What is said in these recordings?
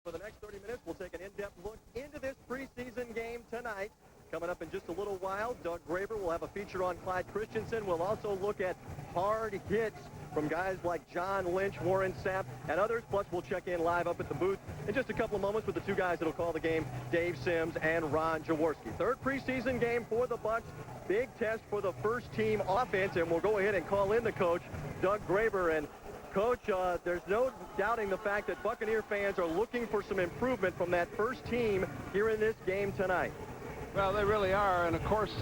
For the next 30 minutes, we'll take an in-depth look into this preseason game tonight. Coming up in just a little while, Doug Graber will have a feature on Clyde Christensen. We'll also look at hard hits from guys like John Lynch, Warren Sapp, and others. Plus, we'll check in live up at the booth in just a couple of moments with the two guys that will call the game, Dave Sims and Ron Jaworski. Third preseason game for the Bucs. Big test for the first-team offense, and we'll go ahead and call in the coach, Doug Graber. And Coach, there's no doubting the fact that Buccaneer fans are looking for some improvement from that first team here in this game tonight. Well, they really are, and of course,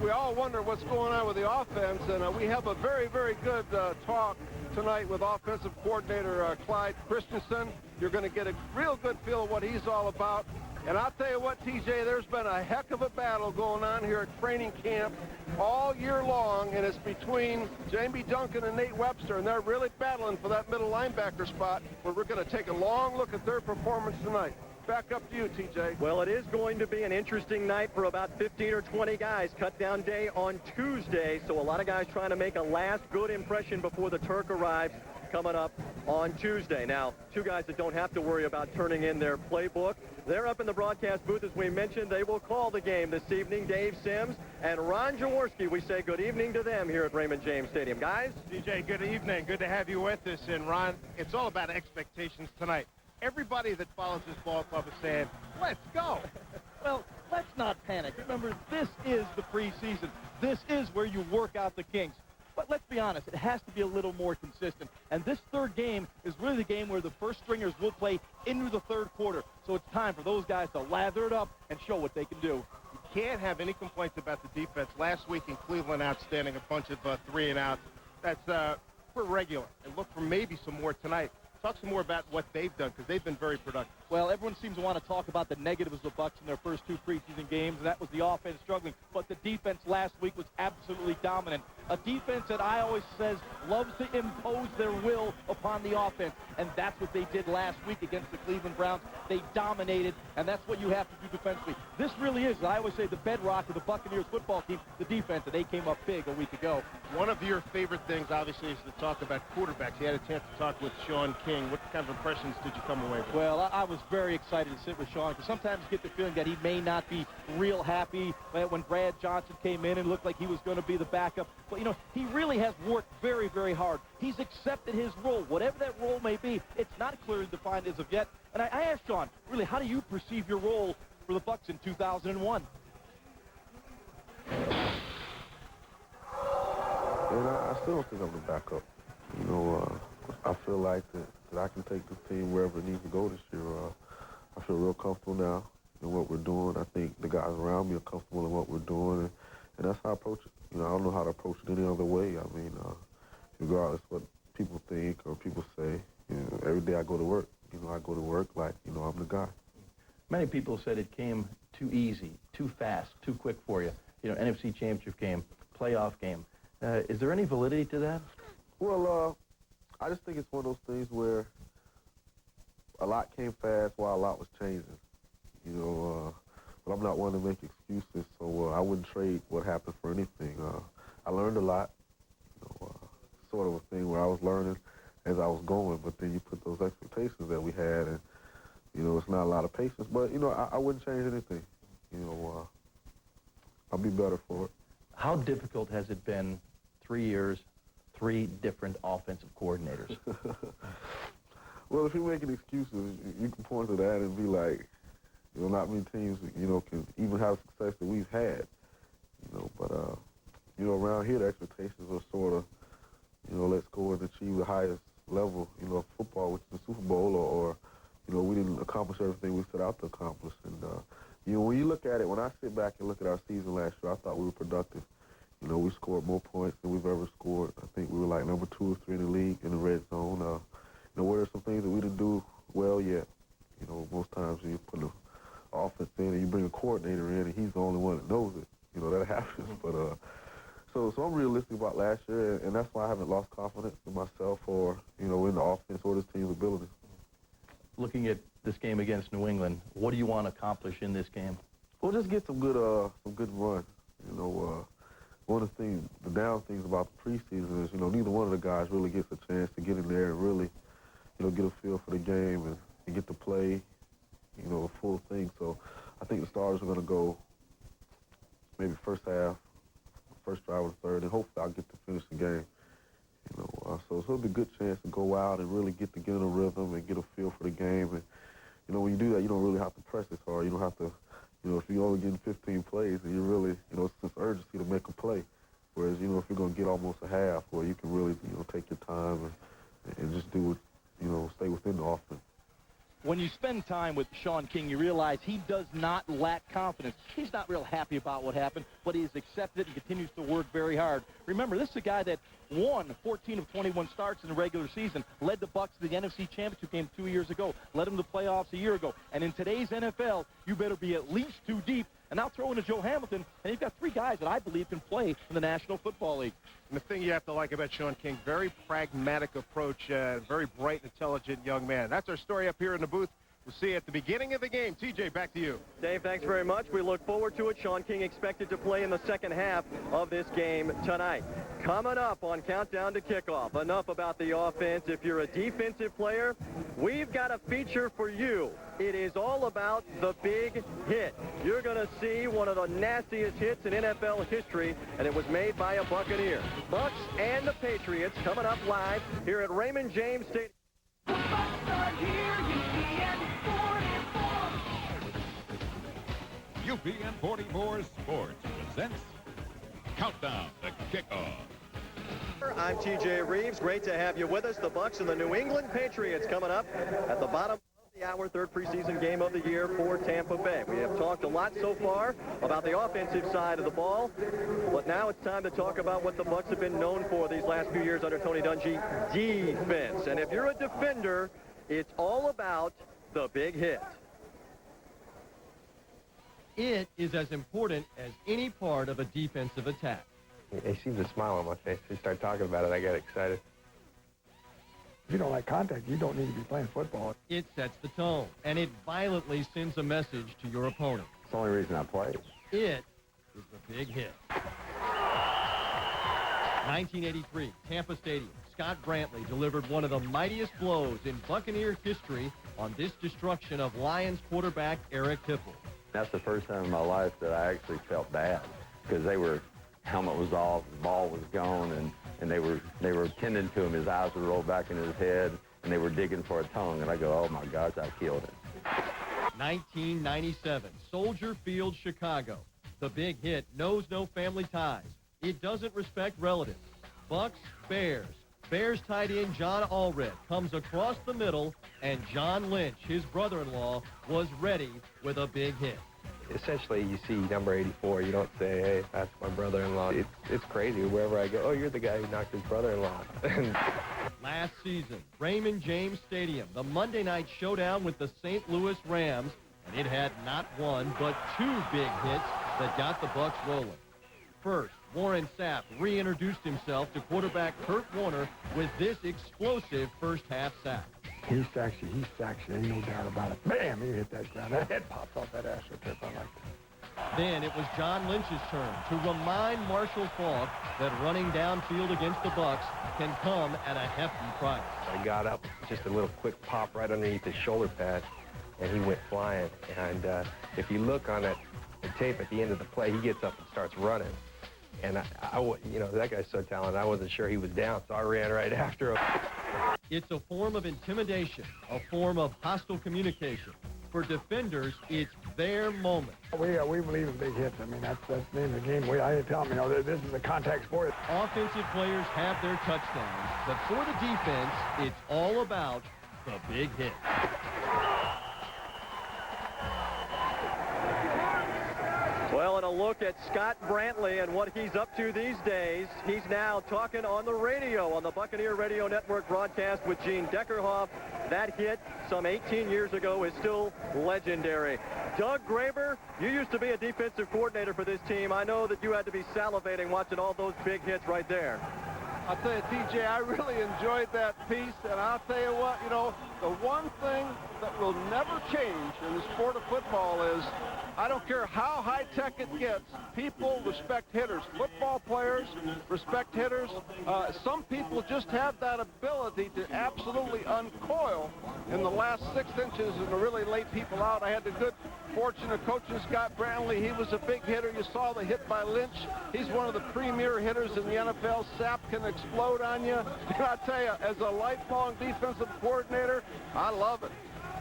we all wonder what's going on with the offense, and we have a very, very good talk tonight with offensive coordinator Clyde Christensen. You're going to get a real good feel of what he's all about. And I'll tell you what, TJ, there's been a heck of a battle going on here at training camp all year long, and it's between Jamie Duncan and Nate Webster, and they're really battling for that middle linebacker spot, where we're going to take a long look at their performance tonight. Back up to you, TJ. Well, it is going to be an interesting night for about 15 or 20 guys. Cut down day on Tuesday, so a lot of guys trying to make a last good impression before the Turk arrives coming up on Tuesday. Now, two guys that don't have to worry about turning in their playbook. They're up in the broadcast booth, as we mentioned. They will call the game this evening, Dave Sims and Ron Jaworski. We say good evening to them here at Raymond James Stadium. Guys? DJ, good evening. Good to have you with us. And, Ron, it's all about expectations tonight. Everybody that follows this ball club is saying, let's go. Well, let's not panic. Remember, this is the preseason. This is where you work out the kinks. But let's be honest, it has to be a little more consistent. And this third game is really the game where the first stringers will play into the third quarter. So it's time for those guys to lather it up and show what they can do. You can't have any complaints about the defense. Last week in Cleveland, outstanding, a bunch of 3-and-outs. That's for regular. And look for maybe some more tonight. Talk some more about what they've done, because they've been very productive. Well, everyone seems to want to talk about the negatives of the Bucs in their first two preseason games, and that was the offense struggling. But the defense last week was absolutely dominant. A defense that I always says loves to impose their will upon the offense, and that's what they did last week against the Cleveland Browns. They dominated, and that's what you have to do defensively. This really is, I always say, the bedrock of the Buccaneers football team, the defense, and they came up big a week ago. One of your favorite things, obviously, is to talk about quarterbacks. You had a chance to talk with Sean King. What kind of impressions did you come away with? Well, I was very excited to sit with Sean, because sometimes you get the feeling that he may not be real happy when Brad Johnson came in and looked like he was going to be the backup. But, you know, he really has worked very, very hard. He's accepted his role, whatever that role may be. It's not clearly defined as of yet. And I asked Sean, really, how do you perceive your role for the Bucs in 2001? And I still don't think I'm the backup. You know, I feel like that I can take this team wherever it needs to go this year. I feel real comfortable now in what we're doing. I think the guys around me are comfortable in what we're doing, and that's how I approach it. You know, I don't know how to approach it any other way. I mean, regardless what people think or people say, you know, every day I go to work. You know, I go to work like, you know, I'm the guy. Many people said it came too easy, too fast, too quick for you. You know, NFC Championship game, playoff game. Is there any validity to that? Well, I just think it's one of those things where a lot came fast while a lot was changing. You know, but I'm not one to make excuses, so I wouldn't trade what happened for anything. I learned a lot, you know, sort of a thing where I was learning as I was going, but then you put those expectations that we had, and, you know, it's not a lot of patience. But, you know, I wouldn't change anything. You know, I'll be better for it. How difficult has it been 3 years, 3 different offensive coordinators? Well, if you're making excuses, you can point to that and be like, you know, not many teams, you know, can even have success that we've had. You know, but, you know, around here the expectations are sort of, you know, let's go and achieve the highest level, you know, of football, which is the Super Bowl, or you know, we didn't accomplish everything we set out to accomplish. And, you know, when you look at it, when I sit back and look at our season last year, I thought we were productive. You know, we scored more points than we've ever scored. I think we were like number 2 or 3 in the league in the red zone. You know, were there some things that we didn't do well yet? You know, most times you put the offense in and you bring a coordinator in and he's the only one that knows it. You know, that happens. But so I'm realistic about last year, and that's why I haven't lost confidence in myself or, you know, in the offense or this team's ability. Looking at this game against New England, what do you want to accomplish in this game? Well, just get some good run. You know, one of the things, the down things about the preseason is, you know, neither one of the guys really gets a chance to get in there and really, you know, get a feel for the game. And, and get to play, you know, a full thing. So I think the starters are going to go maybe first half, first drive or third, and hopefully I'll get to finish the game. You know, so it'll be a good chance to go out and really get in a rhythm and get a feel for the game. And, you know, when you do that, you don't really have to press as hard. You don't have to, you know, if you're only getting 15 plays, and you really, you know, it's this urgency to make a play. Whereas, you know, if you're going to get almost a half, where you can really, you know, take your time and just do it, you know, stay within the offense. When you spend time with Sean King, you realize he does not lack confidence. He's not real happy about what happened, but he has accepted it and continues to work very hard. Remember, this is a guy that won 14 of 21 starts in the regular season, led the Bucs to the NFC Championship game 2 years ago, led them to the playoffs a year ago. And in today's NFL, you better be at least 2 deep. And now throw in a Joe Hamilton, and you've got 3 guys that I believe can play in the National Football League. And the thing you have to like about Sean King, very pragmatic approach, very bright, intelligent young man. That's our story up here in the booth. We'll see you at the beginning of the game. TJ, back to you. Dave, thanks very much. We look forward to it. Sean King expected to play in the second half of this game tonight. Coming up on Countdown to Kickoff, enough about the offense. If you're a defensive player, we've got a feature for you. It is all about the big hit. You're going to see one of the nastiest hits in NFL history, and it was made by a Buccaneer. Bucs and the Patriots coming up live here at Raymond James Stadium. UPN 44 Sports presents Countdown to Kickoff. I'm TJ Reeves. Great to have you with us. The Bucs and the New England Patriots coming up at the bottom of the hour, third preseason game of the year for Tampa Bay. We have talked a lot so far about the offensive side of the ball, but now it's time to talk about what the Bucs have been known for these last few years under Tony Dungy, defense. And if you're a defender, it's all about the big hit. It is as important as any part of a defensive attack. He sees a smile on my face. He started talking about it. I got excited. If you don't like contact, you don't need to be playing football. It sets the tone, and it violently sends a message to your opponent. It's the only reason I play. It is the big hit. 1983, Tampa Stadium. Scott Brantley delivered one of the mightiest blows in Buccaneer history on this destruction of Lions quarterback Eric Hipple. That's the first time in my life that I actually felt bad because helmet was off, the ball was gone, and they were tending to him. His eyes would roll back in his head, and they were digging for a tongue. And I go, oh my gosh, I killed him. 1997, Soldier Field, Chicago. The big hit knows no family ties. It doesn't respect relatives. Bucs, Bears. Bears tight end John Allred comes across the middle, and John Lynch, his brother-in-law, was ready with a big hit. Essentially, you see number 84. You don't say, hey, that's my brother-in-law. It's crazy. Wherever I go, oh, you're the guy who knocked his brother-in-law. Last season, Raymond James Stadium, the Monday night showdown with the St. Louis Rams, and it had not one but 2 big hits that got the Bucs rolling. First, Warren Sapp reintroduced himself to quarterback Kurt Warner with this explosive first-half sack. He sacks you, ain't no doubt about it. Bam, he hit that ground. That head pops off that AstroTurf. I like that. Then it was John Lynch's turn to remind Marshall Faulk that running downfield against the Bucs can come at a hefty price. I got up, just a little quick pop right underneath his shoulder pad, and he went flying. And if you look on the tape at the end of the play, he gets up and starts running. And you know, that guy's so talented, I wasn't sure he was down, so I ran right after him. It's a form of intimidation, a form of hostile communication. For defenders, it's their moment. We believe in big hits. I mean, that's the name of the game. I tell them, you know, this is a contact sport. Offensive players have their touchdowns, but for the defense, it's all about the big hit. Well, and a look at Scott Brantley and what he's up to these days. He's now talking on the radio, on the Buccaneer Radio Network broadcast with Gene Deckerhoff. That hit some 18 years ago is still legendary. Doug Graber, you used to be a defensive coordinator for this team. I know that you had to be salivating watching all those big hits right there. I'll tell you, TJ, I really enjoyed that piece, and I'll tell you what, you know, the one thing that will never change in the sport of football is I don't care how high-tech it gets, people respect hitters. Football players respect hitters. Some people just have that ability to absolutely uncoil in the last 6 inches and to really lay people out. I had the good fortune of coaching Scott Brantley. He was a big hitter. You saw the hit by Lynch. He's one of the premier hitters in the NFL. Sap can explode on you. And I tell you, as a lifelong defensive coordinator, I love it.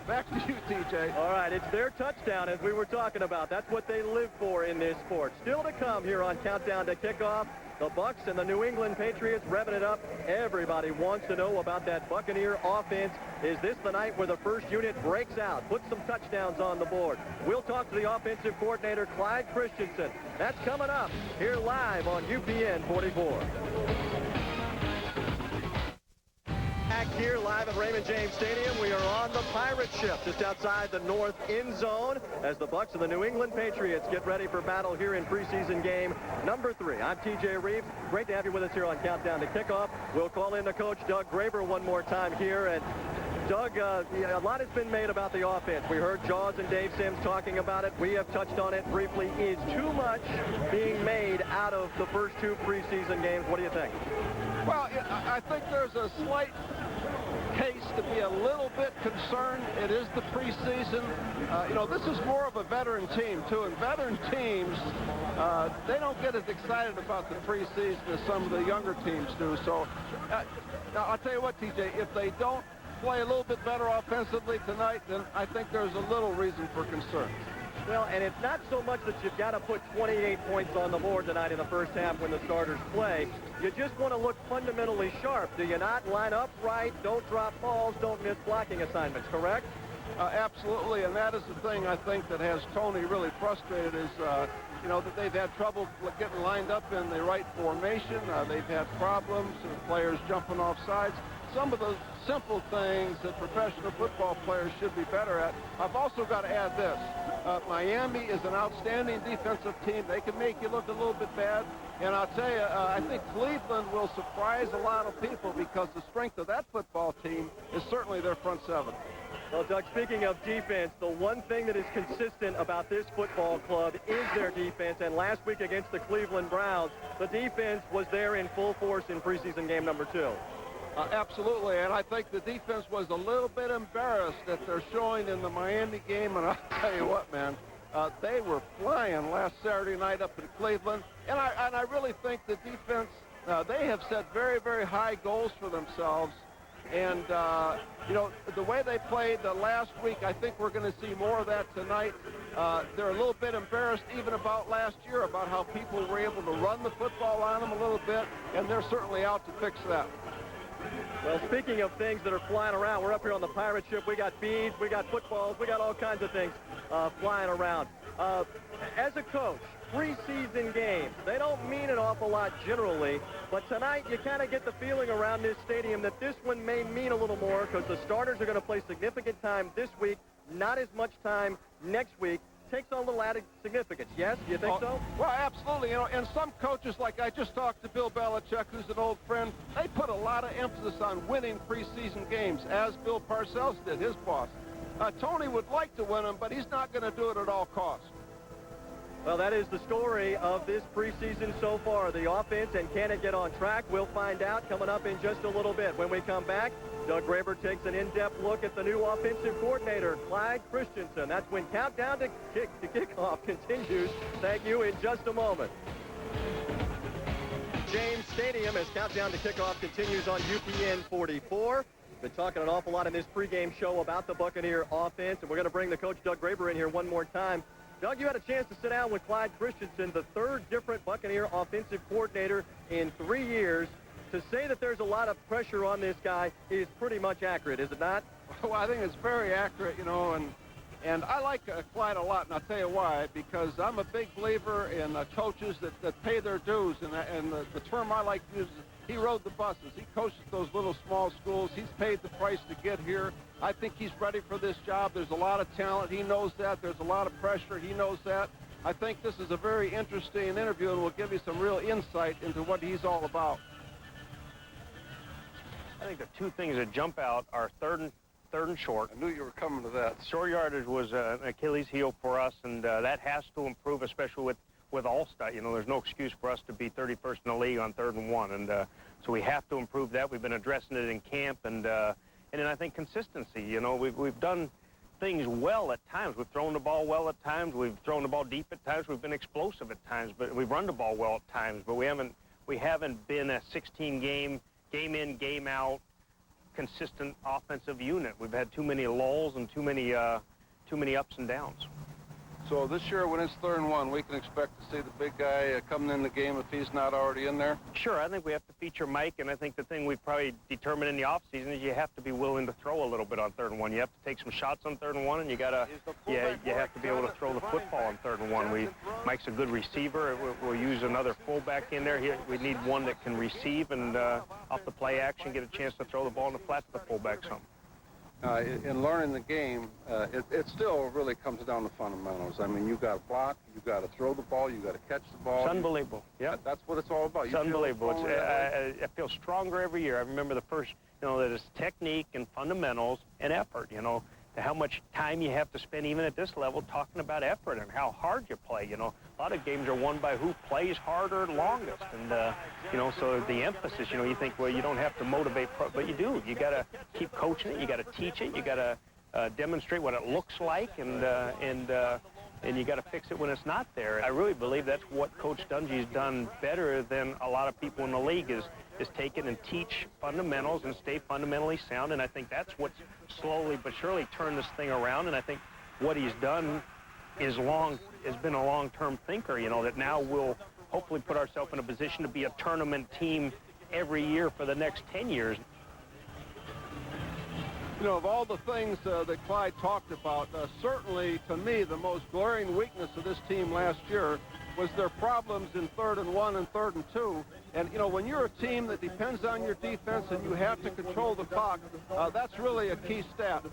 Back to you, TJ. All right, it's their touchdown, as we were talking about. That's what they live for in this sport. Still to come here on Countdown to Kickoff. The Bucs and the New England Patriots revving it up. Everybody wants to know about that Buccaneer offense. Is this the night where the first unit breaks out, puts some touchdowns on the board? We'll talk to the offensive coordinator, Clyde Christensen. That's coming up here live on UPN 44. Back here live at Raymond James Stadium. We are on the pirate ship just outside the north end zone as the Bucs and the New England Patriots get ready for battle here in preseason game number 3. I'm TJ Reeves. Great to have you with us here on Countdown to Kickoff. We'll call in the coach, Doug Graber, one more time here. And Doug, a lot has been made about the offense. We heard Jaws and Dave Sims talking about it. We have touched on it briefly. Is too much being made out of the first 2 preseason games? What do you think? Well, I think there's a slight case to be a little bit concerned. It is the preseason. This is more of a veteran team, too. And veteran teams, they don't get as excited about the preseason as some of the younger teams do. So, now, I'll tell you what, TJ, if they don't play a little bit better offensively tonight, then I think there's a little reason for concern. Well, and it's not so much that you've got to put 28 points on the board tonight in the first half when the starters play. You just want to look fundamentally sharp. Do you not line up right, don't drop balls, don't miss blocking assignments, correct? Absolutely, and that is the thing I think that has Tony really frustrated is, that they've had trouble getting lined up in the right formation. They've had problems with players jumping off sides. Some of those simple things that professional football players should be better at. I've also got to add this. Miami is an outstanding defensive team. They can make you look a little bit bad. And I'll tell you, I think Cleveland will surprise a lot of people because the strength of that football team is certainly their front 7. Well, Doug, speaking of defense, the one thing that is consistent about this football club is their defense. And last week against the Cleveland Browns, the defense was there in full force in preseason game number 2. Absolutely, and I think the defense was a little bit embarrassed that they're showing in the Miami game, and I'll tell you what, man, they were flying last Saturday night up in Cleveland, and I really think the defense, they have set very, very high goals for themselves, and, the way they played last week, I think we're going to see more of that tonight. They're a little bit embarrassed even about last year, about how people were able to run the football on them a little bit, and they're certainly out to fix that. Well, speaking of things that are flying around, we're up here on the pirate ship. We got beads, we got footballs, we got all kinds of things flying around. As a coach, preseason games, they don't mean an awful lot generally, but tonight you kind of get the feeling around this stadium that this one may mean a little more because the starters are going to play significant time this week, not as much time next week. Takes on a little added significance. Yes? Do you think so? Well, absolutely. And some coaches, like I just talked to Bill Belichick, who's an old friend, they put a lot of emphasis on winning preseason games, as Bill Parcells did, his boss. Tony would like to win them, but he's not going to do it at all costs. Well, that is the story of this preseason so far. The offense, and can it get on track? We'll find out coming up in just a little bit. When we come back, Doug Graber takes an in-depth look at the new offensive coordinator, Clyde Christensen. That's when Countdown to Kickoff continues. Thank you in just a moment. James Stadium as Countdown to Kickoff continues on UPN 44. Been talking an awful lot in this pregame show about the Buccaneer offense, and we're going to bring the coach, Doug Graber, in here one more time. Doug, you had a chance to sit down with Clyde Christensen, the 3rd different Buccaneer offensive coordinator in 3 years. To say that there's a lot of pressure on this guy is pretty much accurate, is it not? Well, I think it's very accurate, and I like Clyde a lot, and I'll tell you why, because I'm a big believer in coaches that pay their dues, and the term I like to use is he rode the buses. He coached those little small schools. He's paid the price to get here. I think he's ready for this job. There's a lot of talent. He knows that. There's a lot of pressure. He knows that. I think this is a very interesting interview, and will give you some real insight into what he's all about. I think the 2 things that jump out are third third and short. I knew you were coming to that. Short yardage was an Achilles heel for us, and that has to improve, especially with All-Star. You know, there's no excuse for us to be 31st in the league on 3rd and 1, and so we have to improve that. We've been addressing it in camp, and then I think consistency. You know, we've done things well at times. We've thrown the ball well at times. We've thrown the ball deep at times. We've been explosive at times, but we've run the ball well at times. But we haven't been a 16-game, game in, game out, consistent offensive unit. We've had too many lulls and too many ups and downs. So this year, when it's 3rd and 1, we can expect to see the big guy coming in the game if he's not already in there? Sure, I think we have to feature Mike, and I think the thing we probably determined in the offseason is you have to be willing to throw a little bit on 3rd and 1. You have to take some shots on 3rd and 1, and you have to be able to throw the football on 3rd and 1. Mike's a good receiver. We'll use another fullback in there. We need one that can receive and off the play action get a chance to throw the ball in the flat to the fullback some. In learning the game, it still really comes down to fundamentals. I mean, you got to block, you got to throw the ball, you got to catch the ball. It's unbelievable. Yeah, that's what it's all about. It's unbelievable. I feel stronger every year. I remember the first, that it's technique and fundamentals and effort. How much time you have to spend even at this level talking about effort and how hard you play. A lot of games are won by who plays harder longest, and so the emphasis. You think, well, you don't have to motivate, but you do. You got to keep coaching it. You got to teach it. You got to demonstrate what it looks like, and you got to fix it when it's not there. I really believe that's what Coach Dungy's done better than a lot of people in the league is take it and teach fundamentals and stay fundamentally sound, and I think that's what's slowly but surely turned this thing around, and I think what he's done has been a long-term thinker, that now we'll hopefully put ourselves in a position to be a tournament team every year for the next 10 years. Of all the things that Clyde talked about, certainly to me the most glaring weakness of this team last year was their problems in 3rd and 1 and 3rd and 2. And, when you're a team that depends on your defense and you have to control the clock, that's really a key stat.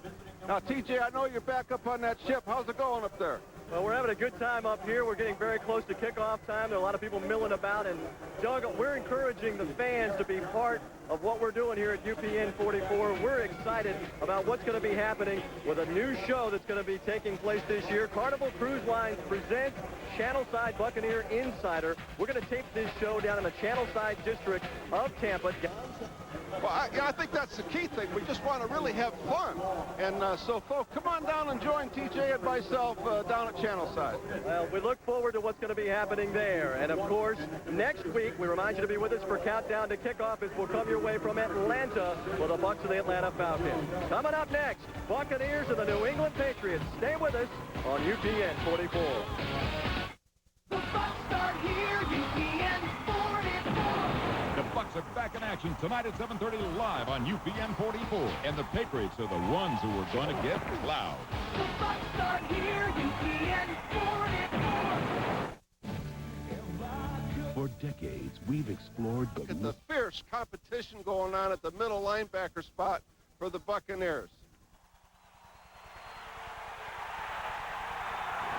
Now, TJ, I know you're back up on that ship. How's it going up there? Well, we're having a good time up here. We're getting very close to kickoff time. There are a lot of people milling about. And, Doug, we're encouraging the fans to be part of what we're doing here at UPN 44. We're excited about what's going to be happening with a new show that's going to be taking place this year. Carnival Cruise Lines presents Channelside Buccaneer Insider. We're going to tape this show down in the Channelside district of Tampa. Well, I think that's the key thing. We just want to really have fun. And so, folks, come on down and join TJ and myself down at Channelside. Well, we look forward to what's going to be happening there. And, of course, next week, we remind you to be with us for Countdown to Kickoff as we'll come your way from Atlanta for the Bucs of the Atlanta Falcons. Coming up next, Buccaneers and the New England Patriots. Stay with us on UPN 44. The Bucs start here, UPN 44. The Bucs are back in action tonight at 7:30 live on UPN 44. And the Patriots are the ones who are going to get loud. The Bucs start here, UPN 44. For decades, we've explored Look at the fierce competition going on at the middle linebacker spot for the Buccaneers.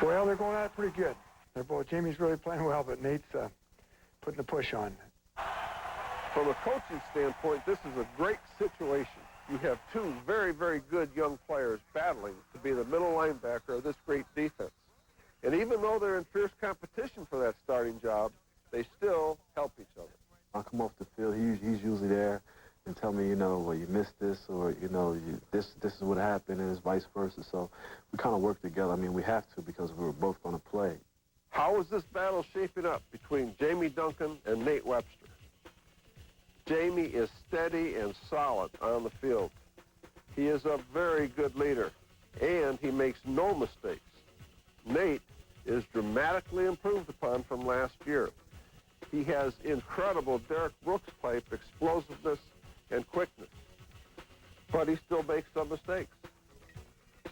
Well, they're going at it pretty good. Jamie's really playing well, but Nate's putting the push on. From a coaching standpoint, this is a great situation. You have two very, very good young players battling to be the middle linebacker of this great defense. And even though they're in fierce competition for that starting job, they still help each other. I come off the field, he's usually there and tell me, well, you missed this, or, this is what happened, and it's vice versa. So we kind of work together. I mean, we have to because we're both going to play. How is this battle shaping up between Jamie Duncan and Nate Webster? Jamie is steady and solid on the field. He is a very good leader, and he makes no mistakes. Nate is dramatically improved upon from last year. He has incredible Derek Brooks type explosiveness and quickness, but he still makes some mistakes.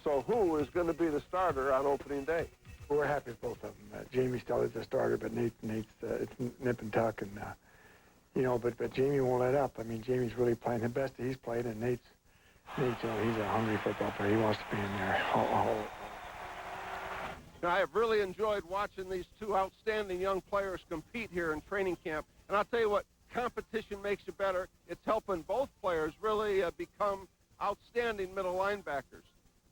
So who is going to be the starter on opening day? We're happy with both of them. Jamie still is the starter, but Nate's it's nip and tuck, and but Jamie won't let up. I mean, Jamie's really playing the best that he's played, and Nate's he's a hungry football player. He wants to be in there. Now, I have really enjoyed watching these two outstanding young players compete here in training camp. And I'll tell you what, competition makes you better. It's helping both players really become outstanding middle linebackers.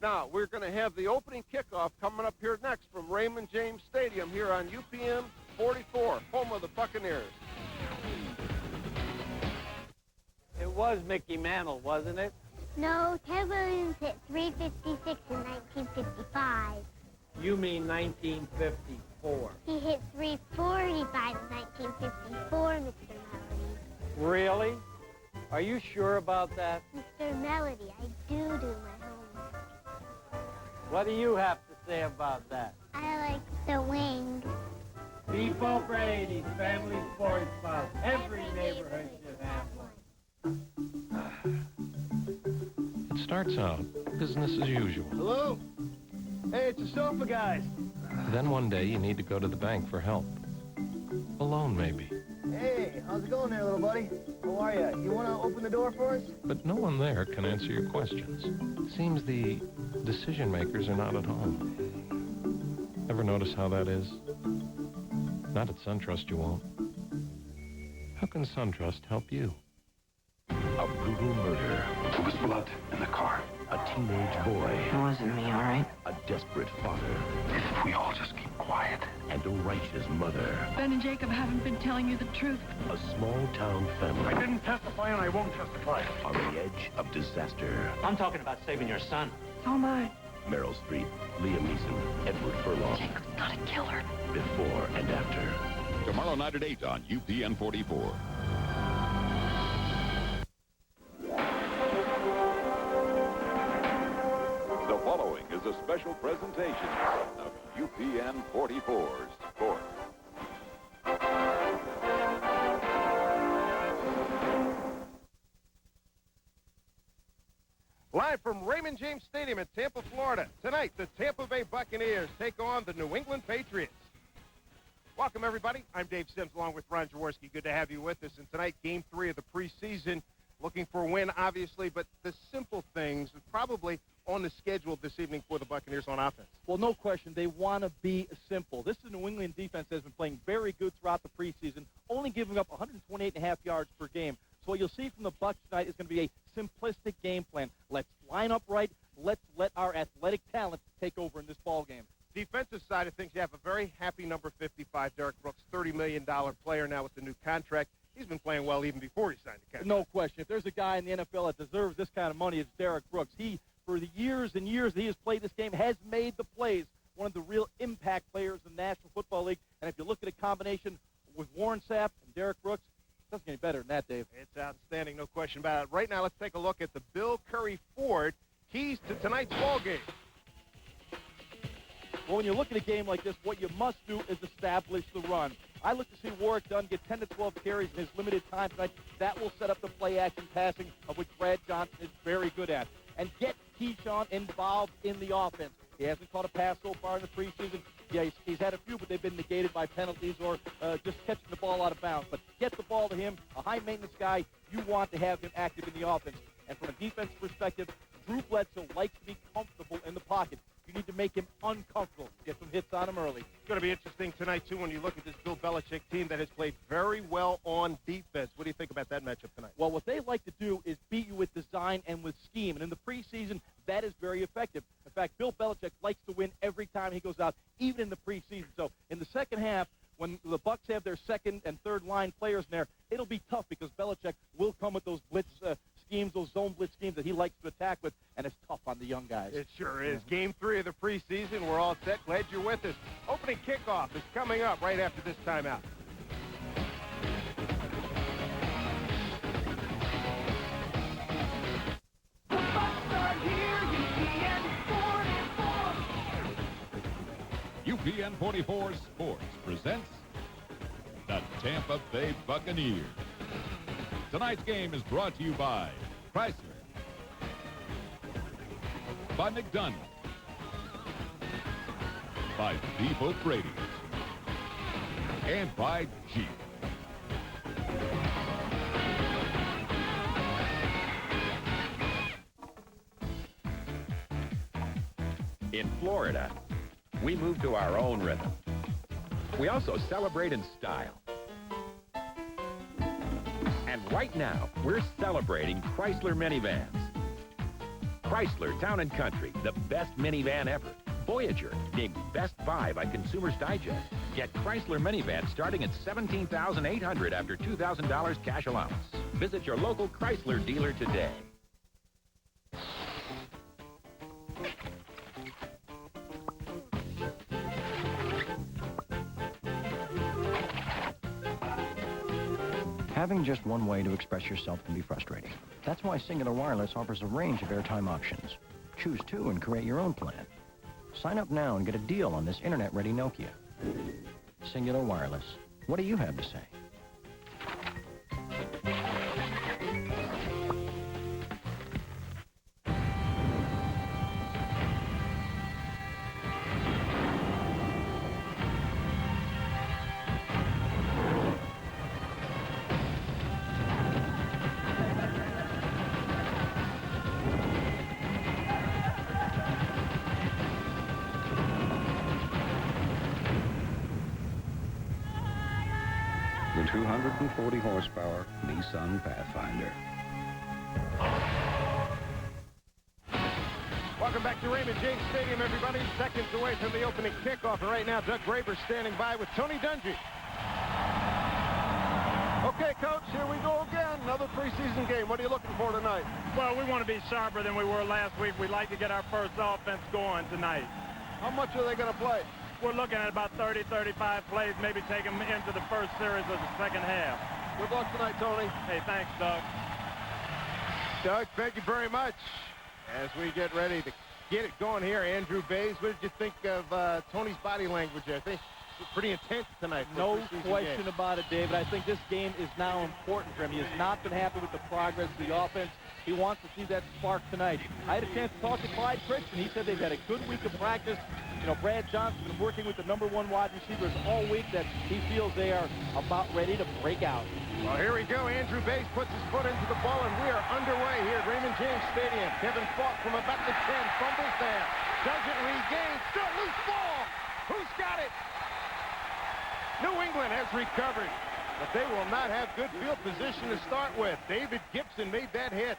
Now, we're going to have the opening kickoff coming up here next from Raymond James Stadium here on UPN 44, home of the Buccaneers. It was Mickey Mantle, wasn't it? No, Ted Williams hit 356 in 1955. You mean 1954. He hit 345 in 1954, Mr. Melody. Really? Are you sure about that? Mr. Melody, I do my homework. What do you have to say about that? I like the wing. Beef O'Brady's Family Sports Bar. Every neighborhood should have one. It starts out business as usual. Hello? Hey, it's the sofa guys. Then one day you need to go to the bank for help. Alone, maybe. Hey, how's it going there, little buddy? How are you? You want to open the door for us? But no one there can answer your questions. Seems the decision makers are not at home. Ever notice how that is? Not at SunTrust you won't. How can SunTrust help you? A brutal murder. There was blood in the car. A teenage boy. It wasn't me, all right? A desperate father. If we all just keep quiet. And a righteous mother. Ben and Jacob haven't been telling you the truth. A small-town family. I didn't testify and I won't testify. On the edge of disaster. I'm talking about saving your son. So am I. Meryl Streep, Liam Neeson, Edward Furlong. Jacob's not a killer. Before and after. Tomorrow night at 8 on UPN 44. The following is a special presentation of UPN 44 Sports. Live from Raymond James Stadium in Tampa, Florida. Tonight, the Tampa Bay Buccaneers take on the New England Patriots. Welcome, everybody. I'm Dave Sims along with Ron Jaworski. Good to have you with us. And tonight, Game 3 of the preseason. Looking for a win, obviously, but the simple things are probably on the schedule this evening for the Buccaneers on offense. Well, no question. They want to be simple. This is a New England defense that has been playing very good throughout the preseason, only giving up 128.5 yards per game. So what you'll see from the Bucs tonight is going to be a simplistic game plan. Let's line up right. Let's let our athletic talent take over in this ball game. Defensive side of things, you have a very happy number 55, Derek Brooks, $30 million player now with the new contract. He's been playing well even before he signed the contract. No question. If there's a guy in the NFL that deserves this kind of money, it's Derek Brooks. He, for the years and years that he has played this game, has made the plays. One of the real impact players in the National Football League. And if you look at a combination with Warren Sapp and Derek Brooks, it doesn't get any better than that, Dave. It's outstanding, no question about it. Right now, let's take a look at the Bill Curry Ford keys to tonight's ball game. Well, when you look at a game like this, what you must do is establish the run. I look to see Warwick Dunn get 10 to 12 carries in his limited time tonight. That will set up the play-action passing, of which Brad Johnson is very good at. And get Keyshawn involved in the offense. He hasn't caught a pass so far in the preseason. Yeah, he's had a few, but they've been negated by penalties or just catching the ball out of bounds. But get the ball to him, a high-maintenance guy. You want to have him active in the offense. And from a defense perspective, Drew Bledsoe likes to be comfortable in the pocket. You need to make him uncomfortable. Get some hits on him early. It's going to be interesting tonight, too, when you look at this Bill Belichick team that has played very well on defense. What do you think about that matchup tonight? Well, what they like to do is beat you with design and with scheme. And in the preseason, that is very effective. In fact, Bill Belichick likes to win every time he goes out, even in the preseason. So in the second half, when the Bucs have their second and third line players in there, it'll be tough because Belichick will come with those blitz schemes, those zone blitz schemes that he likes to attack with, and it's tough on the young guys. It sure is. Game 3 of the preseason. We're all set. Glad you're with us. Opening kickoff is coming up right after this timeout. The Bucs are here, UPN 44 Sports presents the Tampa Bay Buccaneers. Tonight's game is brought to you by Chrysler, by McDonald's, by Beef O'Brady's, and by Jeep. In Florida, we move to our own rhythm. We also celebrate in style. And right now, we're celebrating Chrysler minivans. Chrysler Town & Country, the best minivan ever. Voyager, named Best Buy by Consumer's Digest. Get Chrysler minivan starting at $17,800 after $2,000 cash allowance. Visit your local Chrysler dealer today. Having just one way to express yourself can be frustrating. That's why Singular Wireless offers a range of airtime options. Choose two and create your own plan. Sign up now and get a deal on this internet-ready Nokia. Singular Wireless. What do you have to say? The 240 horsepower Nissan Pathfinder. Welcome back to Raymond James Stadium, everybody. Seconds away from the opening kickoff. And right now, Doug Graber standing by with Tony Dungy. Okay, Coach, here we go again. Another preseason game. What are you looking for tonight? Well, we want to be sharper than we were last week. We'd like to get our first offense going tonight. How much are they going to play? We're looking at about 30, 35 plays, maybe take them into the first series of the second half. Good luck tonight, Tony. Hey, thanks, Doug. Doug, thank you very much. As we get ready to get it going here, Andrew Bays, what did you think of Tony's body language? I think it's pretty intense tonight. No question about it, David. I think this game is now important for him. He has not been happy with the progress of the offense. He wants to see that spark tonight. I had a chance to talk to Clyde Christian. He said they've had a good week of practice. You know, Brad Johnson's been working with the #1 wide receivers all week that he feels they are about ready to break out. Well, here we go. Andrew Bays puts his foot into the ball, and we are underway here at Raymond James Stadium. Kevin Falk from about the 10, fumbles there. Doesn't regain. Still loose ball. Who's got it? New England has recovered, but they will not have good field position to start with. David Gibson made that hit.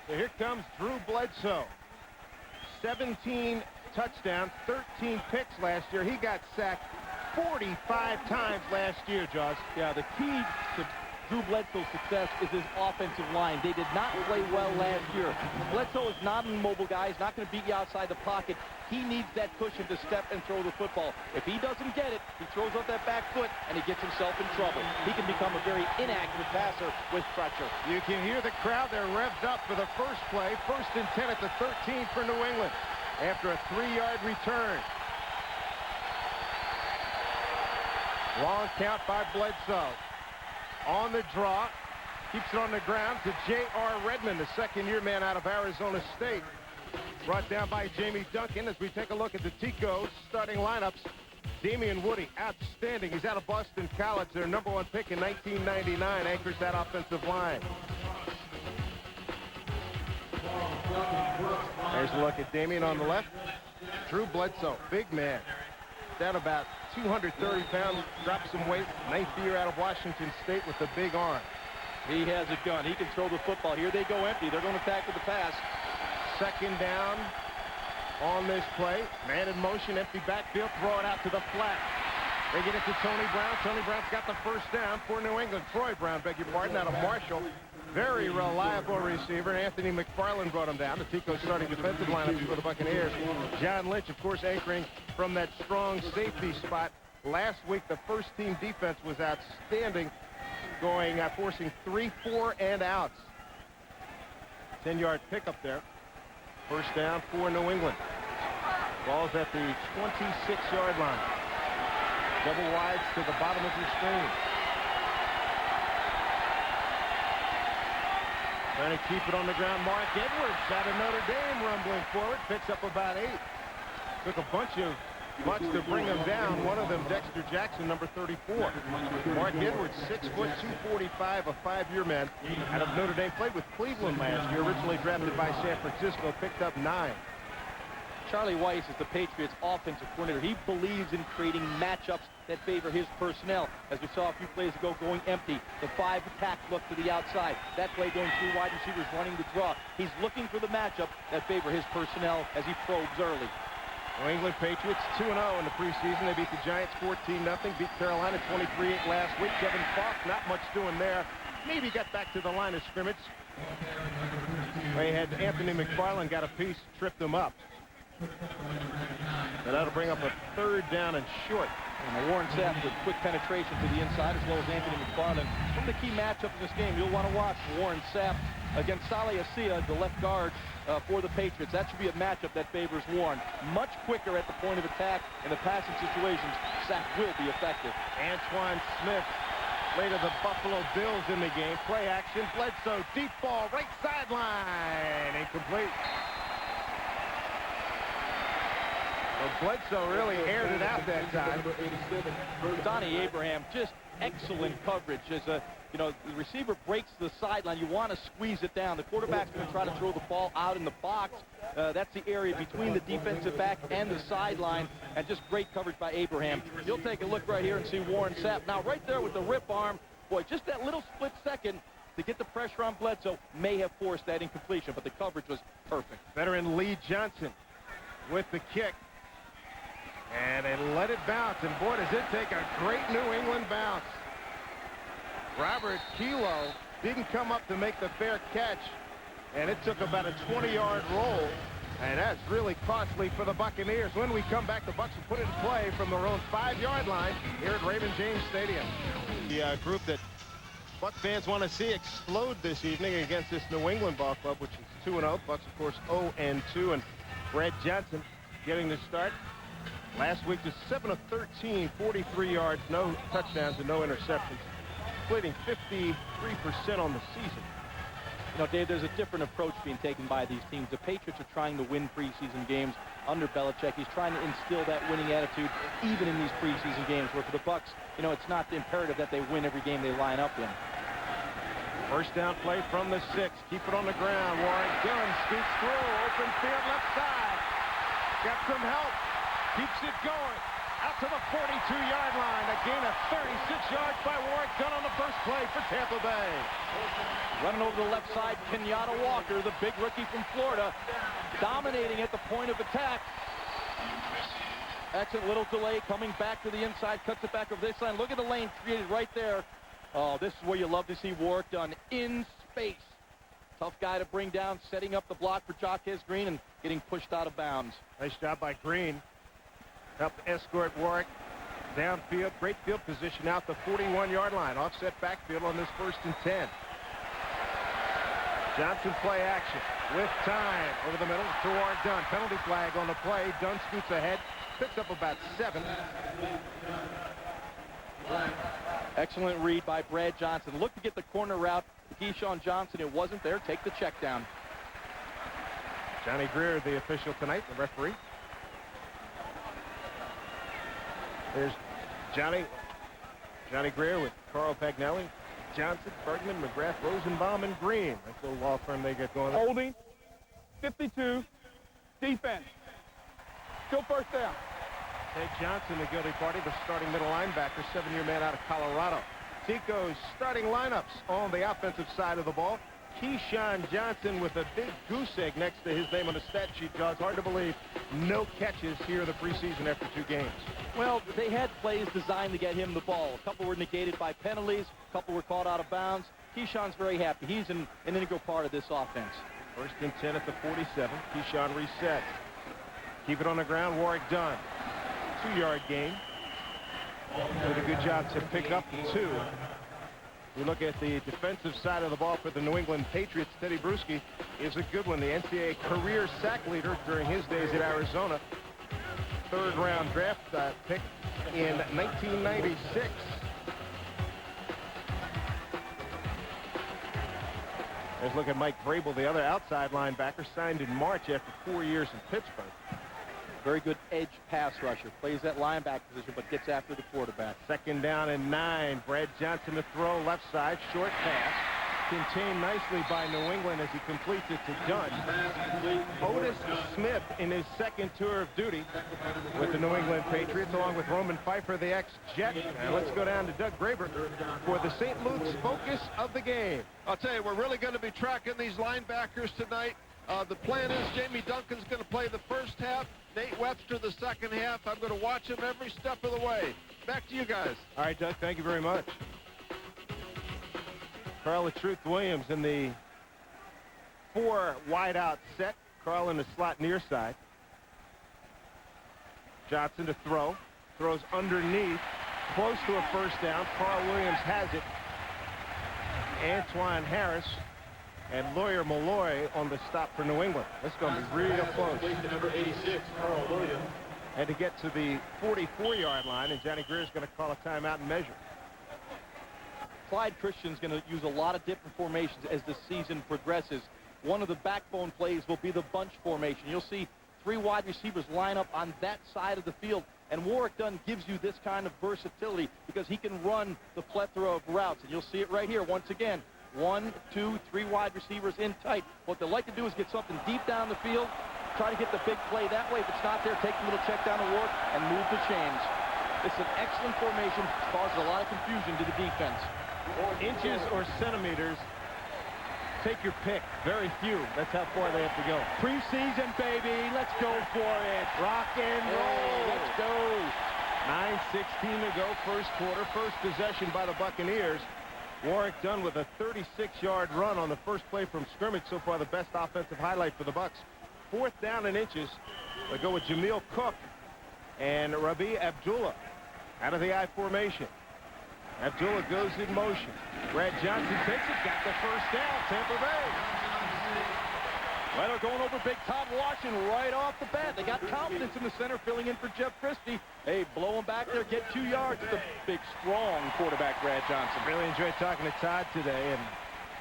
So here comes Drew Bledsoe. 17 touchdowns, 13 picks last year. He got sacked 45 times last year, Josh. Yeah, the key to Drew Bledsoe's success is his offensive line. They did not play well last year. Bledsoe is not an immobile guy. He's not going to beat you outside the pocket. He needs that cushion to step and throw the football. If he doesn't get it, he throws off that back foot, and he gets himself in trouble. He can become a very inaccurate passer with pressure. You can hear the crowd. They're revved up for the first play. 1st and 10 at the 13 for New England after a 3-yard return. Long count by Bledsoe. On the draw. Keeps it on the ground to J.R. Redmond, the second-year man out of Arizona State. Brought down by Jamie Duncan as we take a look at the Ticos starting lineups. Damian Woody, outstanding. He's out of Boston College, their #1 pick in 1999, anchors that offensive line. There's a look at Damian on the left. Drew Bledsoe, big man. Down about 230 pounds, dropped some weight. 9th year out of Washington State with a big arm. He has a gun. He can throw the football. Here they go empty. They're going to attack with the pass. 2nd down on this play. Man in motion, empty backfield, throw it out to the flat. They get it to Tony Brown. Tony Brown's got the first down for New England. Troy Brown, beg your pardon, out of Marshall. Very reliable receiver. Anthony McFarland brought him down. The Tico starting defensive lineup for the Buccaneers. John Lynch, of course, anchoring from that strong safety spot. Last week, the first team defense was outstanding, going forcing 3, 4, and outs. 10-yard pickup there. First down for New England. Ball's at the 26-yard line. Double wides to the bottom of your screen. Trying to keep it on the ground. Mark Edwards out of Notre Dame rumbling forward. Picks up about 8. Took a bunch of bucks to bring him down. One of them, Dexter Jackson, number 34. Mark Edwards, 6 foot, 245, a 5-year man out of Notre Dame. Played with Cleveland last year. Originally drafted by San Francisco. Picked up 9. Charlie Weiss is the Patriots offensive coordinator. He believes in creating matchups that favor his personnel. As we saw a few plays ago, going empty, the 5 attack look to the outside. That play going 3 wide receivers running the draw. He's looking for the matchup that favor his personnel as he probes early. New England Patriots 2-0 in the preseason. They beat the Giants 14-0. Beat Carolina 23-8 last week. Kevin Falk, not much doing there. Maybe got back to the line of scrimmage. They had Anthony McFarland got a piece, tripped him up. But that'll bring up a 3rd down and short. And Warren Sapp with quick penetration to the inside, as well as Anthony McFarland. One of the key matchups in this game you'll want to watch, Warren Sapp against Saleh Assia, the left guard for the Patriots. That should be a matchup that favors Warren. Much quicker at the point of attack in the passing situations. Sapp will be effective. Antoine Smith, later the Buffalo Bills in the game. Play action, Bledsoe, deep ball, right sideline, incomplete. Well, Bledsoe really aired it out that time. Donnie Abraham, just excellent coverage. As the receiver breaks the sideline, you want to squeeze it down. The quarterback's going to try to throw the ball out in the box. That's the area between the defensive back and the sideline, and just great coverage by Abraham. You'll take a look right here and see Warren Sapp. Now, right there with the rip arm, boy, just that little split second to get the pressure on Bledsoe may have forced that incompletion, but the coverage was perfect. Veteran Lee Johnson with the kick. And they let it bounce, and boy, does it take a great New England bounce. Robert Kilo didn't come up to make the fair catch, and it took about a 20-yard roll, and that's really costly for the Buccaneers. When we come back, the Bucs will put it in play from their own 5-yard line here at Raymond James Stadium. The group that Buc fans want to see explode this evening against this New England ball club, which is 2-0. Bucs, of course, 0-2, and Brad Johnson getting the start. Last week, just 7 of 13, 43 yards, no touchdowns and no interceptions. Splitting 53% on the season. You know, Dave, there's a different approach being taken by these teams. The Patriots are trying to win preseason games under Belichick. He's trying to instill that winning attitude even in these preseason games, where for the Bucs, you know, it's not imperative that they win every game they line up in. First down play from the 6. Keep it on the ground. Warren Dunn scoots through. Open field left side. Got some help. Keeps it going. Out to the 42-yard line. A gain of 36 yards by Warwick Dunn on the first play for Tampa Bay. Running over the left side, Kenyatta Walker, the big rookie from Florida, dominating at the point of attack. Excellent little delay, coming back to the inside, cuts it back over this line. Look at the lane created right there. Oh, this is where you love to see Warwick Dunn in space. Tough guy to bring down, setting up the block for Jaquez Green and getting pushed out of bounds. Nice job by Green. Helped escort Warwick downfield. Great field position out the 41-yard line. Offset backfield on this 1st and 10. Johnson play action with time over the middle to Warren Dunn. Penalty flag on the play. Dunn scoots ahead. Picks up about 7. Excellent read by Brad Johnson. Look to get the corner route to Keyshawn Johnson. It wasn't there. Take the check down. Johnny Greer, the official tonight, the referee. There's Johnny Greer with Carl Pagnelli, Johnson, Bergman, McGrath, Rosenbaum, and Green. That's the law firm they get going. Holding, 52, defense. Still first down. Ted Johnson, the guilty party, the starting middle linebacker, 7-year man out of Colorado. Tico's starting lineups on the offensive side of the ball. Keyshawn Johnson with a big goose egg next to his name on the stat sheet, Jaws. Hard to believe. No catches here in the preseason after 2 games. Well, they had plays designed to get him the ball. A couple were negated by penalties. A couple were caught out of bounds. Keyshawn's very happy. He's an integral part of this offense. 1st and 10 at the 47. Keyshawn resets. Keep it on the ground. Warwick Dunn. 2-yard gain. Did a good job to pick up the 2. We look at the defensive side of the ball for the New England Patriots. Teddy Bruschi is a good one. The NCAA career sack leader during his days at Arizona. 3rd-round draft pick in 1996. Let's look at Mike Vrabel, the other outside linebacker, signed in March after 4 years in Pittsburgh. Very good edge pass rusher. Plays that linebacker position, but gets after the quarterback. 2nd down and 9. Brad Johnson to throw left side. Short pass. contained nicely by New England as he completes it to Dunn. Otis Smith in his second tour of duty with the New England Patriots, along with Roman Pfeiffer, the ex-Jet. And let's go down to Doug Graber for the St. Luke's focus of the game. I'll tell you, we're really going to be tracking these linebackers tonight. The plan is Jamie Duncan's going to play the first half, Nate Webster the second half. I'm going to watch him every step of the way. Back to you guys. All right, Doug, thank you very much. Carl Truth Williams in the 4 wide out set. Carl in the slot near side. Johnson to throw. Throws underneath. Close to a first down. Carl Williams has it. Antoine Harris and Lawyer Malloy on the stop for New England. That's going to be real close. Number 86, Carl Williams. Had to get to the 44-yard line, and Johnny Greer's going to call a timeout and measure. Clyde Christian's going to use a lot of different formations as the season progresses. One of the backbone plays will be the bunch formation. You'll see 3 wide receivers line up on that side of the field, and Warrick Dunn gives you this kind of versatility because he can run the plethora of routes, and you'll see it right here once again. 1, 2, 3 wide receivers in tight. What they like to do is get something deep down the field, try to get the big play that way. If it's not there, take a little check down to work and move the chains. It's an excellent formation, causes a lot of confusion to the defense. Inches or centimeters, take your pick. Very few. That's how far they have to go. Preseason, baby. Let's go for it. Rock and roll. Let's go. 9:16 to go, first quarter. First possession by the Buccaneers. Warrick Dunn with a 36-yard run on the first play from scrimmage. So far, the best offensive highlight for the Bucs. 4th down and inches. They go with Jameel Cook and Rabi Abdullah out of the I formation. Abdullah goes in motion. Brad Johnson takes it, got the first down, Tampa Bay. Well, they're going over big Todd Washington right off the bat. They got confidence in the center, filling in for Jeff Christie. Hey, blow him back there, get 2 yards. It's a big, strong quarterback, Brad Johnson. Really enjoyed talking to Todd today, and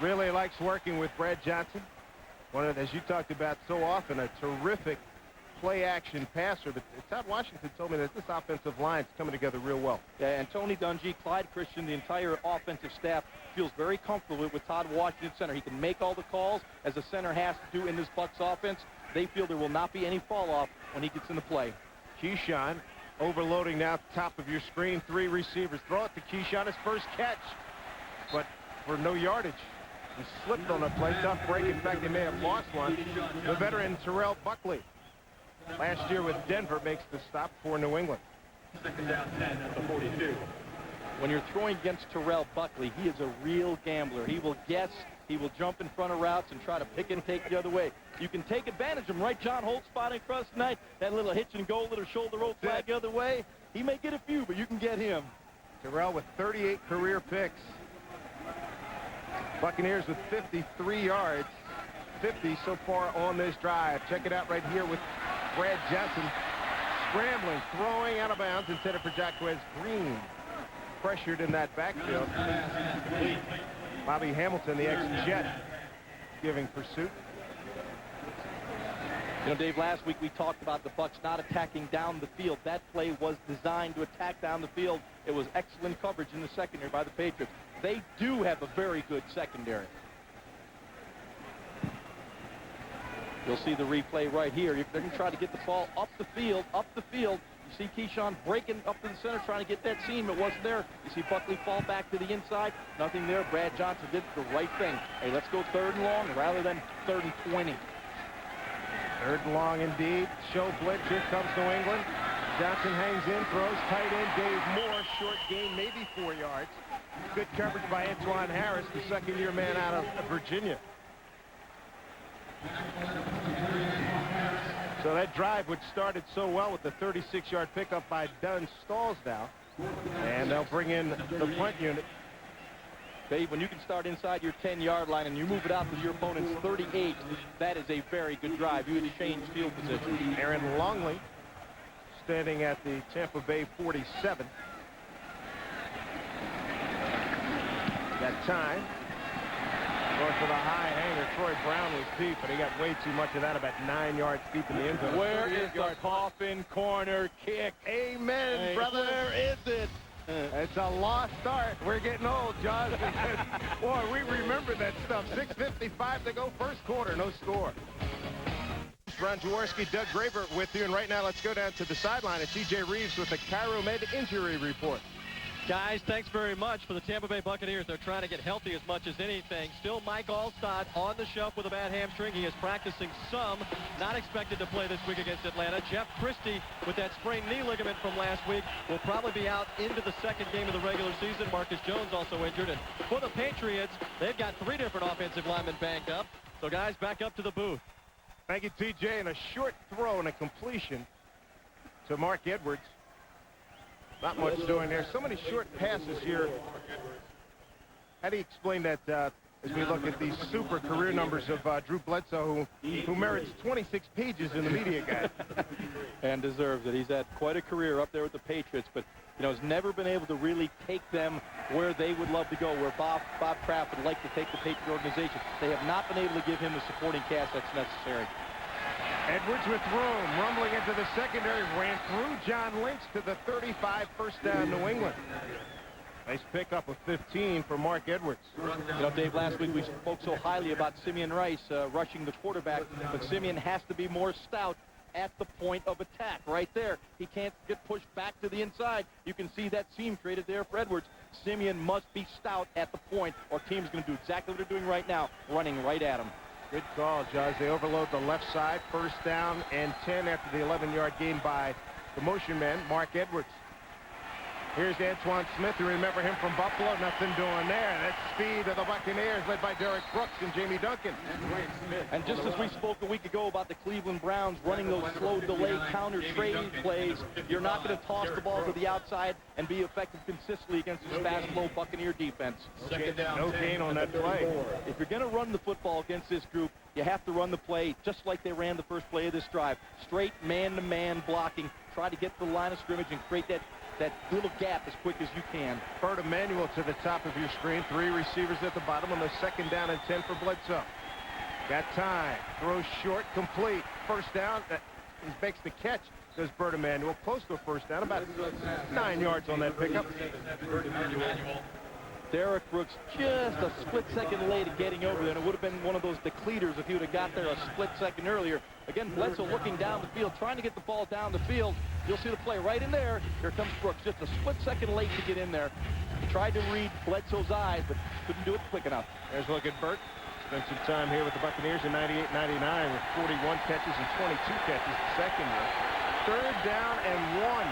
really likes working with Brad Johnson. One of, as you talked about so often, a terrific play-action passer. But Todd Washington told me that this offensive line is coming together real well. Yeah, and Tony Dungy, Clyde Christian, the entire offensive staff feels very comfortable with Todd Washington center. He can make all the calls as a center has to do in this Bucs offense. They feel there will not be any fall-off when he gets into play. Keyshawn overloading now, top of your screen. 3 receivers. Throw it to Keyshawn, his first catch, but for no yardage. He slipped on a play. Tough break. In fact, they may have lost one. The veteran Terrell Buckley, last year with Denver, makes the stop for New England. 2nd down 10 at the 42. When you're throwing against Terrell Buckley, he is a real gambler. He will guess, he will jump in front of routes and try to pick and take the other way. You can take advantage of him, right? John Holt spotting across tonight. That little hitch and go, little shoulder roll flag the other way. He may get a few, but you can get him. Terrell with 38 career picks. Buccaneers with 53 yards. 50 so far on this drive. Check it out right here with Brad Johnson scrambling, throwing out of bounds intended for Jaquez Green. Pressured in that backfield. Bobby Hamilton, the ex-Jet, giving pursuit. You know, Dave, last week we talked about the Bucs not attacking down the field. That play was designed to attack down the field. It was excellent coverage in the secondary by the Patriots. They do have a very good secondary. You'll see the replay right here. They're going to try to get the ball up the field. You see Keyshawn breaking up to the center, trying to get that seam. It wasn't there. You see Buckley fall back to the inside. Nothing there. Brad Johnson did the right thing. Hey, let's go 3rd and long rather than 3rd and 20. 3rd and long indeed. Show blitz. Here comes New England. Johnson hangs in, throws tight end Dave Moore. Short gain, maybe 4 yards. Good coverage by Antoine Harris, the second-year man out of Virginia. So that drive, which started so well with the 36-yard pickup by Dunn, stalls now. And they'll bring in the punt unit. Dave, when you can start inside your 10-yard line and you move it out to your opponent's 38, that is a very good drive. You exchange field position. Aaron Longley standing at the Tampa Bay 47. That time. Going for the high hanger. Troy Brown was deep, but he got way too much of that, about 9 yards deep in the end zone. Where is the coffin corner kick? Amen, brother. Where is it? It's a lost start. We're getting old, John. Boy, we remember that stuff. 6:55 to go, first quarter, no score. Ron Jaworski, Doug Graber with you, and right now let's go down to the sideline at T.J. Reeves with the Cairo Med injury report. Guys, thanks very much for the Tampa Bay Buccaneers. They're trying to get healthy as much as anything. Still Mike Allstott on the shelf with a bad hamstring. He is practicing some. Not expected to play this week against Atlanta. Jeff Christie with that sprained knee ligament from last week will probably be out into the second game of the regular season. Marcus Jones also injured. And for the Patriots, they've got 3 different offensive linemen banged up. So guys, back up to the booth. Thank you, TJ. And a short throw and a completion to Mark Edwards. Not much doing there. So many short passes here. How do you explain that as we look at these super career numbers of Drew Bledsoe, who merits 26 pages in the media guide? And deserves it. He's had quite a career up there with the Patriots, but has never been able to really take them where they would love to go, where Bob Kraft would like to take the Patriot organization. They have not been able to give him the supporting cast that's necessary. Edwards with room, rumbling into the secondary, ran through John Lynch to the 35, first down, New England. Nice pickup of 15 for Mark Edwards. Dave, last week we spoke so highly about Simeon Rice rushing the quarterback, but Simeon has to be more stout at the point of attack. Right there, he can't get pushed back to the inside. You can see that seam created there for Edwards. Simeon must be stout at the point, or team's going to do exactly what they're doing right now, running right at him. Good call, Judge. They overload the left side. First down and 10 after the 11-yard gain by the motion man, Mark Edwards. Here's Antoine Smith. You remember him from Buffalo. Nothing doing there. That's speed of the Buccaneers, led by Derek Brooks and Jamie Duncan. And just as we spoke a week ago about the Cleveland Browns running those slow delay counter trading plays, you're not going to toss the ball to the outside and be effective consistently against this fast, slow Buccaneer defense. No gain on that play. If you're going to run the football against this group, you have to run the play just like they ran the first play of this drive. Straight man-to-man blocking. Try to get to the line of scrimmage and create that little gap as quick as you can. Bert Emanuel to the top of your screen. 3 receivers at the bottom on the second down and 10 for Bledsoe. Got time. Throws short, complete. First down. He makes the catch, does Bert Emanuel. Close to a first down. About 9 yards on that pickup. Derek Brooks just a split second late at getting over there, and it would have been one of those decleaters if he would have got there a split second earlier. Again, Bledsoe looking down the field, trying to get the ball down the field. You'll see the play right in there. Here comes Brooks, just a split second late to get in there. He tried to read Bledsoe's eyes, but couldn't do it quick enough. There's a look at Burt. Spent some time here with the Buccaneers in 98-99 with 41 catches and 22 catches the second year. Third down and 1.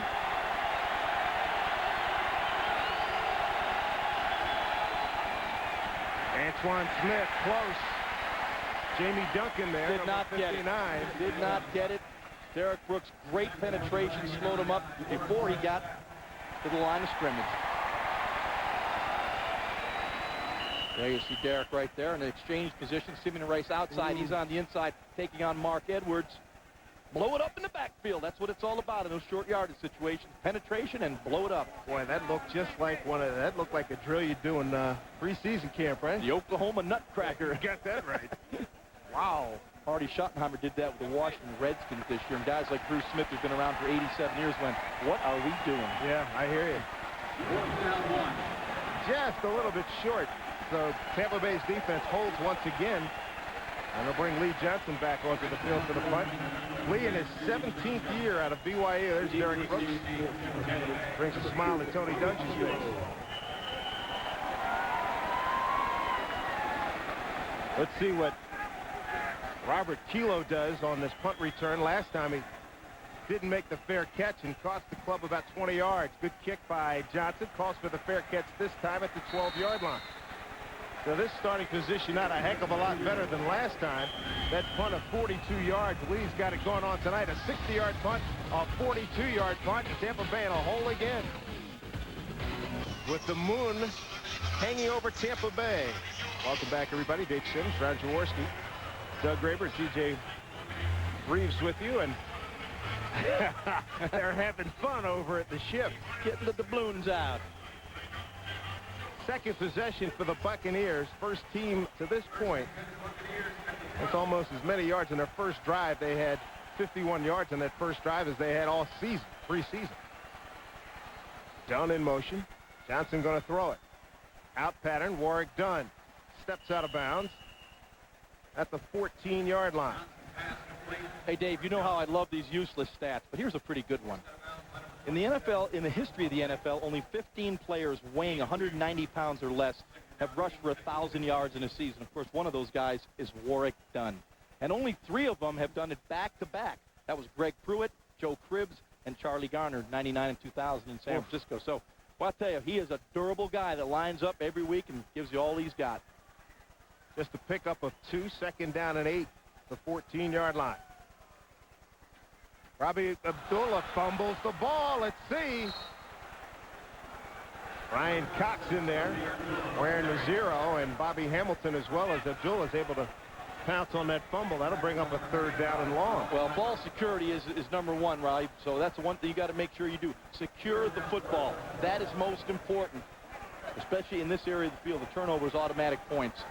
Antoine Smith close. Jamie Duncan there. Did not get it. Did not get it. Derek Brooks, great penetration, slowed him up before he got to the line of scrimmage. There you see Derek right there in the exchange position. Simeon Rice outside. He's on the inside, taking on Mark Edwards. Blow it up in the backfield. That's what it's all about in those short yardage situations. Penetration and blow it up. Boy, that looked just like that looked like a drill you do in preseason camp, right? The Oklahoma Nutcracker. You got that right. Wow. Artie Schottenheimer did that with the Washington Redskins this year, and guys like Bruce Smith, who's been around for 87 years, went, what are we doing? Yeah, I hear you. Just a little bit short. So Tampa Bay's defense holds once again. And they'll bring Lee Johnson back onto the field for the punt. Lee in his 17th year out of BYU. There's Derek Brooks. Brings a smile to Tony Dungy's face. Let's see what Robert Kilo does on this punt return. Last time he didn't make the fair catch and cost the club about 20 yards. Good kick by Johnson. Calls for the fair catch this time at the 12-yard line. So this starting position not a heck of a lot better than last time. That punt of 42 yards. Lee's got it going on tonight. A 60-yard punt, a 42-yard punt. Tampa Bay in a hole again. With the moon hanging over Tampa Bay. Welcome back, everybody. Dave Sims, Ron Jaworski, Doug Graber, TJ Reeves with you. And they're having fun over at the ship. Getting the doubloons out. Second possession for the Buccaneers. First team to this point. That's almost as many yards in their first drive. They had 51 yards in that first drive as they had all season, preseason. Dunn in motion. Johnson going to throw it. Out pattern. Warwick Dunn steps out of bounds at the 14-yard line. Hey, Dave, you know how I love these useless stats, but here's a pretty good one. In the NFL, in the history of the NFL, only 15 players weighing 190 pounds or less have rushed for 1,000 yards in a season. Of course, one of those guys is Warwick Dunn. And only 3 of them have done it back-to-back. That was Greg Pruitt, Joe Cribbs, and Charlie Garner, 99 and 2000 in San Francisco. So, well, I'll tell you, he is a durable guy that lines up every week and gives you all he's got. Just a pickup of 2, 2nd down and 8, the 14-yard line. Robbie Abdullah fumbles the ball. Let's see. Ryan Cox in there wearing the 0, and Bobby Hamilton as well as Abdullah is able to pounce on that fumble. That'll bring up a 3rd down and long. Well, ball security is number 1, Robbie. So that's the one thing you got to make sure you do. Secure the football. That is most important, especially in this area of the field. The turnover is automatic points.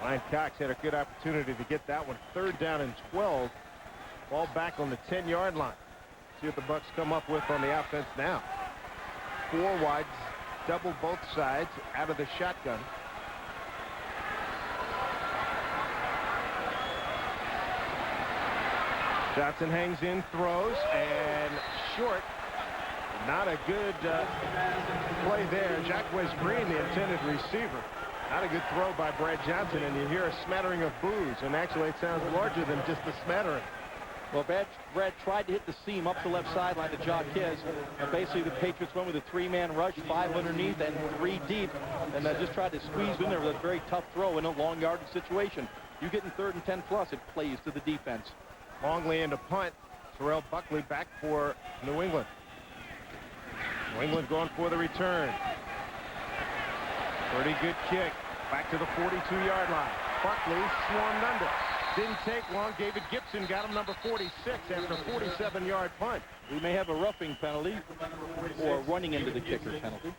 Ryan Cox had a good opportunity to get that one. 3rd down and 12. Ball back on the 10-yard line. See what the Bucs come up with on the offense now. 4 wides, double both sides out of the shotgun. Johnson hangs in, throws, and short. Not a good play there. Jacques Green, the intended receiver. Not a good throw by Brad Johnson, and you hear a smattering of boos, and actually it sounds larger than just a smattering. Well, Brad tried to hit the seam up the left sideline to Jacques, and basically the Patriots went with a 3-man rush, 5 underneath and 3 deep, and just tried to squeeze in there with a very tough throw in a long yardage situation. You get in 3rd and 10 plus, it plays to the defense. Longley into punt. Terrell Buckley back for New England. New England going for the return. Pretty good kick. Back to the 42-yard line. Buckley swarmed under. Didn't take long. David Gibson got him number 46 after a 47-yard punt. We may have a roughing penalty or running into the kicker penalty.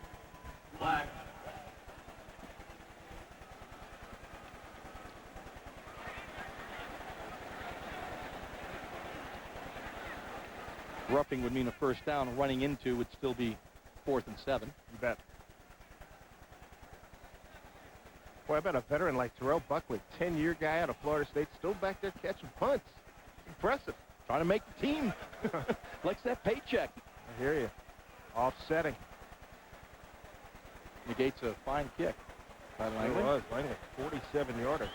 Roughing would mean a 1st down. Running into would still be 4th and 7. You bet. Boy, I bet a veteran like Terrell Buckley, 10-year guy out of Florida State, still back there catching punts. Impressive. Trying to make the team. Likes that paycheck. I hear you. Offsetting. Negates a fine kick by Langley. It was. Langley, 47-yarder.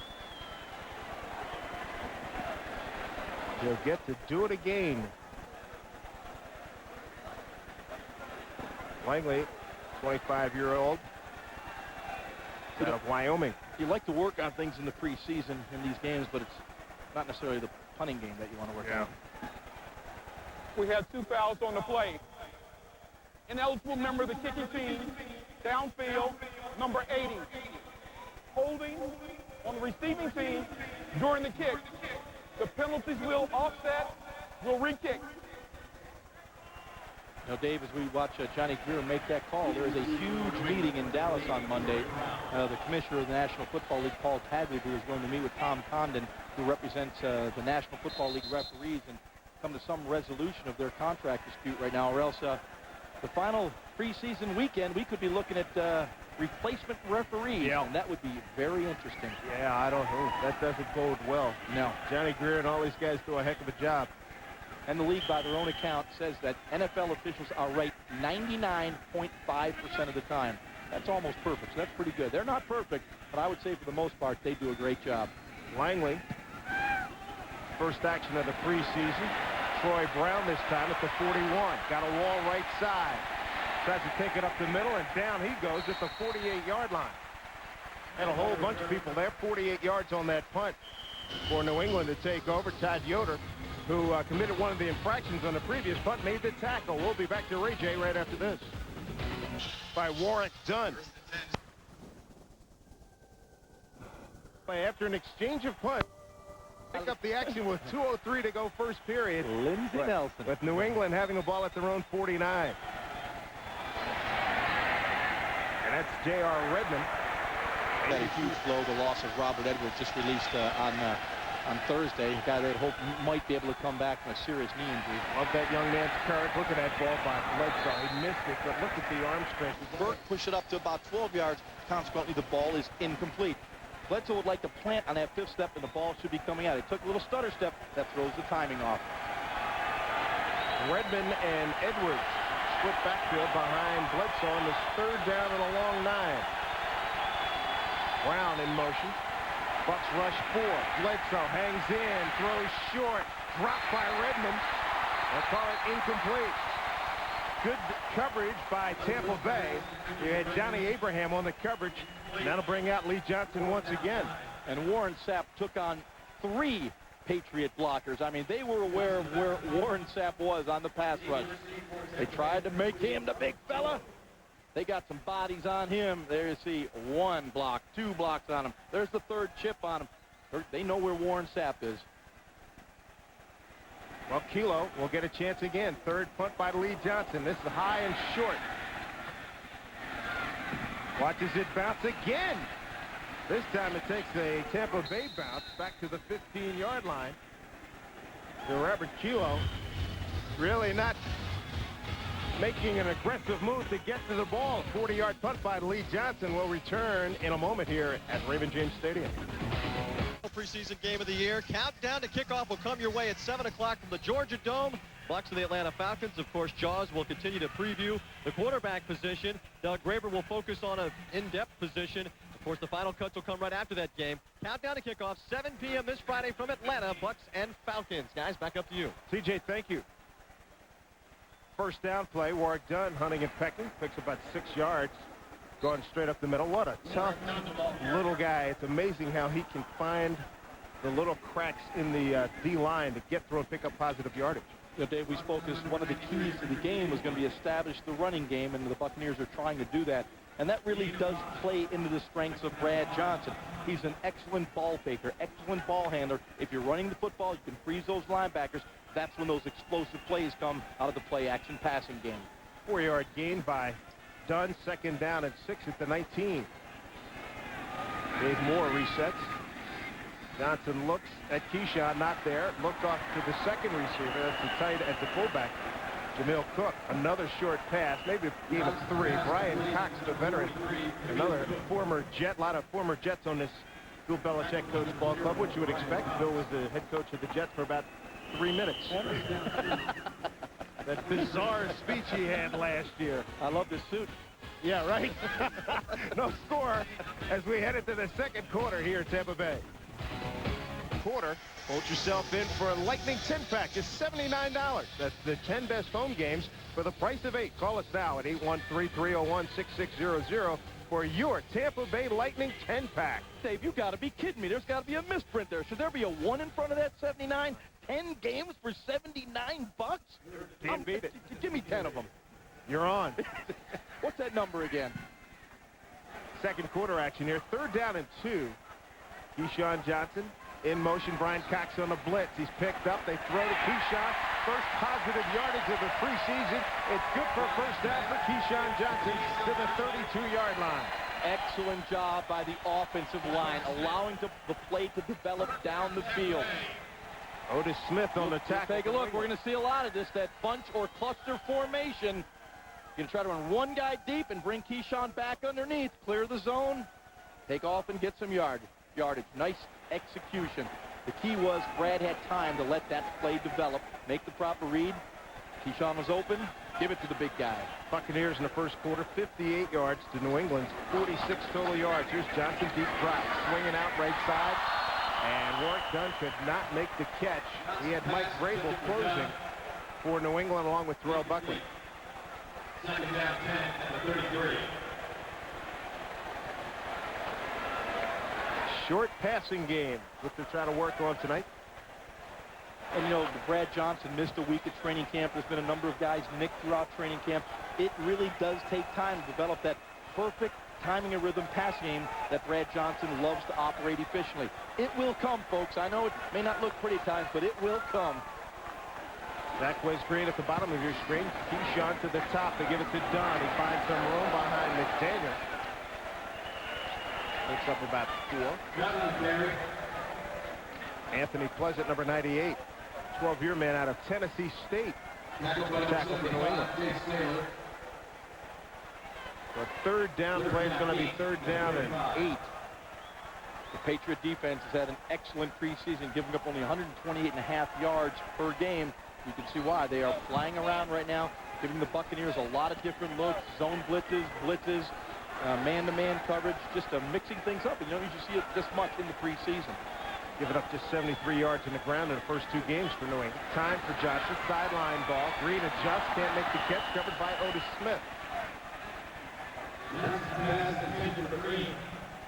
He'll get to do it again. Langley, 25-year-old, out of Wyoming. You like to work on things in the preseason in these games, but it's not necessarily the punting game that you want to work on. We had 2 fouls on the play. Ineligible member of the kicking team, downfield, number 80. Holding on the receiving team during the kick. The penalties will offset, will re-kick. Now, Dave, as we watch Johnny Greer make that call, there is a huge meeting in Dallas on Monday. The commissioner of the National Football League, Paul Tagliabue, is going to meet with Tom Condon, who represents the National Football League referees, and come to some resolution of their contract dispute right now, or else the final preseason weekend, we could be looking at replacement referees, and that would be very interesting. Yeah, I don't know. That doesn't bode well. No. Johnny Greer and all these guys do a heck of a job. And the league, by their own account, says that NFL officials are right 99.5% of the time. That's almost perfect, so that's pretty good. They're not perfect, but I would say for the most part, they do a great job. Langley, first action of the preseason. Troy Brown this time at the 41. Got a wall right side. Tries to take it up the middle, and down he goes at the 48-yard line. And a whole bunch of people there. 48 yards on that punt for New England to take over. Todd Yoder, who committed one of the infractions on the previous punt, made the tackle. We'll be back to Ray J right after this. By Warwick Dunn. After an exchange of punts, pick up the action with 2:03 to go first period. Lindsey Nelson. With New England having the ball at their own 49. And that's J.R. Redmond. Had a huge blow, the loss of Robert Edwards, just released on on Thursday. A guy they'd hope might be able to come back from a serious knee injury. Love that young man's courage. Look at that ball by Bledsoe. He missed it, but look at the arm strength. Burke pushed it up to about 12 yards. Consequently, the ball is incomplete. Bledsoe would like to plant on that 5th step, and the ball should be coming out. He took a little stutter step. That throws the timing off. Redmond and Edwards split backfield behind Bledsoe on this 3rd down and a long 9. Brown in motion. Bucks rush 4. Bledsoe hangs in, throws short, dropped by Redmond. They'll call it incomplete. Good coverage by Tampa Bay. You had Johnny Abraham on the coverage. That'll bring out Lee Johnson once again. And Warren Sapp took on 3 Patriot blockers. I mean, they were aware of where Warren Sapp was on the pass rush. They tried to make him the big fella. They got some bodies on him. There you see 1 block, 2 blocks on him. There's the 3rd chip on him. They know where Warren Sapp is. Well, Kilo will get a chance again. 3rd punt by Lee Johnson. This is high and short. Watches it bounce again. This time it takes a Tampa Bay bounce back to the 15-yard line. So Robert Kilo really not making an aggressive move to get to the ball. 40-yard punt by Lee Johnson will return in a moment here at Raymond James Stadium. Preseason game of the year. Countdown to kickoff will come your way at 7 o'clock from the Georgia Dome. Bucks and the Atlanta Falcons. Of course, Jaws will continue to preview the quarterback position. Doug Graber will focus on an in-depth position. Of course, the final cuts will come right after that game. Countdown to kickoff, 7 p.m. this Friday from Atlanta. Bucks and Falcons. Guys, back up to you. CJ, thank you. 1st down play. Warwick Dunn hunting and pecking. Picks about 6 yards. Going straight up the middle. What a tough little guy. It's amazing how he can find the little cracks in the D-line to get through and pick up positive yardage. You know, Dave, we spoke this. One of the keys to the game was going to be establish the running game, and the Buccaneers are trying to do that. And that really does play into the strengths of Brad Johnson. He's an excellent ball faker, excellent ball handler. If you're running the football, you can freeze those linebackers. That's when those explosive plays come out of the play-action passing game. 4-yard gain by Dunn. 2nd down and 6 at the 19. Dave Moore resets. Johnson looks at Keyshawn, not there. Looked off to the 2nd receiver. That's the tight at the fullback, Jamil Cook. Another short pass, maybe a game of 3. Brian Cox, the veteran, another former Jet. A lot of former Jets on this Bill Belichick coach ball club, which you would expect. Bill was the head coach of the Jets for about 3 minutes. That bizarre speech he had last year. I love this suit. Yeah, right. No score as we head into the 2nd quarter here at Tampa Bay. Quarter, vote yourself in for a Lightning 10-pack. It's $79. That's the 10 best home games for the price of 8. Call us now at 813-301-6600 for your Tampa Bay Lightning 10-pack. Dave, you got to be kidding me. There's got to be a misprint there. Should there be a 1 in front of that 79? 10 games for $79? Can't beat it. Give me 10 of them. You're on. What's that number again? 2nd quarter action here. 3rd down and 2. Keyshawn Johnson in motion. Brian Cox on the blitz. He's picked up. They throw to Keyshawn. First positive yardage of the preseason. It's good for a 1st down for Keyshawn Johnson to the 32-yard line. Excellent job by the offensive line, allowing the play to develop down the field. Otis Smith on the tackle. Take a look. We're going to see a lot of this, that bunch or cluster formation. You're going to try to run one guy deep and bring Keyshawn back underneath, clear the zone, take off and get some yardage. Nice execution. The key was Brad had time to let that play develop, make the proper read. Keyshawn was open. Give it to the big guy. Buccaneers in the 1st quarter, 58 yards to New England's 46 total yards. Here's Johnson, deep drop, swinging out right side. And Warwick Dunn could not make the catch. He had Mike Vrabel closing for New England along with Terrell Buckley. 2nd down 10 at the 33. Short passing game, which they're trying to work on tonight. And, you know, Brad Johnson missed a week at training camp. There's been a number of guys nicked throughout training camp. It really does take time to develop that perfect timing and rhythm pass game that Brad Johnson loves to operate efficiently. It will come, folks. I know it may not look pretty at times, but it will come. Zach Way's screen at the bottom of your screen. Keyshawn to the top. They give it to Dunn. He finds some room behind McDaniel. Picks up about 4. Anthony Pleasant, number 98, 12-year man out of Tennessee State. Tackle for New England. The third down play is going to be third down and 8. The Patriot defense has had an excellent preseason, giving up only 128.5 yards per game. You can see why. They are flying around right now, giving the Buccaneers a lot of different looks, zone blitzes, man-to-man coverage, just mixing things up. And you don't usually see it this much in the preseason. Giving up just 73 yards in the ground in the first 2 games for New England. Time for Johnson. Sideline ball. Green adjusts. Can't make the catch. Covered by Otis Smith.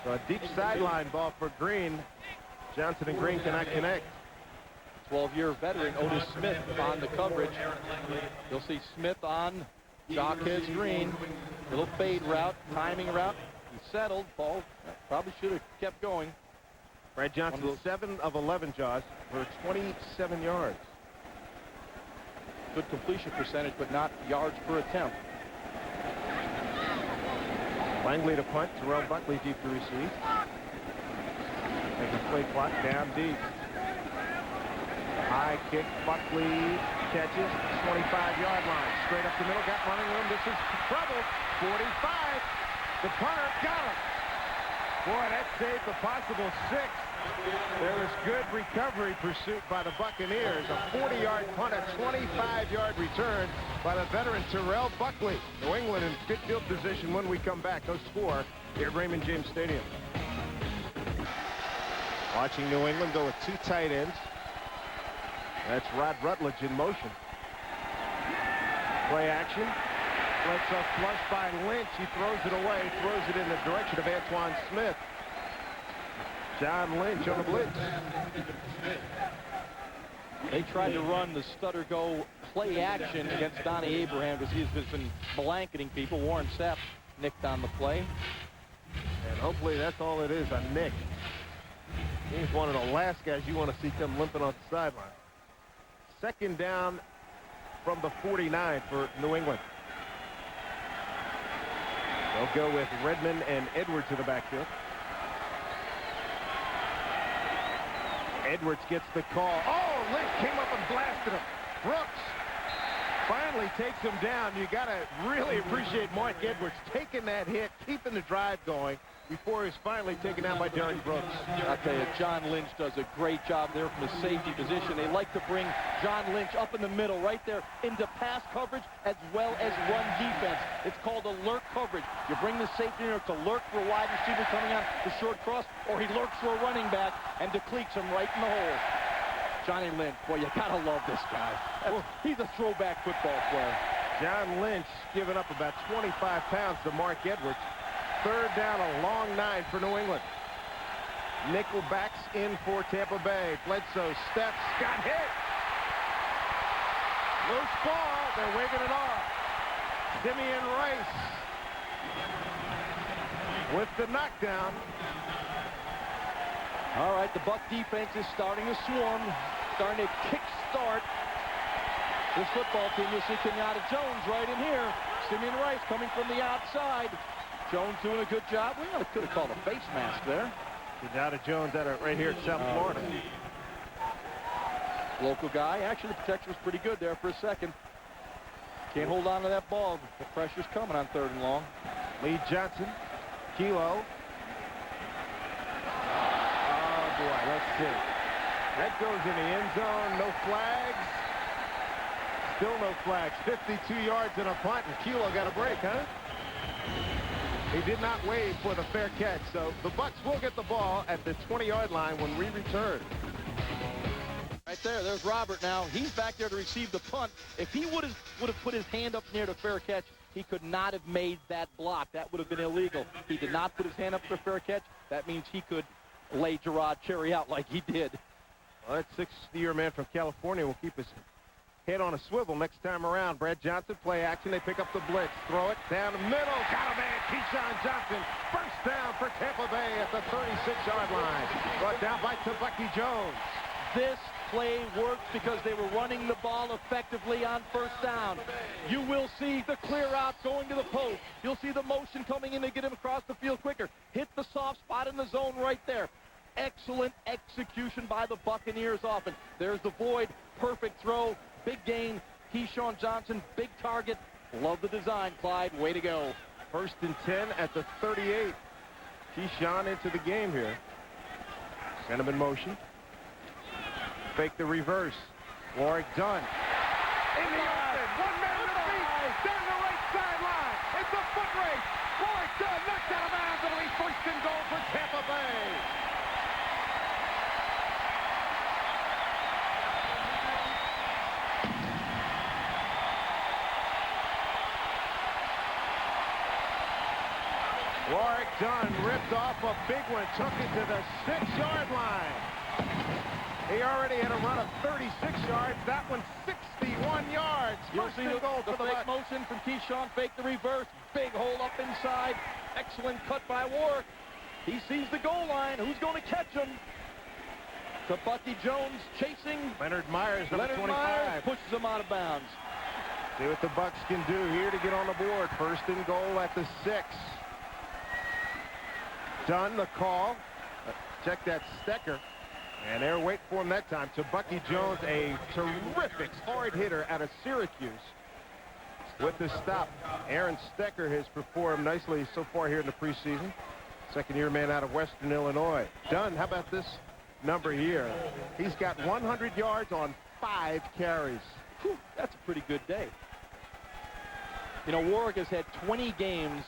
So a deep sideline ball for Green. Johnson and Green cannot connect. 12-year veteran Otis Smith on the coverage. You'll see Smith on Jacquez Green. Little fade route, timing route. He settled. Ball probably should have kept going. Brad Johnson, 7 of 11, Jaws, for 27 yards. Good completion percentage, but not yards per attempt. Langley to punt. Terrell Buckley deep to receive. Making play clock down deep. High kick. Buckley catches. 25-yard line. Straight up the middle. Got running room. This is trouble. 45. The punter got him. Boy, that saved the possible 6. There was good recovery pursuit by the Buccaneers. A 40-yard punt, a 25-yard return by the veteran Terrell Buckley. New England in good field position when we come back. No score here at Raymond James Stadium. Watching New England go with 2 tight ends. That's Rod Rutledge in motion. Play action. Bledsoe flush by Lynch. He throws it away. Throws it in the direction of Antoine Smith. John Lynch on the blitz. They tried to run the stutter-go play action against Donnie Abraham because he's been blanketing people. Warren Sapp nicked on the play. And hopefully that's all it is, a nick. He's one of the last guys you want to see come limping off the sideline. Second down from the 49 for New England. They'll go with Redmond and Edwards in the backfield. Edwards gets the call. Oh, Lynch came up and blasted him. Brooks finally takes him down. You got to really appreciate Mark Edwards taking that hit, keeping the drive going before he was finally taken down by Derrick Brooks. I'll tell you, John Lynch does a great job there from the safety position. They like to bring John Lynch up in the middle right there into pass coverage as well as run defense. It's called a lurk coverage. You bring the safety in to lurk for a wide receiver coming out the short cross, or he lurks for a running back and depletes him right in the hole. Johnny Lynch, boy, you gotta love this guy. He's a throwback football player. John Lynch giving up about 25 pounds to Mark Edwards. Third down, a long 9 for New England. Nickelbacks in for Tampa Bay. Bledsoe steps, got hit. Loose ball, they're waving it off. Simeon Rice with the knockdown. All right, the Buck defense is starting to swarm, starting to kick-start this football team. You'll see Kenyatta Jones right in here. Simeon Rice coming from the outside. Jones doing a good job. We could have called a face mask there. Kenyatta Jones right here at South Florida. Local guy. Actually, the protection was pretty good there for a second. Can't hold on to that ball. The pressure's coming on 3rd and long. Lee Johnson. Kilo. Oh, boy. Let's see. That goes in the end zone. No flags. Still no flags. 52 yards and a punt, and Kilo got a break, huh? He did not wait for the fair catch, so the Bucks will get the ball at the 20-yard line when we return. Right there, there's Robert now. He's back there to receive the punt. If he would have put his hand up near the fair catch, he could not have made that block. That would have been illegal. He did not put his hand up for fair catch. That means he could lay Gerard Cherry out like he did. Well, that 60-year man from California will keep his head on a swivel next time around. Brad Johnson, play action. They pick up the blitz. Throw it down the middle. Got a man. Keyshawn Johnson. First down for Tampa Bay at the 36-yard line. Brought down by Bucky Jones. This play works because they were running the ball effectively on 1st down. You will see the clear out going to the post. You'll see the motion coming in to get him across the field quicker. Hit the soft spot in the zone right there. excellent execution by the Buccaneers offense. There's the void, perfect throw, big gain. Keyshawn Johnson, big target. Love the design, Clyde. Way to go. 1st and 10 at the 38. Keyshawn into the game here. Send him in motion. Fake the reverse. Warwick Dunn. In the open. 1 man to the feet. Down the right sideline. It's a foot race. Warwick Dunn knocked out of bounds. It'll be 1st and goal for Tampa Bay. Warwick Dunn ripped off a big one, took it to the 6-yard line. He already had a run of 36 yards. That one 61 yards. You'll see the fake motion from Keyshawn, fake the reverse, big hole up inside. Excellent cut by Warwick. He sees the goal line. Who's going to catch him? To Bucky Jones chasing. Leonard Myers, number 25. Myers pushes him out of bounds. See what the Bucs can do here to get on the board. 1st and goal at the 6. Dunn, the call. Check that Stecker. And they're waiting for him that time. To Bucky Jones, a terrific hard hitter out of Syracuse. With the stop, Aaron Stecker has performed nicely so far here in the preseason. Second-year man out of Western Illinois. Dunn, how about this number here? He's got 100 yards on 5 carries. Whew, that's a pretty good day. You know, Warwick has had 20 games,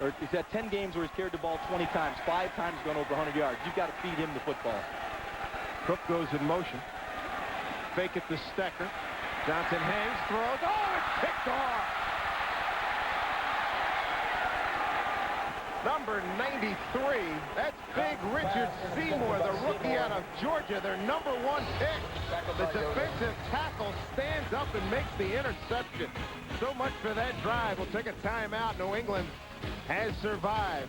or he's had 10 games where he's carried the ball 20 times. 5 times gone over 100 yards. You've got to feed him the football. Cook goes in motion. Fake it to Stecker. Johnson hangs, throws. Oh, it's picked off. Number 93. That's big Richard Seymour, the rookie out of Georgia, their number 1 pick. The defensive tackle stands up and makes the interception. So much for that drive. We'll take a timeout. New England has survived.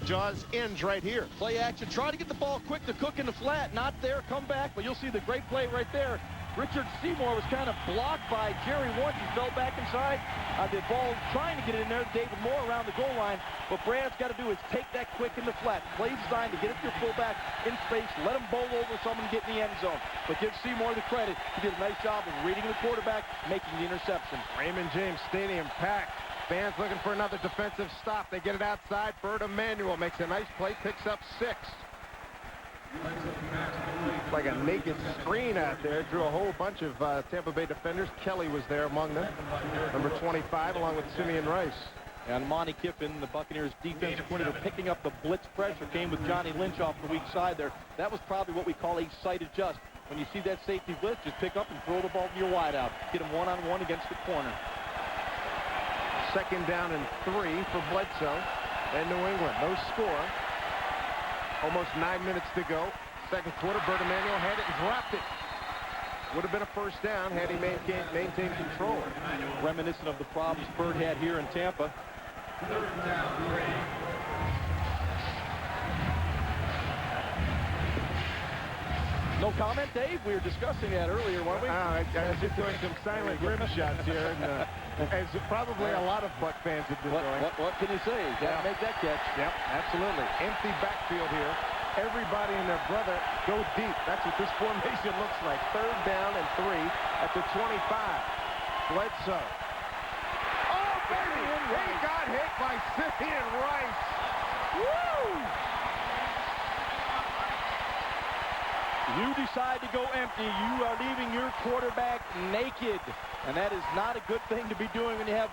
Jaws ends right here. Play action. Try to get the ball quick to Cook in the flat. Not there. Come back. But you'll see the great play right there. Richard Seymour was kind of blocked by Jerry Woods. He fell back inside. The ball trying to get it in there. David Moore around the goal line. What Brad's got to do is take that quick in the flat. Play designed to get it to your fullback in space. Let him bowl over someone and get in the end zone. But give Seymour the credit. He did a nice job of reading the quarterback, making the interception. Raymond James Stadium packed. Fans looking for another defensive stop. They get it outside. Bird Emanuel makes a nice play, picks up 6. Like a naked screen out there. Drew a whole bunch of Tampa Bay defenders. Kelly was there among them. Number 25, along with Simeon Rice. And Monty Kiffin, the Buccaneers defensive coordinator, picking up the blitz pressure, came with Johnny Lynch off the weak side there. That was probably what we call a sight adjust. When you see that safety blitz, just pick up and throw the ball to your wideout. Get him one-on-one against the corner. 2nd down and 3 for Bledsoe and New England. No score. Almost 9 minutes to go. 2nd quarter, Bird Emanuel had it and dropped it. Would have been a 1st down had he maintained control. Reminiscent of the problems Bird had here in Tampa. 3rd down. No comment, Dave? We were discussing that earlier, weren't we? I was just doing some silent grim shots here, and as probably a lot of Buck fans have been doing. What can you say? Got to make that catch. Yep, absolutely. Empty backfield here. Everybody and their brother go deep. That's what this formation looks like. 3rd down and 3 at the 25. Bledsoe. Oh, baby! He got hit by Simeon Rice. Woo! You decide to go empty. You are leaving your quarterback naked. And that is not a good thing to be doing when you have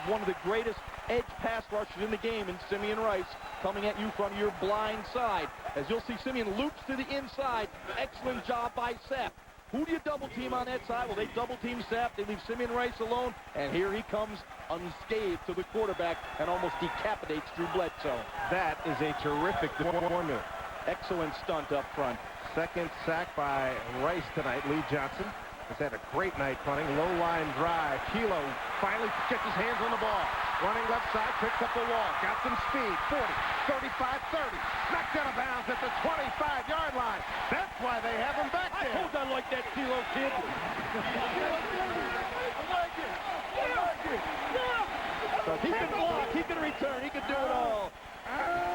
one of the greatest edge pass rushers in the game in Simeon Rice coming at you from your blind side. As you'll see, Simeon loops to the inside. Excellent job by Sapp. Who do you double team on that side? Well, they double team Sapp. They leave Simeon Rice alone. And here he comes unscathed to the quarterback and almost decapitates Drew Bledsoe. That is a terrific formula. Excellent stunt up front. 2nd sack by Rice tonight, Lee Johnson. has had a great night punting. Low line drive. Kilo finally gets his hands on the ball. Running left side, picks up the wall. Got some speed. 40, 35, 30. Knocked out of bounds at the 25-yard line. That's why they have him back there. I told I like that Kilo kid. So he can block, he can return, he can do it all.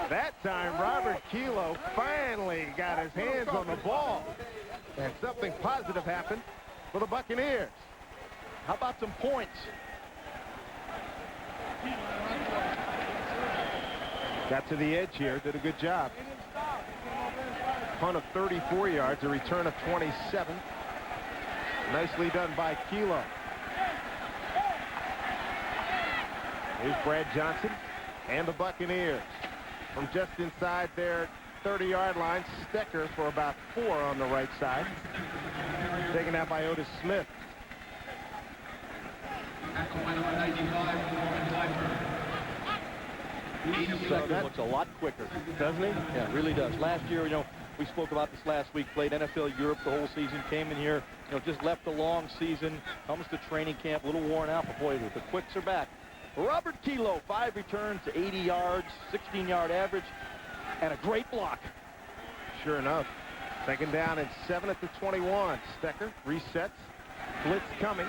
That time, Robert Kilo finally got his hands on the ball. And something positive happened for the Buccaneers. How about some points? Got to the edge here, did a good job. Punt of 34 yards, a return of 27. Nicely done by Kilo. Here's Brad Johnson and the Buccaneers. From just inside their 30-yard line, Stecker for about 4 on the right side. Taken out by Otis Smith. Stecker looks a lot quicker, doesn't he? Yeah, really does. Last year, you know, we spoke about this last week, played NFL Europe the whole season, came in here, you know, just left a long season, comes to training camp, a little worn out, but boy, the quicks are back. Robert Kilo, 5 returns, 80 yards, 16-yard average, and a great block. Sure enough. Second down and 7 at the 21. Stecker resets. Blitz coming.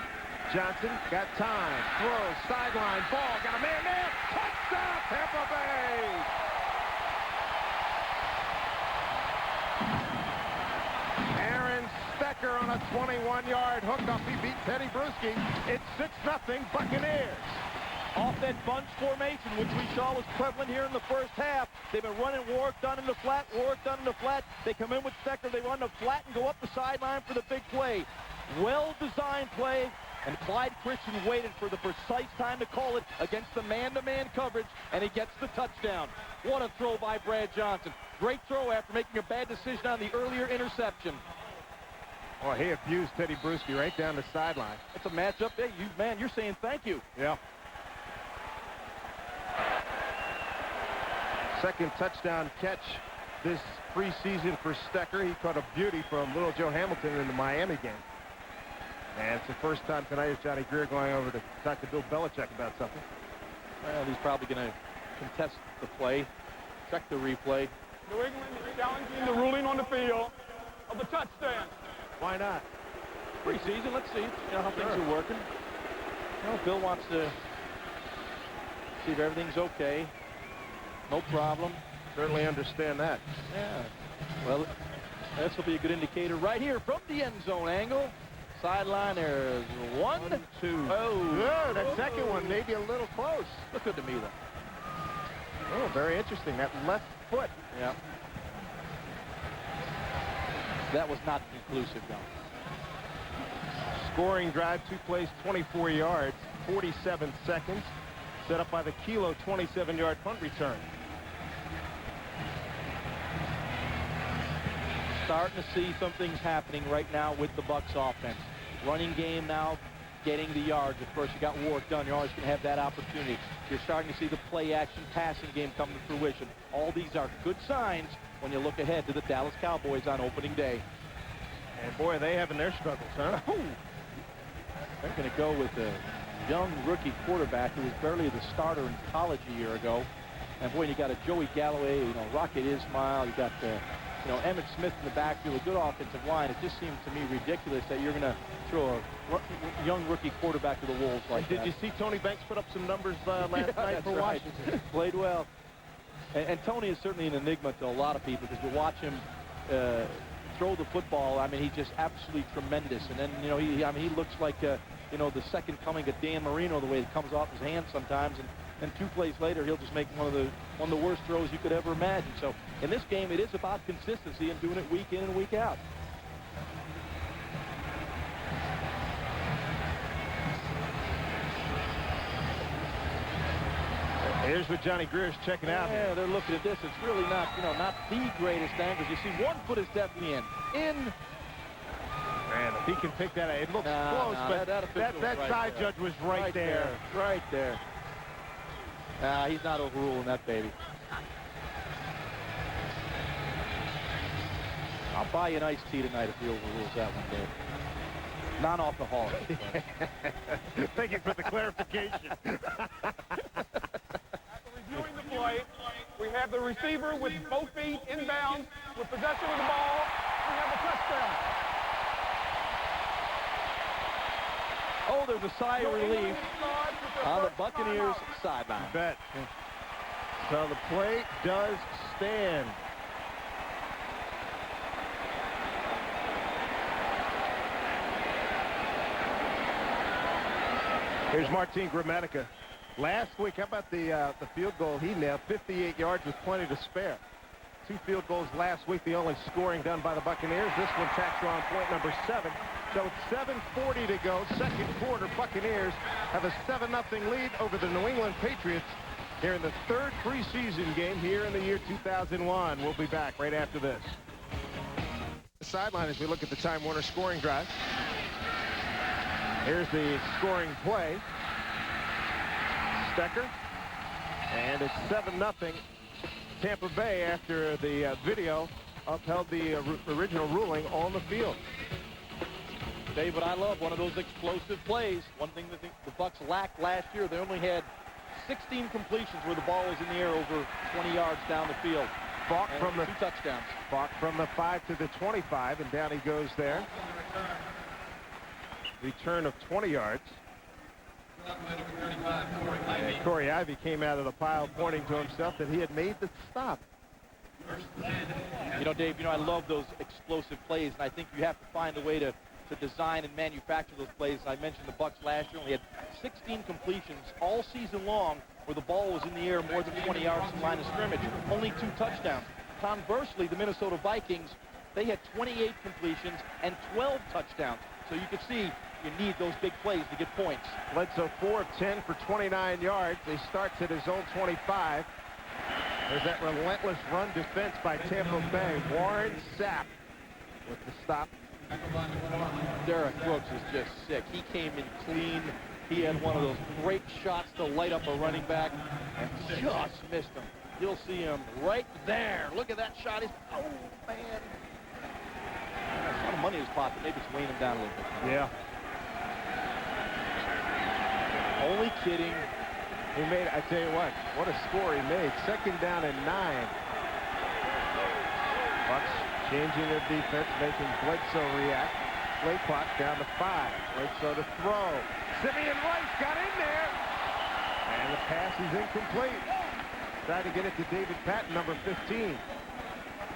Johnson got time. Throws. Sideline. Ball. Got a man there. Touchdown, Tampa Bay. Aaron Stecker on a 21-yard hookup. He beat Teddy Bruschi. It's 6-0 Buccaneers. Off that bunch formation, which we saw was prevalent here in the first half. They've been running Warwick done in the flat, Warwick done in the flat. They come in with Stecker, they run the flat and go up the sideline for the big play. Well-designed play, and Clyde Christian waited for the precise time to call it against the man-to-man coverage, and he gets the touchdown. What a throw by Brad Johnson. Great throw after making a bad decision on the earlier interception. Oh, he abused Teddy Bruschi right down the sideline. It's a matchup. Hey, you're saying thank you. Yeah. Second touchdown catch this preseason for Stecker. He caught a beauty from Little Joe Hamilton in the Miami game. And it's the first time tonight as Johnny Greer going over to talk to Bill Belichick about something. Well, he's probably going to contest the play, check the replay. New England is challenging the ruling on the field of the touchdown. Why not? Preseason, let's see how things are working. Bill wants to see if everything's okay. No problem. Certainly understand that. Yeah. Well, this will be a good indicator right here from the end zone angle. Sideline, there's 1, 2. Oh, that second one maybe a little close. Look good to me, though. Oh, very interesting. That left foot. Yeah. That was not conclusive, though. Scoring drive, 2 plays, 24 yards, 47 seconds. Set up by the Kilo 27-yard punt return. Starting to see some things happening right now with the Bucs offense. Running game now, getting the yards. Of course, you got Warwick done. You're always going to have that opportunity. You're starting to see the play-action passing game come to fruition. All these are good signs when you look ahead to the Dallas Cowboys on opening day. And boy, are they having their struggles, huh? They're going to go with a young rookie quarterback who was barely the starter in college a year ago. And boy, you got a Joey Galloway, Rocket Ismail. You got Emmitt Smith in the backfield, a good offensive line. It just seems to me ridiculous that you're going to throw a young rookie quarterback to the wolves like that. Did you see Tony Banks put up some numbers last night for Washington? Played well. And Tony is certainly an enigma to a lot of people because you watch him throw the football. I mean, he's just absolutely tremendous. And then, he looks like, the second coming of Dan Marino, the way it comes off his hands sometimes. And 2 plays later, he'll just make one of the worst throws you could ever imagine. So in this game, it is about consistency and doing it week in and week out. Here's what Johnny Greer's checking out. Yeah, they're looking at this. It's really not, not the greatest angles. You see, 1 foot is definitely in. And if he can pick that, it looks close, but that side judge was right there. Right there. He's not overruling that baby. I'll buy you an iced tea tonight if he overrules that one, Dave. Non-alcoholic. Thank you for the clarification. Reviewing the play, we have the receiver with both feet inbound with possession of the ball. We have a touchdown. Oh, there's a sigh of relief on the Buccaneers sideline. Bet. So the play does stand. Here's Martin Gramatica. Last week, how about the field goal he nailed? 58 yards with plenty to spare. 2 field goals last week, the only scoring done by the Buccaneers. This one tacks on point number 7. So it's 7:40 to go. Second quarter, Buccaneers have a 7-0 lead over the New England Patriots here in the 3rd preseason game here in the year 2001. We'll be back right after this. The sideline as we look at the Time Warner scoring drive. Here's the scoring play. Stecker. And it's 7-0 Tampa Bay after the video upheld the original ruling on the field. David, I love one of those explosive plays. One thing that the Bucs lacked last year, they only had 16 completions where the ball was in the air over 20 yards down the field. Falk from the 2 touchdowns. Falk from the 5 to the 25, and down he goes there. Return of 20 yards. And Corey Ivy came out of the pile pointing to himself that he had made the stop. You know, Dave, I love those explosive plays, and I think you have to find a way to design and manufacture those plays. I mentioned the Bucs last year only had 16 completions all season long where the ball was in the air more than 20 yards from the line of scrimmage. Only 2 touchdowns. Conversely, the Minnesota Vikings, they had 28 completions and 12 touchdowns. So you can see you need those big plays to get points. Bledsoe 4 of 10 for 29 yards. He starts at his own 25. There's that relentless run defense by Tampa Bay. Warren Sapp with the stop. Derek Brooks is just sick. He came in clean. He had one of those great shots to light up a running back and just missed him. You'll see him right there. Look at that shot. Oh, man. A lot of money in his pocket. Maybe it's weighing him down a little bit. Yeah. Only kidding. He made, I tell you what a score he made. 2nd down and 9. Bucs changing their defense, making Bledsoe react. Play clock down to 5. Bledsoe to throw. Simeon Rice got in there. And the pass is incomplete. Tried to get it to David Patton, number 15.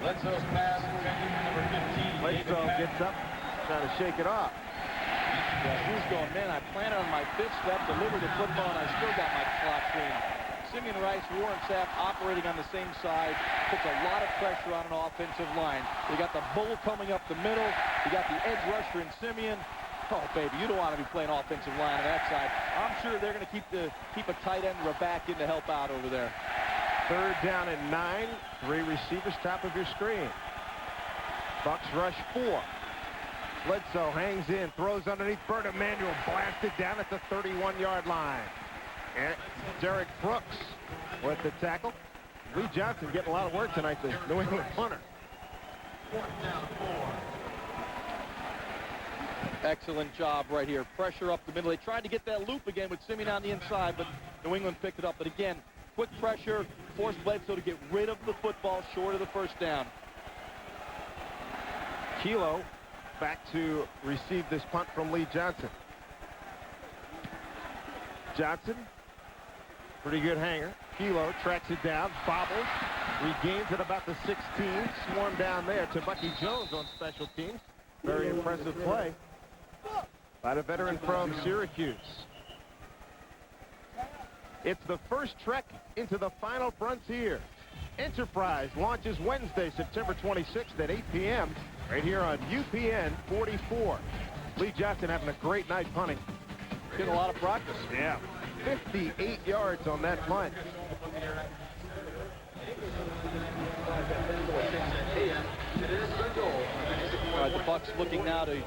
Bledsoe's pass intended for number 15. Bledsoe gets up, trying to shake it off. Yeah, he's going, man, I planted on my 5th step, delivered the football, and I still got my clock screen. Simeon Rice, Warren Sapp operating on the same side, puts a lot of pressure on an offensive line. You got the bull coming up the middle. You got the edge rusher in Simeon. Oh, baby, you don't want to be playing offensive line on that side. I'm sure they're going to keep a tight end or a back in to help out over there. 3rd down and 9. 3 receivers, top of your screen. Bucs rush 4. Bledsoe hangs in, throws underneath. Bert Emanuel blasted down at the 31-yard line. And Derek Brooks with the tackle. Lee Johnson getting a lot of work tonight, the New England punter. Excellent job right here. Pressure up the middle. They tried to get that loop again with Simeon on the inside, but New England picked it up. But again, quick pressure forced Bledsoe to get rid of the football short of the 1st down. Kilo back to receive this punt from Lee Johnson. Johnson, pretty good hanger. Kilo tracks it down, bobbles, regains at about the 16. Swarm down there to Bucky Jones on special teams. Very impressive play by the veteran from Syracuse. It's the first trek into the final frontier. Enterprise launches Wednesday, September 26th at 8 p.m. right here on UPN 44. Lee Johnson having a great night punting. Getting a lot of practice. Yeah. 58 yards on that punt. All right, the Bucs looking now to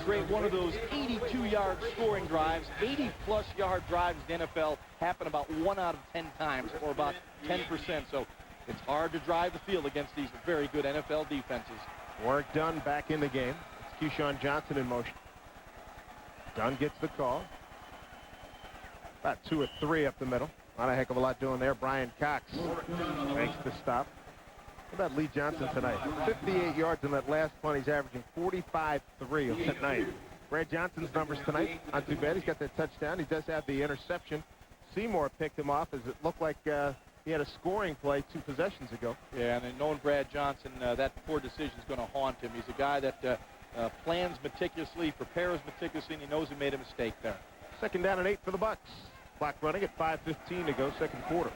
create one of those 82-yard scoring drives. 80-plus yard drives in the NFL happen about 1 out of 10 times, or about 10%. So it's hard to drive the field against these very good NFL defenses. Work done back in the game. It's Keyshawn Johnson in motion. Dunn gets the call. About 2 or 3 up the middle. Not a heck of a lot doing there. Brian Cox makes the stop. What about Lee Johnson tonight? 58 yards in that last punt. He's averaging 45-3 tonight. Brad Johnson's numbers tonight, not too bad. He's got that touchdown. He does have the interception. Seymour picked him off as it looked like he had a scoring play 2 possessions ago. Yeah, and knowing Brad Johnson, that poor decision is going to haunt him. He's a guy that plans meticulously, prepares meticulously, and he knows he made a mistake there. 2nd down and 8 for the Bucs. Clock running at 5:15 to go, 2nd quarter.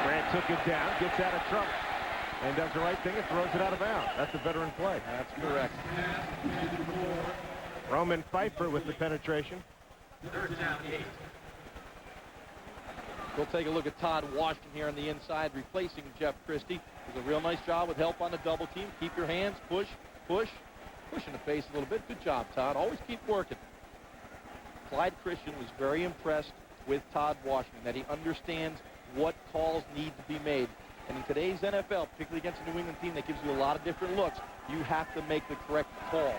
Grant took it down, gets out of trouble, and does the right thing and throws it out of bounds. That's a veteran play. That's correct. Roman Pfeiffer with the penetration. 3rd down 8. We'll take a look at Todd Washington here on the inside, replacing Jeff Christie. Does a real nice job with help on the double team. Keep your hands, push, push in the face a little bit. Good job, Todd. Always keep working. Clyde Christian was very impressed with Todd Washington, that he understands what calls need to be made. And in today's NFL, particularly against a New England team that gives you a lot of different looks, you have to make the correct call.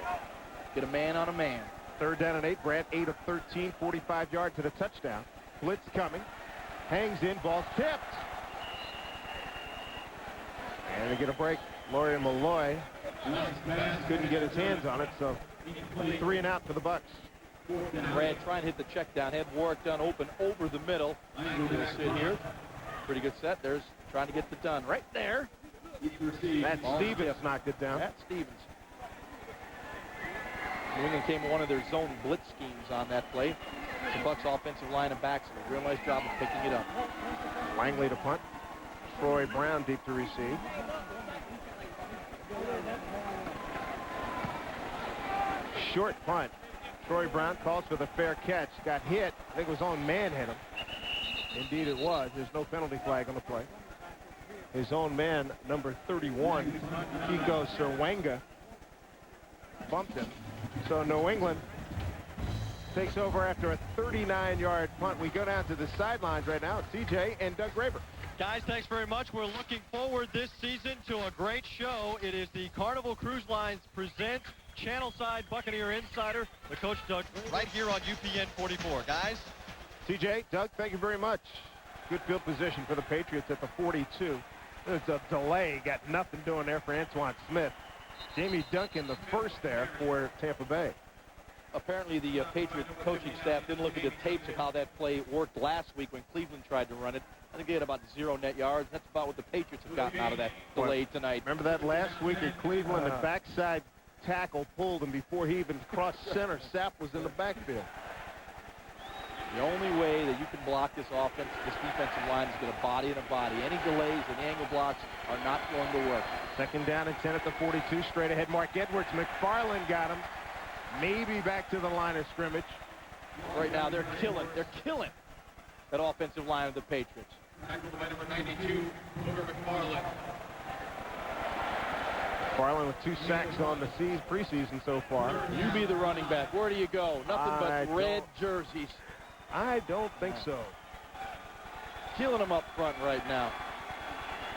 Get a man on a man. 3rd down and 8. Grant 8 of 13, 45 yards to the touchdown. Blitz coming. Hangs in. Ball's tipped. And they get a break. Laurie Malloy couldn't get his hands on it, so 3 and out for the Bucs. Brad trying to hit the check down. Had Warwick Dunn open over the middle. We're going to sit here. Pretty good set. There's trying to get the Dunn right there. Matt Stevens knocked it down. Matt Stevens. New England came with one of their zone blitz schemes on that play. The Bucs offensive line and backs did a real nice job of picking it up. Langley to punt. Troy Brown deep to receive. Short punt. Troy Brown calls for the fair catch. Got hit. I think it was own man hit him. Indeed it was. There's no penalty flag on the play. His own man, number 31, Kiko Serwanga, bumped him. So New England takes over after a 39-yard punt. We go down to the sidelines right now. It's CJ and Doug Graber. Guys, thanks very much. We're looking forward this season to a great show. It is the Carnival Cruise Lines present Channelside Buccaneer Insider, the coach Doug, right here on UPN 44. Guys. CJ, Doug, thank you very much. Good field position for the Patriots at the 42. There's a delay. Got nothing doing there for Antoine Smith. Jamie Duncan, the first there for Tampa Bay. Apparently the Patriots coaching staff didn't look at the tapes of how that play worked last week when Cleveland tried to run it. I think they had about 0 net yards. That's about what the Patriots have gotten out of that delay tonight. Remember that last week in Cleveland, the backside tackle pulled him before he even crossed center. Sapp was in the backfield. The only way that you can block this offense, this defensive line, is get a body and a body. Any delays and angle blocks are not going to work. 2nd down and 10 at the 42. Straight ahead, Mark Edwards. McFarland got him. Maybe back to the line of scrimmage. Right now, they're killing that offensive line of the Patriots. Tackled by number 92, Booger McFarland. McFarland with 2 sacks on the preseason so far. You be the running back. Where do you go? Nothing but red jerseys. I don't think so. Killing them up front right now.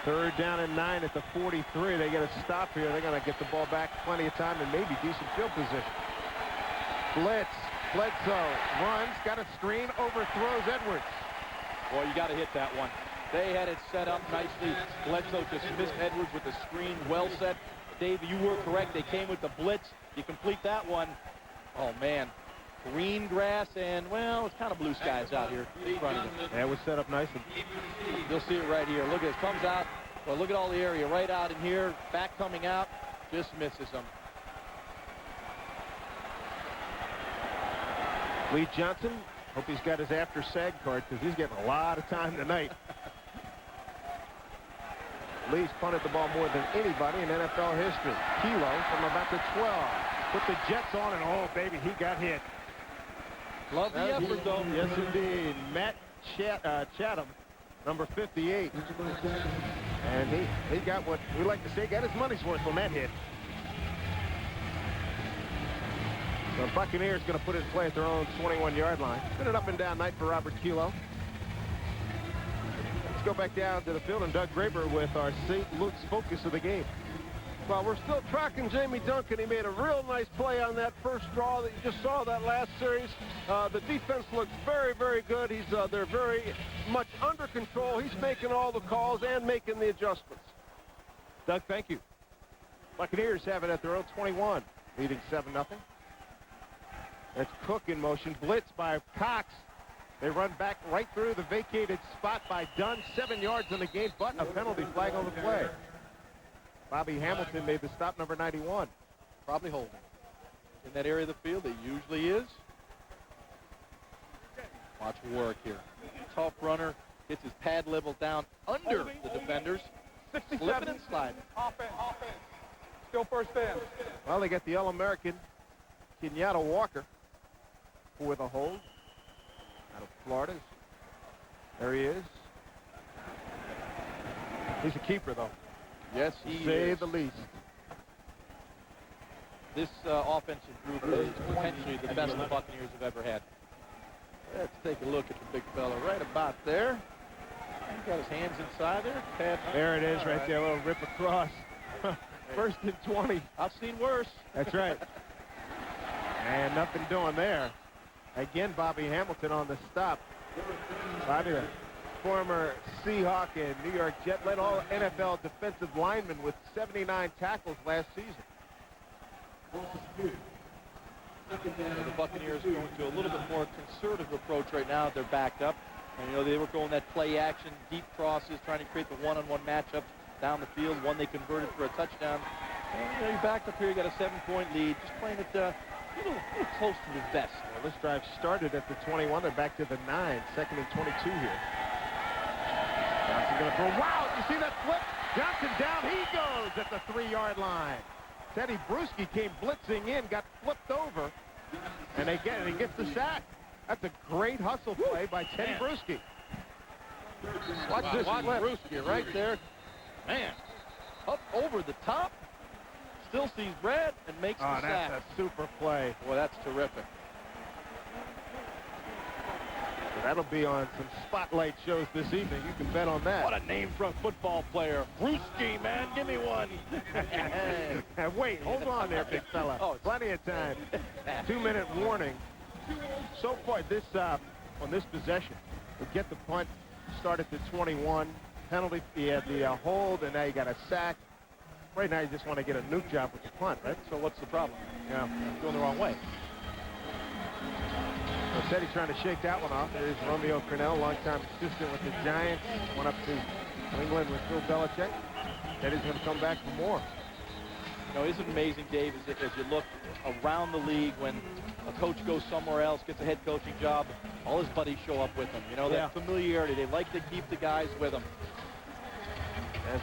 3rd down and 9 at the 43. They get a stop here. They're going to get the ball back plenty of time and maybe decent field position. Blitz. Bledsoe runs, got a screen, overthrows Edwards. Well, you got to hit that one. They had it set up nicely. Bledsoe just missed Edwards with the screen. Well set. Dave, you were correct. They came with the blitz. You complete that one. Oh, man. Green grass and, well, it's kind of blue skies out here in front of them. That was set up nicely. You'll see it right here. Look at it. Comes out. Well, look at all the area right out in here. Back coming out. Just misses them. Lee Johnson, hope he's got his after SAG card because he's getting a lot of time tonight. Lee's punted the ball more than anybody in NFL history. Kilo from about the 12. Put the Jets on and, oh, baby, he got hit. Love the effort, though. Yes, indeed. Matt Chatham, number 58. And he got what we like to say, got his money's worth on that hit. The Buccaneers going to put it in play at their own 21-yard line. It's been an up and down night for Robert Kilo. Let's go back down to the field and Doug Graber with our St. Luke's focus of the game. Well, we're still tracking Jamie Duncan. He made a real nice play on that first draw that you just saw that last series. The defense looks very, very good. They're very much under control. He's making all the calls and making the adjustments. Doug, thank you. Buccaneers have it at their own 21, leading 7-0. That's Cook in motion. Blitz by Cox. They run back right through the vacated spot by Dunn. 7 yards in the game, but a penalty flag on the play. Bobby Hamilton made the stop, number 91. Probably holding. In that area of the field, it usually is. Watch him work here. Tough runner. Gets his pad level down under the defenders. 67. Slipping and sliding. Offense. Still first down. Well, they got the All-American Kenyatta Walker for the hold out of Florida. There he is. He's a keeper, though. Yes, he to say is. the least. This offensive group is potentially the best the Buccaneers have ever had. Let's take a look at the big fella right about there. He's got his hands inside there. There it is, right there. A little rip across. First and 20. I've seen worse. That's right. And nothing doing there. Again, Bobby Hamilton on the stop. Bobby, the former Seahawk and New York Jet, led all NFL defensive linemen with 79 tackles last season. The Buccaneers are going to a little bit more conservative approach right now. They're backed up. And, you know, they were going that play action, deep crosses, trying to create the one-on-one matchups down the field. One they converted for a touchdown. And, you know, you're backed up here. You got a 7-point lead. Just playing it a little close to his best. Well, this drive started at the 21. They're back to the 9. Second and 22 here. Johnson going to throw. Wow, you see that flip? Johnson down. He goes at the 3-yard line. Teddy Bruschi came blitzing in, got flipped over, and he gets the sack. That's a great hustle play by Teddy Bruschi. Watch this flip. Bruschi right there. Man, up over the top. Still sees Brad and makes the sack. That's a super play. Boy, that's terrific. So that'll be on some spotlight shows this evening. You can bet on that. What a name for a football player. Bruschi, man. Give me one. Wait, hold on there, big fella. Oh, plenty of time. 2-minute warning. So far, on this possession, we get the punt, start at the 21. Penalty, you had the hold, and now you got a sack. Right now, you just want to get a nuke job with the punt, right? So what's the problem? Yeah, going the wrong way. So Teddy trying to shake that one off. There's Romeo Crennel, longtime assistant with the Giants. Went up to England with Bill Belichick. Teddy's going to come back for more. You know, isn't it amazing, Dave, as you look around the league when a coach goes somewhere else, gets a head coaching job, all his buddies show up with him. You know, that familiarity. They like to keep the guys with them. There's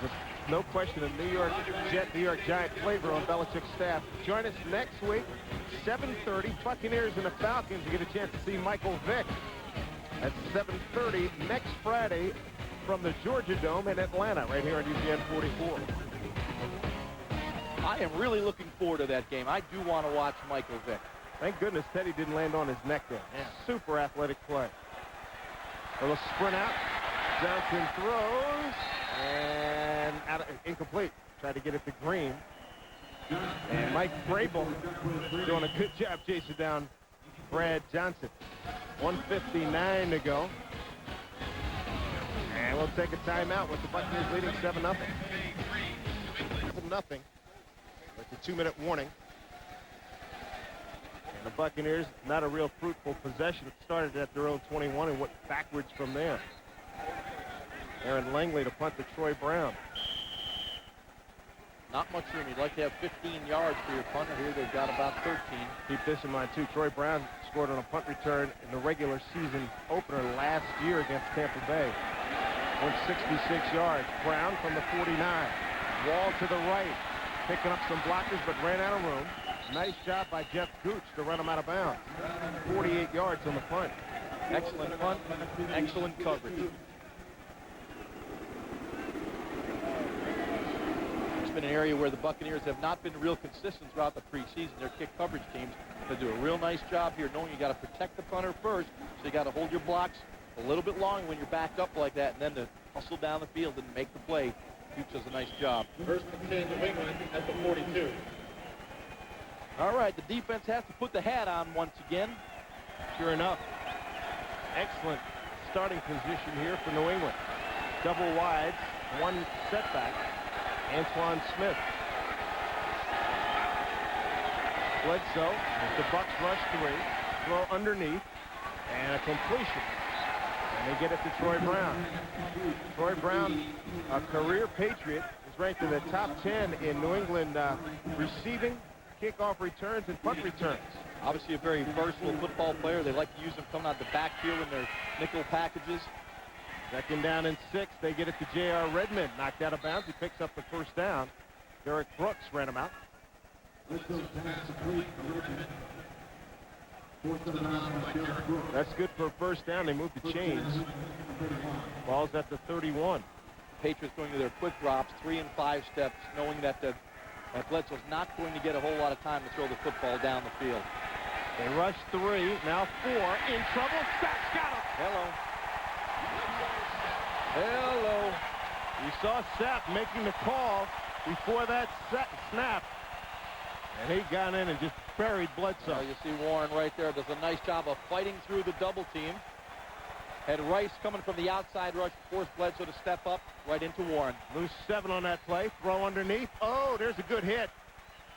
no question a New York Jet, New York Giant flavor on Belichick's staff. Join us next week, 7:30, Buccaneers and the Falcons. You get a chance to see Michael Vick at 7:30 next Friday from the Georgia Dome in Atlanta, right here on UPN 44. I am really looking forward to that game. I do want to watch Michael Vick. Thank goodness Teddy didn't land on his neck there. Yeah. Super athletic play. A little sprint out. Johnson throws. And incomplete. Tried to get it to Green. And Mike Vrabel doing a good job chasing down Brad Johnson. 1:59 to go. And we'll take a timeout with the Buccaneers leading 7-0. 7-0. With the 2-minute warning. And the Buccaneers, not a real fruitful possession. It started at their own 21 and went backwards from there. Aaron Langley to punt to Troy Brown. Not much room. You'd like to have 15 yards for your punter. Here they've got about 13. Keep this in mind, too. Troy Brown scored on a punt return in the regular season opener last year against Tampa Bay. Went 66 yards. Brown from the 49. Wall to the right. Picking up some blockers, but ran out of room. Nice job by Jeff Gooch to run him out of bounds. 48 yards on the punt. Excellent punt. Excellent coverage. Been an area where the Buccaneers have not been real consistent throughout the preseason. Their kick coverage teams to do a real nice job here, knowing you got to protect the punter first, so you got to hold your blocks a little bit long when you're backed up like that, and then to hustle down the field and make the play. Hughes does a nice job. First and 10, New England at the 42. All right, the defense has to put the hat on once again. Sure enough. Excellent starting position here for New England. Double wides, one setback. Antoine Smith. Bledsoe, as the Bucs rush 3, throw underneath, and a completion. And they get it to Troy Brown. Troy Brown, a career Patriot, is ranked in the top 10 in New England receiving, kickoff returns, and punt returns. Obviously a very versatile football player. They like to use him coming out the backfield in their nickel packages. Second down and 6. They get it to J.R. Redmond. Knocked out of bounds. He picks up the first down. Derek Brooks ran him out. That's good for a first down. They move the chains. Ball's at the 31. Patriots going to their quick drops, 3 and 5 steps, knowing that Bledsoe's not going to get a whole lot of time to throw the football down the field. They rush 3, now 4, in trouble. Sack's got him. Hello. Hello. You saw Sapp making the call before that snap. And he got in and just buried Bledsoe. You see Warren right there does a nice job of fighting through the double team. Had Rice coming from the outside rush, forced Bledsoe to step up right into Warren. Lose 7 on that play. Throw underneath. Oh, there's a good hit.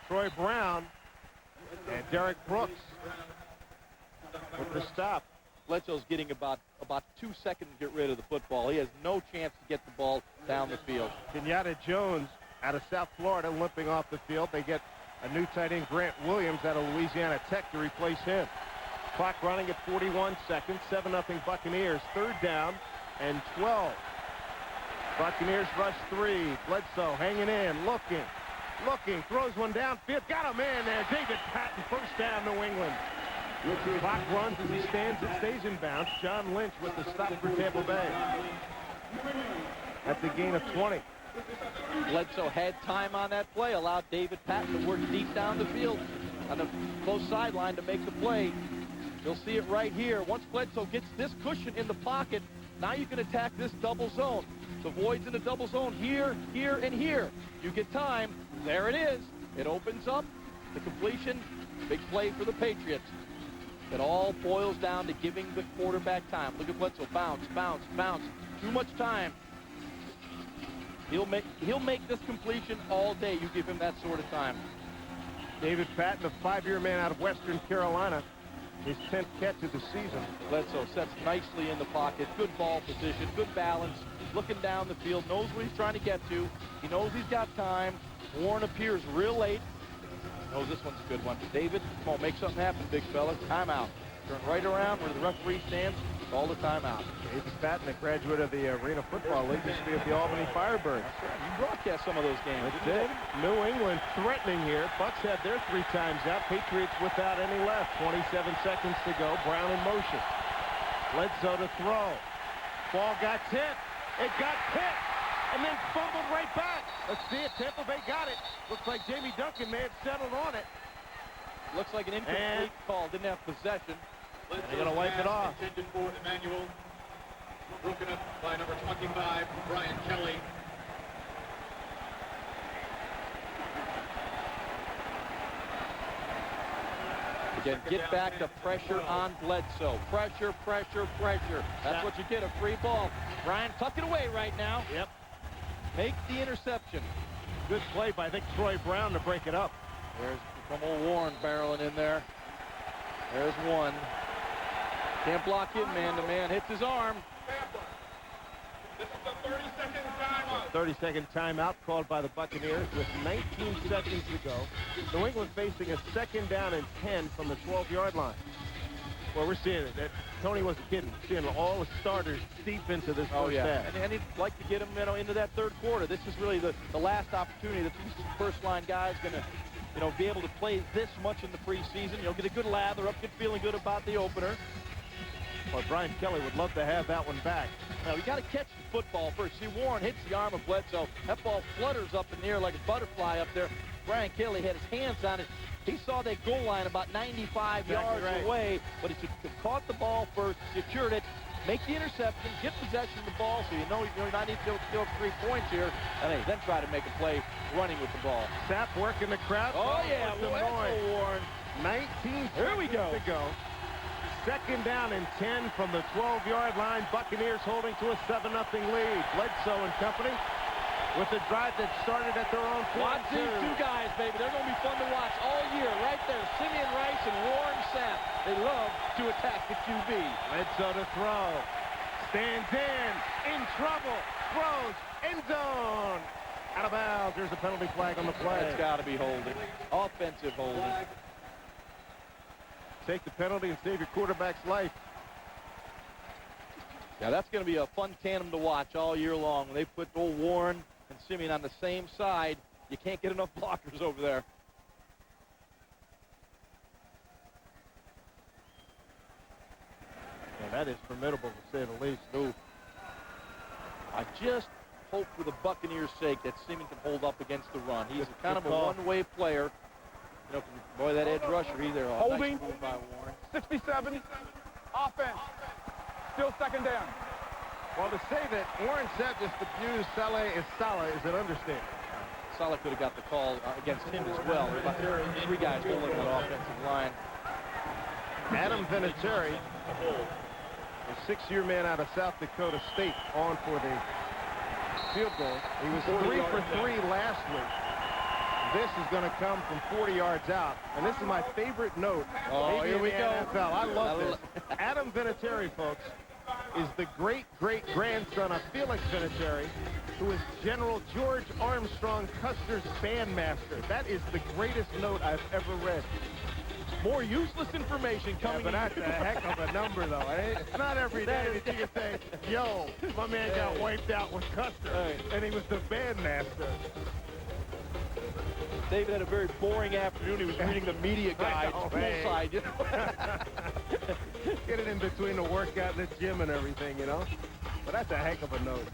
Troy Brown and Derek Brooks with the stop. Bledsoe's getting about 2 seconds to get rid of the football. He has no chance to get the ball down the field. Kenyatta Jones out of South Florida limping off the field. They get a new tight end, Grant Williams, out of Louisiana Tech to replace him. Clock running at 41 seconds. 7-0 Buccaneers. Third down and 12. Buccaneers rush 3. Bledsoe hanging in, looking, throws one downfield. Got a man there. David Patton, first down, New England. Clock runs as he stands. It stays in bounds. John Lynch with the stop for Tampa Bay. That's a gain of 20. Bledsoe had time on that play, allowed David Patton to work deep down the field on the close sideline to make the play. You'll see it right here. Once Bledsoe gets this cushion in the pocket, now you can attack this double zone. The void's in the double zone here, here, and here. You get time. There it is. It opens up. The completion. Big play for the Patriots. It all boils down to giving the quarterback time. Look at Bledsoe. Bounce, bounce, bounce. Too much time. He'll make this completion all day. You give him that sort of time. David Patton, a 5-year man out of Western Carolina. His 10th catch of the season. Bledsoe sets nicely in the pocket. Good ball position, good balance. Looking down the field, knows what he's trying to get to. He knows he's got time. Warren appears real late. Knows this one's a good one. David, come on, make something happen, big fella. Timeout. Turn right around where the referee stands. Call the timeout. David Patton, a graduate of the Arena Football League, used to be with the Albany Firebirds. That's right. You broadcast some of those games. That's it. New England threatening here. Bucs had their 3 times out. Patriots without any left. 27 seconds to go. Brown in motion. Bledsoe to throw. Ball got tipped. It got tipped. And then fumbled right back. Let's see it. Tampa Bay got it. Looks like Jamie Duncan may have settled on it. Looks like an incomplete call. Didn't have possession. And they're going to wipe it off. Intended for Emmanuel. Broken up by number 25, Brian Kelly. Again, get back to pressure on Bledsoe. Pressure, pressure, pressure. That's what you get, a free ball. Brian, tuck it away right now. Yep. Make the interception. Good play by, I think, Troy Brown to break it up. There's from old Warren barreling in there. There's one. Can't block him man-to-man. Hits his arm. This is the 30-second timeout. 30-second timeout called by the Buccaneers with 19 seconds to go. New England facing a 2nd down and 10 from the 12-yard line. Well, we're seeing it. Tony wasn't kidding. Seeing all the starters deep into this first half. And he'd like to get them into that third quarter. This is really the last opportunity that these first-line guys going to be able to play this much in the preseason. Get a good lather up, get feeling good about the opener. Well, Brian Kelly would love to have that one back. Now, you got to catch the football first. See, Warren hits the arm of Bledsoe. That ball flutters up in the air like a butterfly up there. Brian Kelly had his hands on it. He saw that goal line about 95 yards away, but he caught the ball first, secured it, make the interception, get possession of the ball, so you know you're not need to give up 3 points here, and then try to make a play running with the ball. Sapp working the crowd. Oh, yeah, Warren. 19 Here we go. To go. Second down and 10 from the 12-yard line. Buccaneers holding to a 7-0 lead. Bledsoe and company with the drive that started at their own 42. Watch these two guys, baby. They're going to be fun to watch all year. Right there, Simeon Rice and Warren Sapp. They love to attack the QB. Bledsoe to throw. Stands in trouble. Throws, end zone. Out of bounds. There's a penalty flag on the play. It's got to be holding. Offensive holding. Take the penalty and save your quarterback's life. Yeah, that's going to be a fun tandem to watch all year long. When they put old Warren and Simeon on the same side, you can't get enough blockers over there. And that is formidable, to say the least. Ooh. I just hope for the Buccaneers' sake that Simeon can hold up against the run. He's kind of a one-way player. You know, boy, that edge rusher, he's there. Holding. Nice move by Warren. 67. Offense. Still second down. Well, to say that Warren Sapp just abused Saleh is an understatement. Saleh could have got the call against him as well. There are 3 guys holding that offensive line. Adam Vinatieri, a 6-year man out of South Dakota State, on for the field goal. He was 3 for 3 last week. This is going to come from 40 yards out. And this is my favorite note. Oh, here we go. NFL. I love this. Adam Vinatieri, folks, is the great-great-grandson of Felix Vinatieri, who is General George Armstrong Custer's bandmaster. That is the greatest note I've ever read. More useless information coming but that's a heck of a number, though. It's not every day that you can say, yo, my man got wiped out with Custer, and he was the bandmaster. David had a very boring afternoon. He was reading the media guide, poolside, you know. Get it in between the workout and the gym and everything, you know. But that's a heck of a note.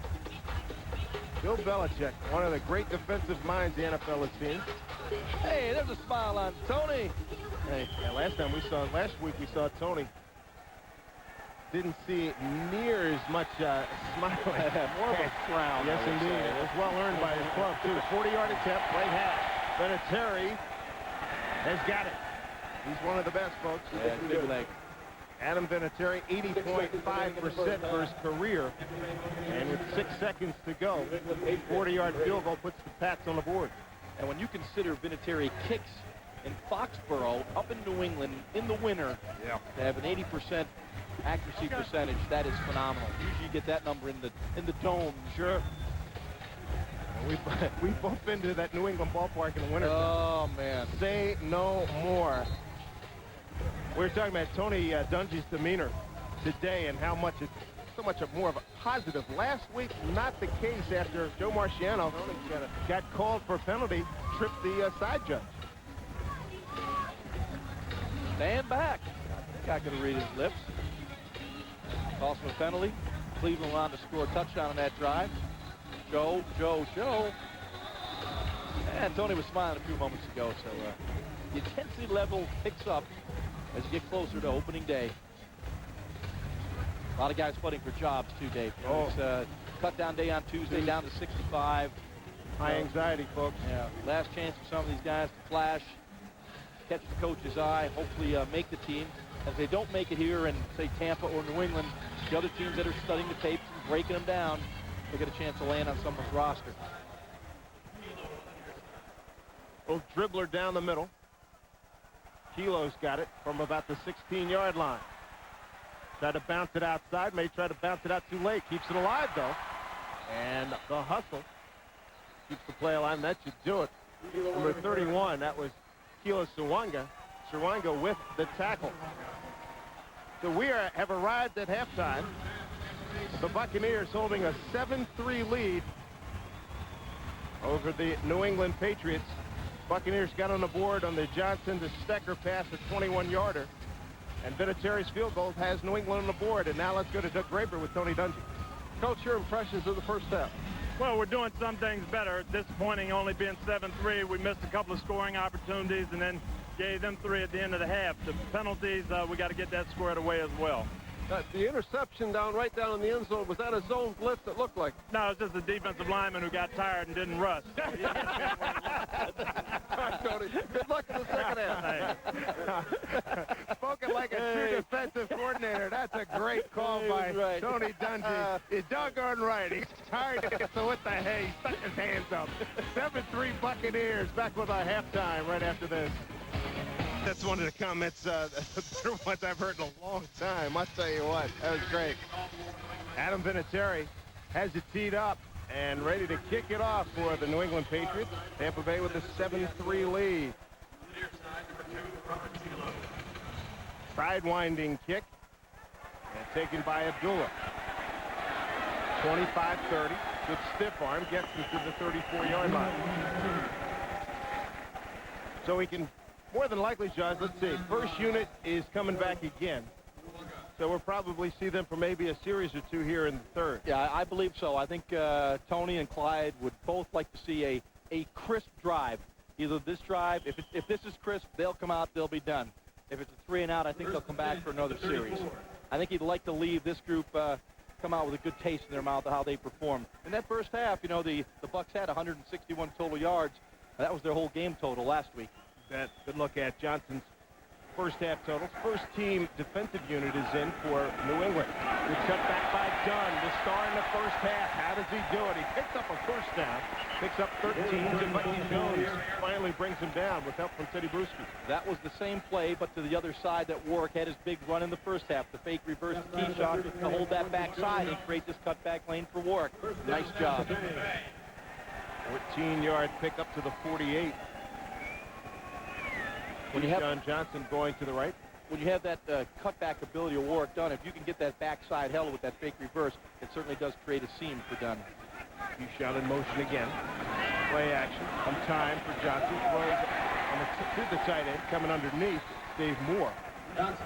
Bill Belichick, one of the great defensive minds the NFL has seen. Hey, there's a smile on Tony. Hey, yeah, last week we saw Tony. Didn't see near as much smiling. More of a frown. Yes, indeed. It was well earned by his club, too. 40-yard attempt, right half. Vinatieri has got it. He's one of the best, folks. Yeah, big leg. Adam Vinatieri, 80.5% for his career. And with 6 seconds to go, 40-yard field goal puts the Pats on the board. And when you consider Vinatieri kicks in Foxborough, up in New England, in the winter, to have an 80% accuracy percentage, that is phenomenal. Usually you get that number in the dome. Sure. We bump into that New England ballpark in the winter. Oh, man. Say no more. We were talking about Tony Dungy's demeanor today and how much it's so much more of a positive. Last week, not the case after Joe Marciano got called for a penalty, tripped the side judge. Stand back. I think I could read his lips. Toss him a penalty. Cleveland went on to score a touchdown on that drive. Joe. And Tony was smiling a few moments ago, so the intensity level picks up as you get closer to opening day. A lot of guys fighting for jobs, too, Dave. It's cut-down day on Tuesday, down to 65. High anxiety, folks. Yeah, last chance for some of these guys to flash, catch the coach's eye, hopefully make the team. As they don't make it here in, say, Tampa or New England, the other teams that are studying the tapes and breaking them down, they get a chance to land on someone's roster. Little dribbler down the middle. Kilo's got it from about the 16-yard line. Tried to bounce it outside. May try to bounce it out too late. Keeps it alive, though. And the hustle keeps the play alive, and that should do it. Number 31, that was Kilo Sawanga. Sawanga with the tackle. So we have arrived at halftime. The Buccaneers holding a 7-3 lead over the New England Patriots. Buccaneers got on the board on the Johnson to Stecker pass, a 21-yarder. And Vinatieri's field goal has New England on the board. And now let's go to Doug Graber with Tony Dungy. Coach, your impressions of the first half? Well, we're doing some things better. Disappointing only being 7-3. We missed a couple of scoring opportunities and then gave them 3 at the end of the half. The penalties, we got to get that squared away as well. The interception right down in the end zone, was that a zone blitz? It looked like. No, it's just a defensive lineman who got tired and didn't rush. All right, Tony. Good luck in the second half. Spoken like a true defensive coordinator. That's a great call by Tony Dungy. He's doggone right. He's tired, so what the heck? He stuck his hands up. 7-3 Buccaneers back with a halftime right after this. That's one of the comments, the better ones I've heard in a long time. I'll tell you what, that was great. Adam Vinatieri has it teed up and ready to kick it off for the New England Patriots. Tampa Bay with a 7-3 lead. Sidewinding kick and taken by Abdullah. 25-30. Good stiff arm gets him to the 34-yard line. So he can more than likely, Josh, let's see. First unit is coming back again. So we'll probably see them for maybe a series or two here in the third. Yeah, I believe so. I think Tony and Clyde would both like to see a crisp drive. Either this drive, if this is crisp, they'll come out, they'll be done. If it's a 3 and out, I think they'll come back for another series. I think he'd like to leave this group come out with a good taste in their mouth of how they performed. In that first half, you know, the Bucs had 161 total yards. That was their whole game total last week. Good look at Johnson's first half totals. First team defensive unit is in for New England. Good cut back by Dunn. The star in the first half. How does he do it? He picks up a first down. Picks up 13. Mikey Jones finally brings him down with help from Teddy Bruschi. That was the same play, but to the other side that Warwick had his big run in the first half. The fake reverse to Keyshawn to hold that backside and create this cutback lane for Warwick. Nice job. 14-yard pickup to the 48. When you have Johnson going to the right. When you have that cutback ability of Warwick Dunn, if you can get that backside held with that fake reverse, it certainly does create a seam for Dunn. Keyshawn in motion again. Play action. Some time for Johnson. Throws to the tight end. Coming underneath, Dave Moore.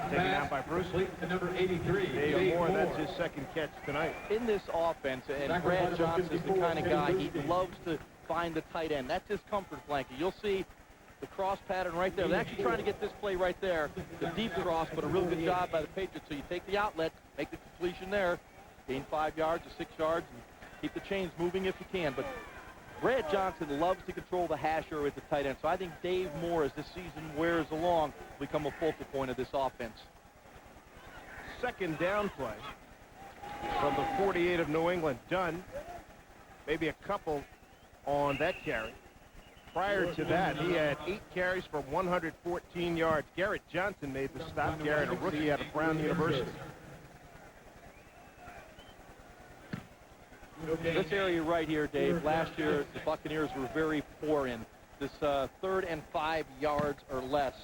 Taken down by Bruce. To number 83. Dave Moore, that's his second catch tonight. In this offense, and Brad Johnson is the kind of guy, he loves to find the tight end. That's his comfort blanket. You'll see the cross pattern right there. They're actually trying to get this play right there. The deep cross, but a real good job by the Patriots. So you take the outlet, make the completion there, gain 5 yards or 6 yards, and keep the chains moving if you can. But Brad Johnson loves to control the hasher with the tight end. So I think Dave Moore, as this season wears along, will become a focal point of this offense. Second down play from the 48 of New England. Dunn, maybe a couple on that carry. Prior to that, he had 8 carries for 114 yards. Garrett Johnson made the stop. Garrett, a rookie out of Brown University. This area right here, Dave, last year the Buccaneers were very poor in. This 3rd and 5 yards or less.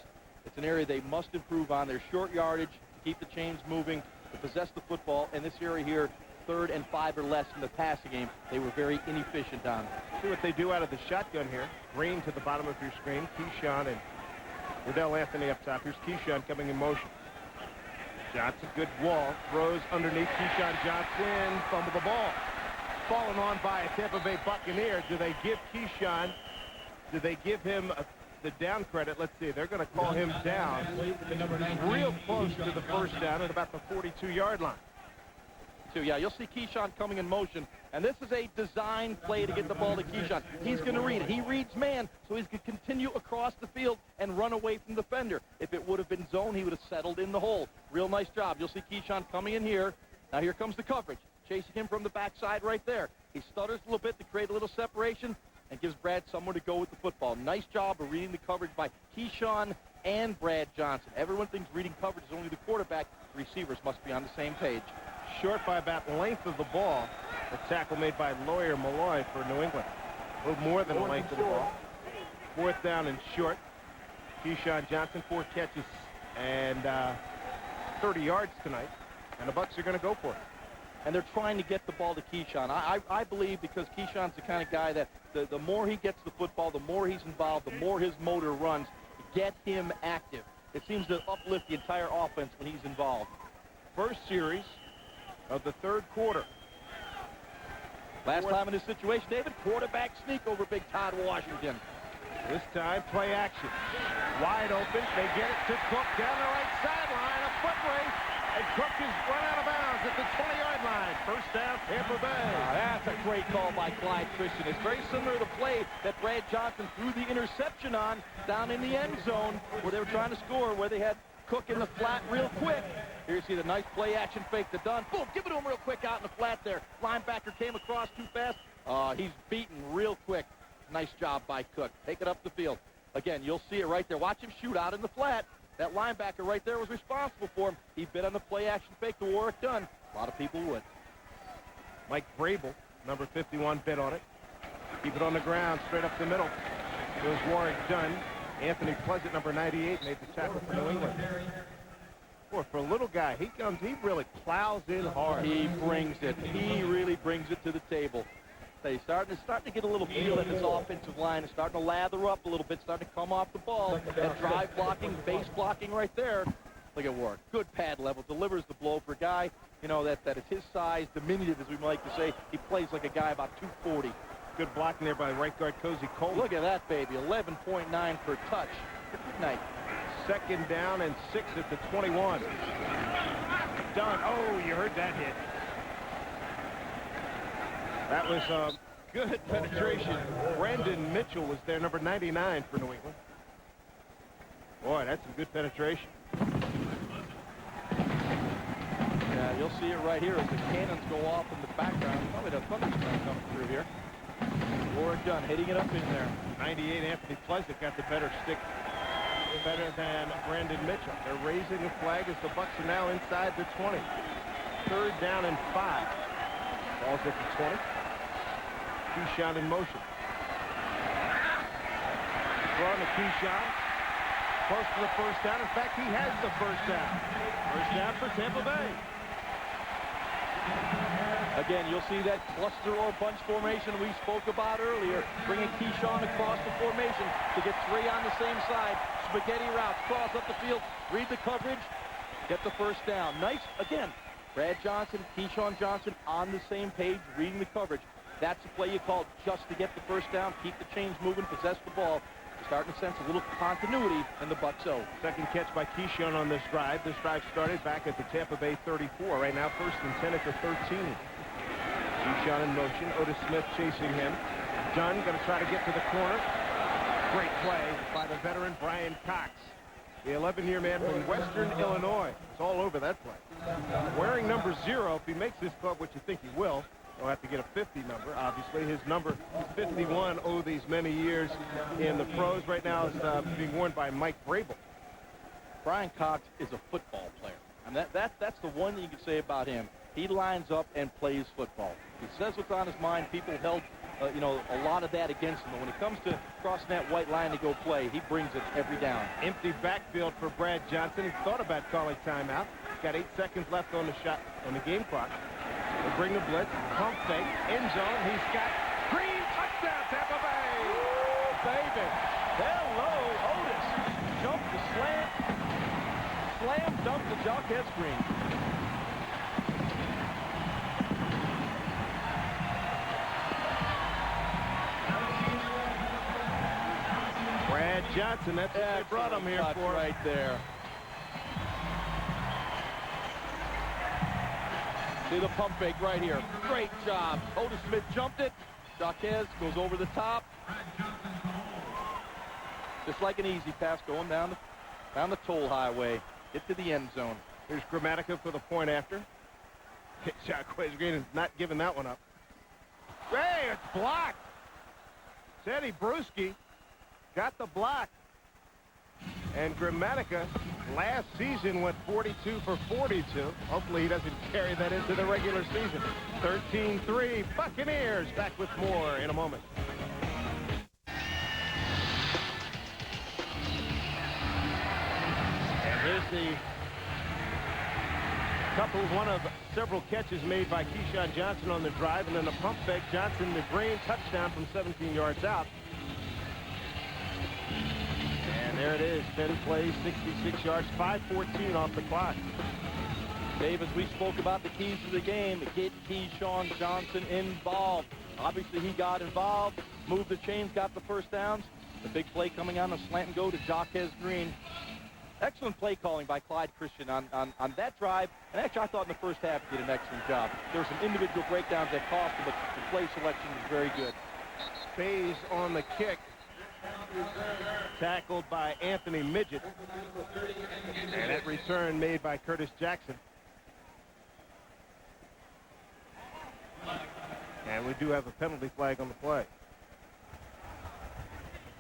It's an area they must improve on. Their short yardage, to keep the chains moving, to possess the football. And this area here, 3rd and 5 or less in the passing game, they were very inefficient on. See what they do out of the shotgun here. Green to the bottom of your screen. Keyshawn and Liddell Anthony up top. Here's Keyshawn coming in motion. Johnson, good wall. Throws underneath. Keyshawn Johnson, fumble the ball. Fallen on by a Tampa Bay Buccaneer. Do they give Keyshawn, do they give him the down credit? Let's see. They're going to call him down. Real close to the first down at about the 42-yard line. Yeah, you'll see Keyshawn coming in motion, and this is a design play to get the ball to Keyshawn. He's going to read it. He reads man, so he's going to continue across the field and run away from the defender. If it would have been zone, he would have settled in the hole. Real nice job. You'll see Keyshawn coming in here. Now here comes the coverage, chasing him from the backside right there. He stutters a little bit to create a little separation and gives Brad somewhere to go with the football. Nice job of reading the coverage by Keyshawn and Brad Johnson. Everyone thinks reading coverage is only the quarterback. The receivers must be on the same page. Short by about the length of the ball. A tackle made by Lawyer Malloy for New England. A little more than the length of the ball. 4th down and short. Keyshawn Johnson, 4 catches and 30 yards tonight. And the Bucs are going to go for it. And they're trying to get the ball to Keyshawn. I believe because Keyshawn's the kind of guy that the more he gets the football, the more he's involved, the more his motor runs. Get him active. It seems to uplift the entire offense when he's involved. First series of the 3rd quarter. Last time in this situation, David, quarterback sneak over Big Todd Washington. This time, play action. Wide open. They get it to Cook down the right sideline. A foot race. And Cook is run out of bounds at the 20-yard line. First down, Tampa Bay. That's a great call by Clyde Christian. It's very similar to the play that Brad Johnson threw the interception on down in the end zone where they were trying to score, where they had Cook in the flat real quick. Here you see the nice play action fake to Dunn. Boom, give it to him real quick out in the flat there. Linebacker came across too fast. He's beaten real quick. Nice job by Cook. Take it up the field. Again, you'll see it right there. Watch him shoot out in the flat. That linebacker right there was responsible for him. He bit on the play action fake to Warwick Dunn. A lot of people would. Mike Vrabel, number 51, bit on it. Keep it on the ground, straight up the middle. Goes Warwick Dunn. Anthony Pleasant, number 98, made the tackle for New England. Boy, for a little guy, he really plows in hard. He brings it. He really brings it to the table. He's starting to get a little feel in his offensive line. It's starting to lather up a little bit, starting to come off the ball. That drive blocking, base blocking right there. Look at Warwick. Good pad level. Delivers the blow for a guy, you know, that is his size, diminutive, as we like to say. He plays like a guy about 240. Good blocking there by right guard Cozy Cole. Look at that, baby. 11.9 per touch. Good night. Second down and 6 at the 21. Dunn. Oh, you heard that hit. That was good penetration. Brendan Mitchell was there, number 99 for New England. Boy, that's some good penetration. Yeah, you'll see it right here as the cannons go off in the background. Probably the thunderstorm coming through here. Warwick Dunn hitting it up in there. 98, Anthony Pleasant got the better stick. Better than Brandon Mitchell. They're raising the flag as the Bucs are now inside the 20. Third down and 5. Ball's at the 20. Keyshawn in motion. Throwing to Keyshawn. Close to the first down. In fact, he has the first down. First down for Tampa Bay. Again, you'll see that cluster or bunch formation we spoke about earlier, bringing Keyshawn across the formation to get 3 on the same side. Spaghetti routes, cross up the field, read the coverage, get the first down. Nice, again, Brad Johnson, Keyshawn Johnson on the same page, reading the coverage. That's the play you call just to get the first down, keep the chains moving, possess the ball. You're starting to sense a little continuity in the Bucs zone. Second catch by Keyshawn on this drive. This drive started back at the Tampa Bay 34. Right now, first and 10 at the 13. Keyshawn in motion. Otis Smith chasing him. Dunn going to try to get to the corner. Great play by the veteran Brian Cox, the 11-year man from Western Illinois. It's all over that play. Wearing number 0, if he makes this club, which you think he will, he'll have to get a 50 number, obviously. His number is 51, these many years in the pros. Right now is being worn by Mike Vrabel. Brian Cox is a football player. And that's the one that you can say about him. He lines up and plays football. He says what's on his mind. People held a lot of that against him. But when it comes to crossing that white line to go play, he brings it every down. Empty backfield for Brad Johnson. He thought about calling timeout. He's got 8 seconds left on the shot on the game clock. They bring the blitz. Pump fake. End zone. He's got Green. Touchdown, Tampa Bay. Ooh, baby. Hello, Otis. Jump the slam. Slam dunk to Jaquez Green. Brad Johnson, that's what they brought him here for. Right there. See the pump fake right here. Great job. Otis Smith jumped it. Jaquez goes over the top. Just like an easy pass going down the toll highway. Get to the end zone. Here's Gramatica for the point after. Jaquez Green is not giving that one up. Hey, it's blocked. Teddy Bruschi got the block. And Gramatica last season went 42 for 42. Hopefully he doesn't carry that into the regular season. 13-3 Buccaneers. Back with more in a moment. And here's the one of several catches made by Keyshawn Johnson on the drive, and then the pump fake. Johnson, the Green touchdown from 17 yards out. And there it is, 10 plays, 66 yards, 5:14 off the clock. Dave, as we spoke about the keys to the game, get Keyshawn Johnson involved. Obviously, he got involved, moved the chains, got the first downs. The big play coming on the slant and go to Jaquez Green. Excellent play calling by Clyde Christian on that drive. And actually, I thought in the first half he did an excellent job. There were some individual breakdowns that cost him, but the play selection was very good. Bays on the kick. Tackled by Anthony Midget. And that return made by Curtis Jackson. And we do have a penalty flag on the play.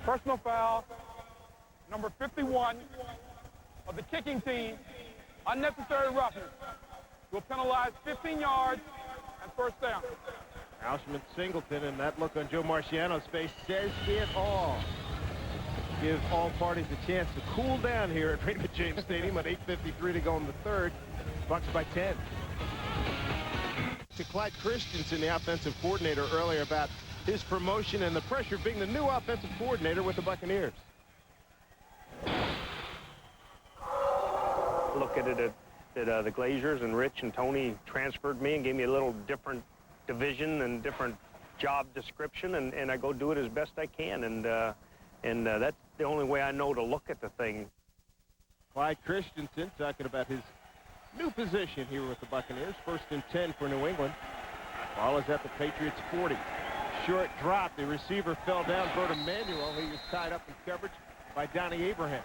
Personal foul, number 51 of the kicking team, unnecessary roughness, will penalize 15 yards and first down. Aushman Singleton, and that look on Joe Marciano's face says it all. Give all parties a chance to cool down here at Raymond James Stadium at 8:53 to go in the third. Bucks by 10. To Clyde Christensen, the offensive coordinator, earlier about his promotion and the pressure of being the new offensive coordinator with the Buccaneers. Look at it that the Glaziers and Rich and Tony transferred me and gave me a little different division and different job description, and I go do it as best I can, and that's the only way I know to look at the thing. Clyde Christensen talking about his new position here with the Buccaneers. 1st and 10 for New England. Ball is at the Patriots 40. Short drop. The receiver fell down. Bert Emanuel. He was tied up in coverage by Donnie Abraham.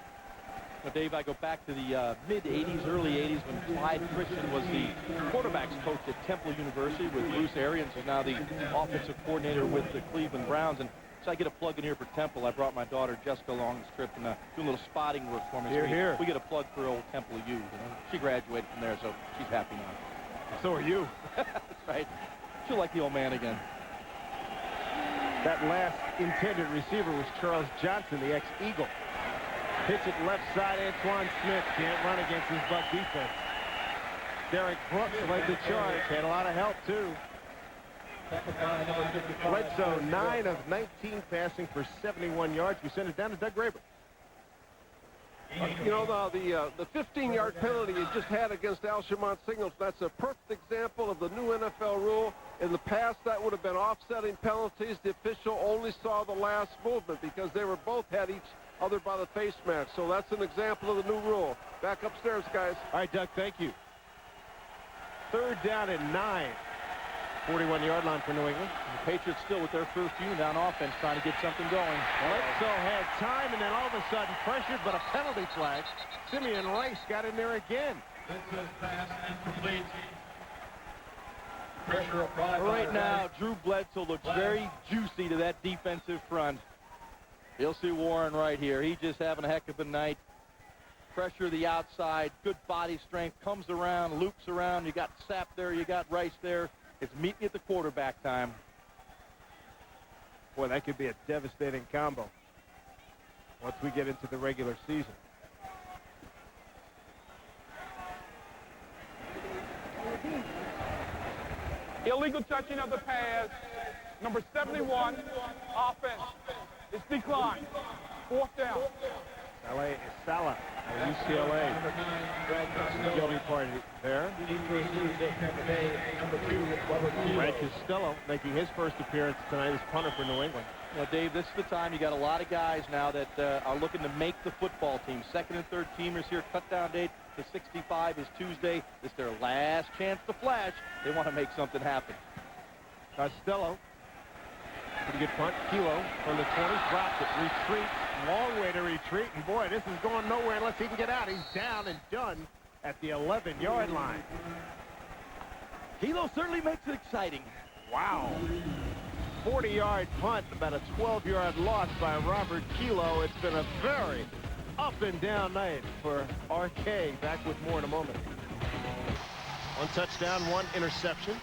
Well, Dave, I go back to the mid-'80s, early '80s when Clyde Christian was the quarterbacks coach at Temple University with Bruce Arians, who's now the offensive coordinator with the Cleveland Browns. And so I get a plug in here for Temple. I brought my daughter Jessica along this trip and do a little spotting work for me. Here. We get a plug for old Temple U. You know? She graduated from there, so she's happy now. So are you. That's right. She'll like the old man again. That last intended receiver was Charles Johnson, the ex-Eagle. Pitch it left side. Antoine Smith can't run against his Buck defense. Derek Brooks led the charge. Had a lot of help, too. Bledsoe, 9 of 19 passing for 71 yards. We send it down to Doug Graber. You know, the 15-yard penalty you just had against Alshimon Singleton, that's a perfect example of the new NFL rule. In the past, that would have been offsetting penalties. The official only saw the last movement because they were both had each other by the face mask. So that's an example of the new rule. Back upstairs, guys. All right, Doug, thank you. 3rd down and 9. 41-yard line for New England. The Patriots still with their first unit on offense trying to get something going. Bledsoe had time, and then all of a sudden pressured, but a penalty flag. Simeon Rice got in there again. Bledsoe's pass incomplete. Pressure applied. Right now, Drew Bledsoe looks very juicy to that defensive front. You'll see Warren right here. He's just having a heck of a night. Pressure the outside, good body strength, comes around, loops around. You got Sapp there, you got Rice there. It's meet me at the quarterback time. Boy, that could be a devastating combo once we get into the regular season. Illegal touching of the pass, number 71, offense. It's declined. 4th down. Sala, UCLA. Guilty party there. Brad Costello making his first appearance tonight as punter for New England. Well, Dave, this is the time. You got a lot of guys now that are looking to make the football team. 2nd and 3rd teamers here. Cut down date to 65 is Tuesday. This is their last chance to flash. They want to make something happen. Costello. Pretty good punt. Kilo from the 20. Drops it. Retreat. Long way to retreat. And boy, this is going nowhere unless he can get out. He's down and done at the 11-yard line. Kilo certainly makes it exciting. Wow. 40-yard punt, about a 12-yard loss by Robert Kilo. It's been a very up and down night for RK. Back with more in a moment. 1 touchdown, 1 interception.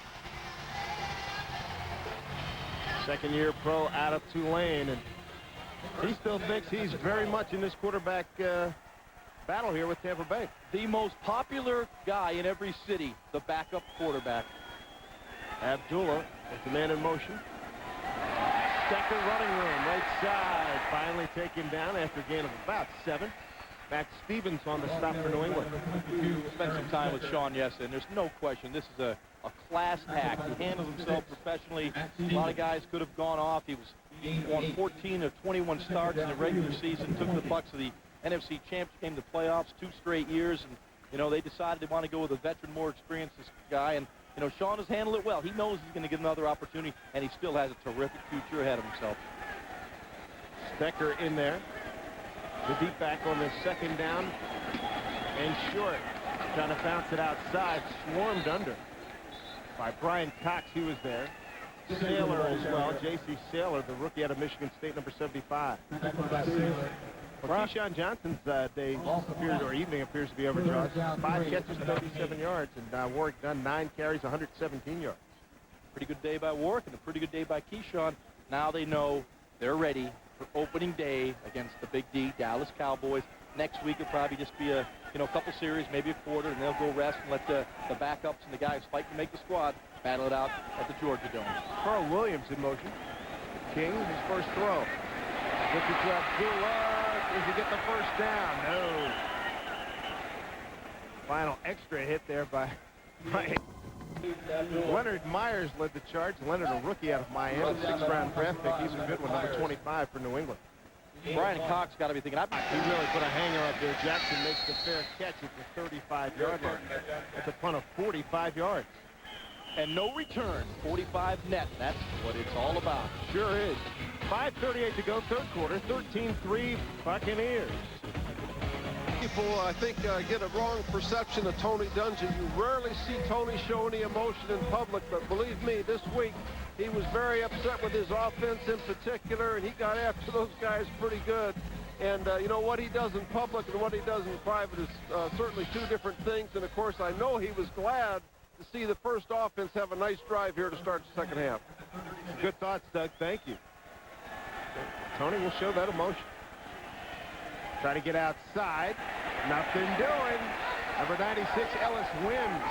Second-year pro out of Tulane, and he still thinks he's very much in this quarterback battle here with Tampa Bay. The most popular guy in every city, the backup quarterback. Abdullah is the man in motion. Second running room, right side. Finally taken down after a gain of about 7. Matt Stevens on the stop for New England. Spent some time with Sean Yesson. There's no question this is a class act. He handles himself professionally. A lot of guys could have gone off. He was on 14 of 21 starts in the regular season. Took the Bucs to the NFC champs, came to playoffs 2 straight years, and, you know, they decided they want to go with a veteran, more experienced guy, and, you know, Sean has handled it well. He knows he's going to get another opportunity, and he still has a terrific future ahead of himself. Stecker in there. The deep back on the second down. And short. Trying to bounce it outside. Swarmed under by Brian Cox. He was there. Saylor as well. J.C. Saylor, the rookie out of Michigan State, number 75. Well, Keyshawn Johnson's day appears, or evening appears to be overdrawn. 5 catches, 37 yards. And Warwick Dunn, 9 carries, 117 yards. Pretty good day by Warwick and a pretty good day by Keyshawn. Now they know they're ready for opening day against the Big D, Dallas Cowboys. Next week it'll probably just be a couple series, maybe a quarter, and they'll go rest and let the backups and the guys fight to make the squad battle it out at the Georgia Dome. Carl Williams in motion. King, his first throw. Look at Abdullah. Does he get the first down? No. Final extra hit there by Leonard Myers led the charge. Leonard, a rookie out of Miami, 6th-round draft pick. He's a good one, number 25 for New England. Brian Cox got to be thinking, he really put a hanger up there. Jackson makes the fair catch at the 35-yard line. That's a punt of 45 yards. And no return, 45 net. That's what it's all about. Sure is. 5:38 to go, third quarter, 13-3 Buccaneers. People, I think, get a wrong perception of Tony Dungy. You rarely see Tony show any emotion in public, but believe me, this week he was very upset with his offense in particular, and he got after those guys pretty good. And you know, what he does in public and what he does in private is certainly 2 different things. And, of course, I know he was glad to see the first offense have a nice drive here to start the second half. Good thoughts, Doug. Thank you. Tony will show that emotion. Try to get outside. Nothing doing. Number 96, Ellis Wims,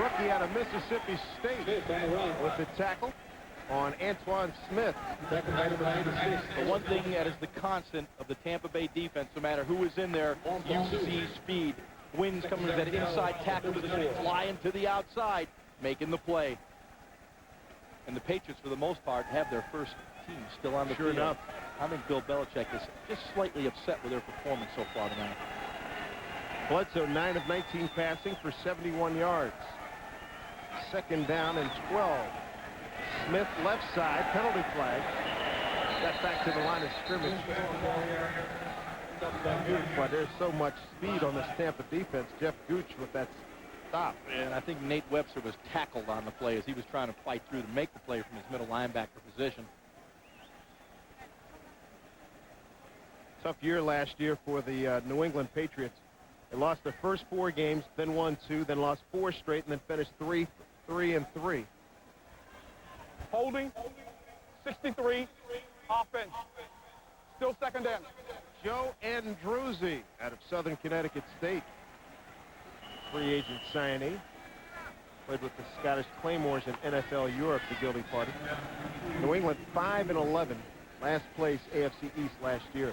rookie out of Mississippi State, with the tackle on Antoine Smith. The one thing that is the constant of the Tampa Bay defense, no matter who is in there, you see speed. Wims coming to that inside tackle position, flying to the outside, making the play. And the Patriots, for the most part, have their first team still on the field. Sure enough. I think Bill Belichick is just slightly upset with their performance so far tonight. Bledsoe, 9 of 19 passing for 71 yards. Second down and 12. Smith left side, penalty flag. Got back to the line of scrimmage. But there's so much speed on this Tampa defense. Jeff Gooch with that stop. And I think Nate Webster was tackled on the play as he was trying to fight through to make the play from his middle linebacker position. Tough year last year for the New England Patriots. They lost the first 4 games, then won 2, then lost 4 straight, and then finished 3-3. Holding, 63, offense. Still second down. Joe Andruzzi out of Southern Connecticut State. Free agent signee. Played with the Scottish Claymores in NFL Europe, the guilty party. New England 5-11. Last place AFC East last year.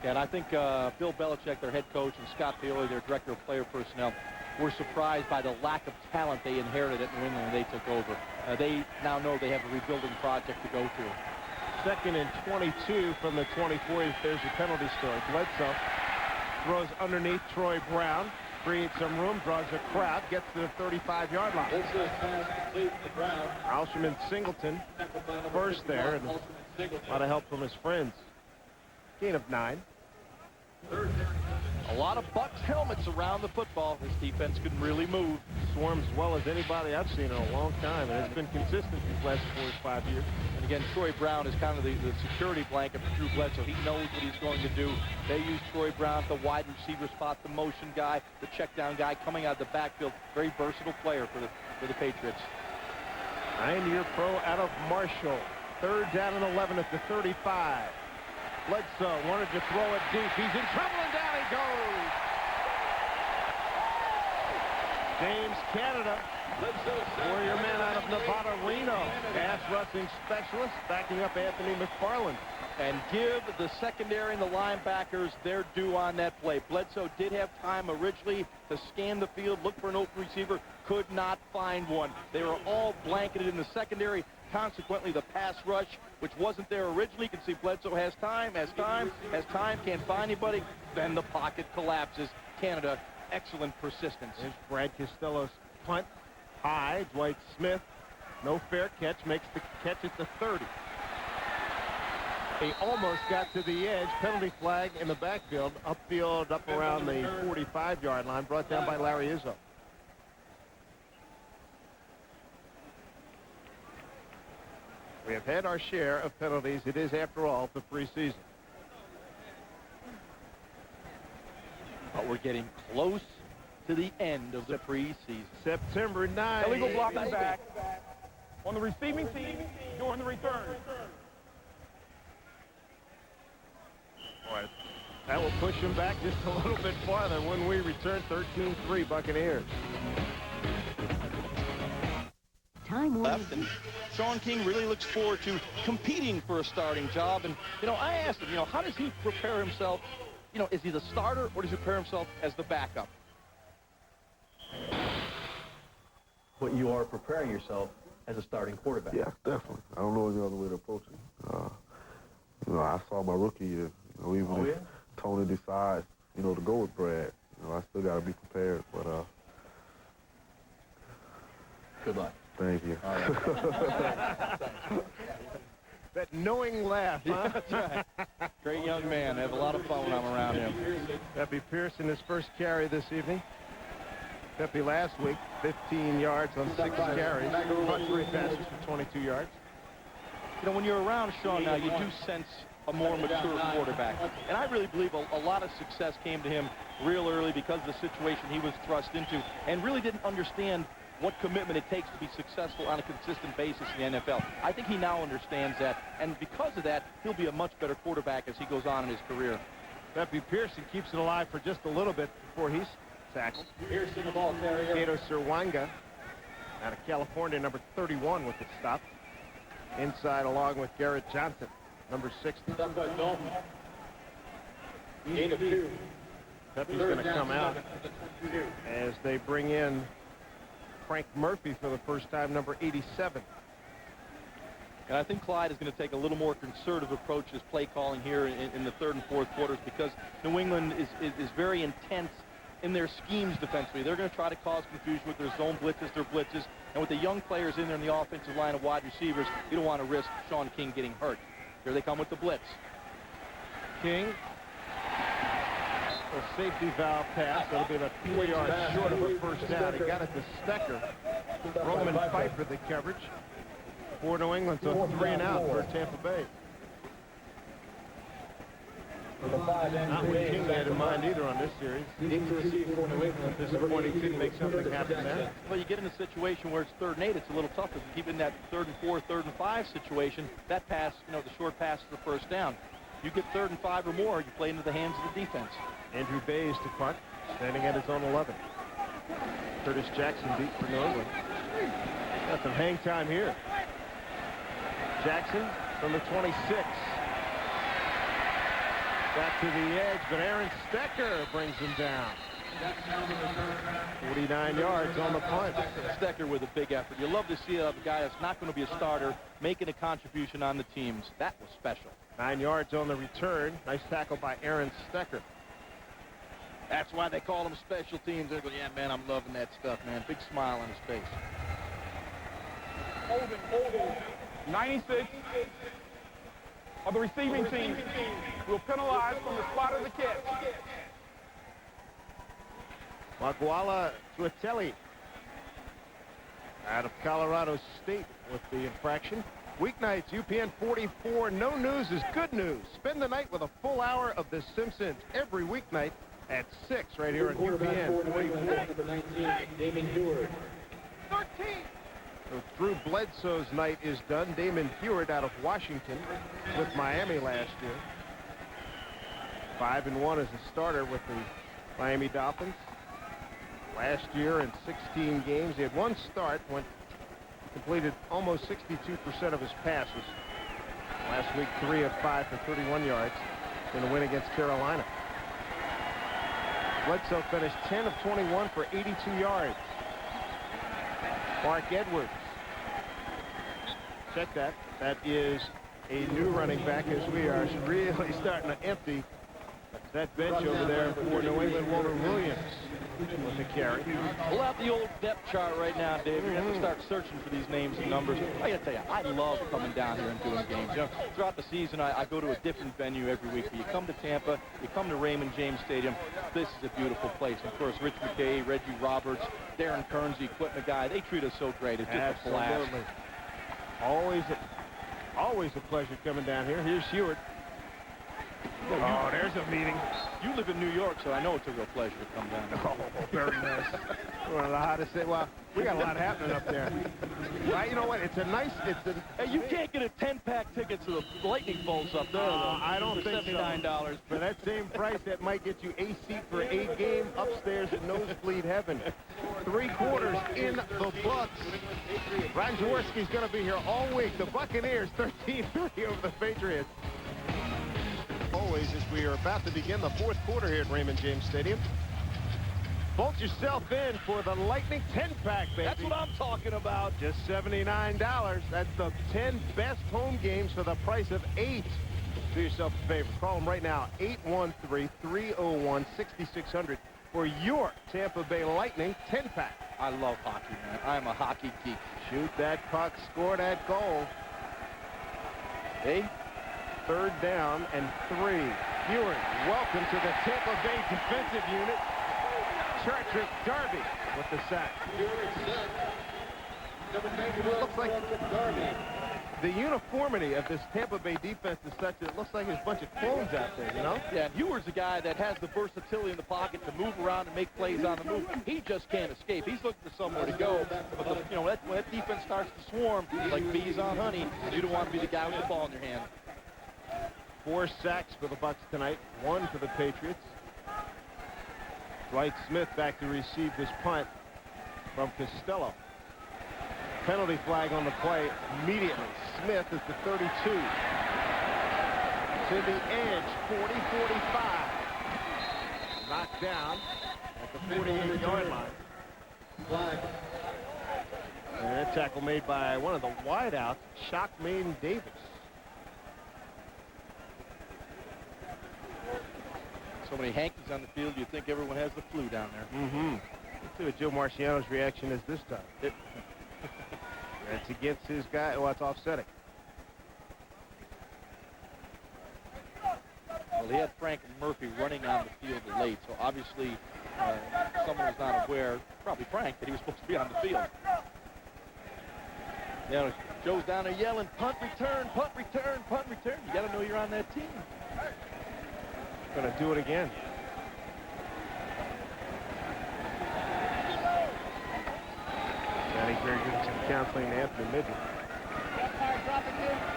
Yeah, and I think Bill Belichick, their head coach, and Scott Paoli, their director of player personnel, were surprised by the lack of talent they inherited at New England when they took over. They now know they have a rebuilding project to go through. Second and 22 from the 24. There's a penalty story. Bledsoe throws underneath Troy Brown, creates some room, draws a crowd, gets to the 35-yard line. Alsherman Singleton first there, and a lot of help from his friends. Gain of 9. A lot of Bucs helmets around the football. This defense can really move. Swarms as well as anybody I've seen in a long time, and it's been consistent these last 4 or 5 years. And again, Troy Brown is kind of the security blanket for Drew Bledsoe. He knows what he's going to do. They use Troy Brown, the wide receiver spot, the motion guy, the check down guy coming out of the backfield. Very versatile player for the Patriots. 9-year pro out of Marshall. Third down and 11 at the 35. Bledsoe wanted to throw it deep. He's in trouble, and down he goes. James Canada, Warrior man out of Nevada, Reno. Pass rushing specialist, backing up Anthony McFarland. And give the secondary and the linebackers their due on that play. Bledsoe did have time originally to scan the field, look for an open receiver, could not find one. They were all blanketed in the secondary. consequently the pass rush, which wasn't there originally. You can see Bledsoe has time, can't find anybody. Then the pocket collapses. Canada, excellent persistence. There's Brad Costello's punt. High. Dwight Smith, no fair catch, makes the catch at the 30. He almost got to the edge. Penalty flag in the backfield. Upfield, up around the 45-yard line. Brought down by Larry Izzo. We have had our share of penalties. It is, after all, the preseason. But we're getting close to the end of the preseason. September 9th. Illegal blocking back on the receiving team during the return. Boy, that will push him back just a little bit farther when we return. 13-3 Buccaneers. Time left, and Sean King really looks forward to competing for a starting job. And, I asked him, how does he prepare himself? Is he the starter, or does he prepare himself as the backup? But you are preparing yourself as a starting quarterback. Yeah, definitely. I don't know any other way to approach it. I saw my rookie year. Even if Tony decides, to go with Brad, I still got to be prepared. But good luck. Thank you. All right. That knowing laugh, huh? That's right. Great young man. I have a lot of fun when I'm around him. Pepe Pearson, his first carry this evening. Pepe last week, 15 yards on 6 carries. Caught 3 passes for 22 yards. When you're around Sean now, you do sense a more mature quarterback. And I really believe a lot of success came to him real early because of the situation he was thrust into and really didn't understand what commitment it takes to be successful on a consistent basis in the NFL. I think he now understands that, and because of that, he'll be a much better quarterback as he goes on in his career. Pepe Pearson keeps it alive for just a little bit before he's tackled. Pearson, the ball carrier. Gato Sirwanga out of California, number 31 with the stop. Inside along with Garrett Johnson, number 60. Gain of 2. Pepe's going to come out as they bring in Frank Murphy for the first time, number 87. And I think Clyde is going to take a little more conservative approach to his play calling here in the third and fourth quarters because New England is very intense in their schemes defensively. They're going to try to cause confusion with their zone blitzes, their blitzes, and with the young players in there in the offensive line of wide receivers, you don't want to risk Sean King getting hurt. Here they come with the blitz. King, a safety valve pass. That'll be about 4 yards short of a first down. He got it to Stecker. Roman Pfeiffer the coverage for New England, so 3 and out for Tampa Bay. Not what King had in mind either on this series. Disappointing couldn't make something happen there. Well, you get in a situation where it's 3rd and 8, it's a little tougher. If you keep in that 3rd and 4, 3rd and 5 situation, that pass, the short pass is the first down. You get 3rd and 5 or more, you play into the hands of the defense. Andrew Bays to punt, standing at his own 11. Curtis Jackson deep for New England. Got some hang time here. Jackson from the 26. Back to the edge, but Aaron Stecker brings him down. 49 yards on the punt. Stecker with a big effort. You love to see a guy that's not going to be a starter making a contribution on the teams. That was special. 9 yards on the return. Nice tackle by Aaron Stecker. That's why they call him special teams. They're going, yeah, man, I'm loving that stuff, man. Big smile on his face. Holding. 96 of the receiving team will penalize from the spot of the catch. Maguala Tuatelli out of Colorado State with the infraction. Weeknights, UPN 44. No news is good news. Spend the night with a full hour of The Simpsons every weeknight at 6 right here on UPN 44. Damon Heward. 13. So Drew Bledsoe's night is done. Damon Heward out of Washington with Miami last year. 5-1 as a starter with the Miami Dolphins. Last year in 16 games, he had 1 start, completed almost 62% of his passes. Last week, 3 of 5 for 31 yards in the win against Carolina. Bledsoe finished 10 of 21 for 82 yards. Mark Edwards Check that. That is a new running back as we are really starting to empty that bench over there for New England. Walter Williams with the carry. Pull out the old depth chart right now, Dave. You're going to have to start searching for these names and numbers. I got to tell you, I love coming down here and doing games. You know, throughout the season, I go to a different venue every week. But you come to Tampa, you come to Raymond James Stadium. This is a beautiful place. And of course, Rich McKay, Reggie Roberts, Darren Kearns, the equipment guy, they treat us so great. It's just a blast. Always a pleasure coming down here. Here's Heward. Oh, there's a meeting. You live in New York, so I know it's a real pleasure to come down. Oh, very nice. I don't know how to say. Well, we got a lot happening up there. Well, you know what? It's a nice. Hey, you can't get a 10-pack ticket to the Lightning Bolts up there. I don't think $79. So. For that same price, that might get you a seat for a game upstairs in nosebleed heaven. 3 quarters in the books. Ron Jaworski's going to be here all week. The Buccaneers 13-3 over the Patriots. Always, as we are about to begin the 4th quarter here at Raymond James Stadium. Bolt yourself in for the Lightning 10-pack, baby. That's what I'm talking about. Just $79. That's the 10 best home games for the price of 8. Do yourself a favor. Call them right now, 813-301-6600 for your Tampa Bay Lightning 10-pack. I love hockey, man. I'm a hockey geek. Shoot that puck, score that goal. Hey? 3rd down and 3. Ewing, welcome to the Tampa Bay defensive unit. Chartrick Darby with the sack. Looks like the uniformity of this Tampa Bay defense is such that it looks like there's a bunch of clones out there, you know? Yeah, and Ewing's a guy that has the versatility in the pocket to move around and make plays on the move. He just can't escape. He's looking for somewhere to go. But when that defense starts to swarm like bees on honey, you don't want to be the guy with the ball in your hand. 4 sacks for the Bucs tonight, 1 for the Patriots. Dwight Smith back to receive this punt from Costello. Penalty flag on the play immediately. Smith is the 32. To the edge, 40-45. Knocked down at the 48-yard line. And that tackle made by one of the wideouts, Shockmain Davis. So many Hankies on the field, you think everyone has the flu down there. Mm-hmm. Let's see what Joe Marciano's reaction is this time. That's against his guy. Well, it's offsetting. Well, he had Frank Murphy running on the field late, so obviously someone was not aware, probably Frank, that he was supposed to be on the field. You know, Joe's down there yelling, punt return, punt return, punt return. You got to know you're on that team. Going to do it again. Danny very good at some counseling to Anthony Midget.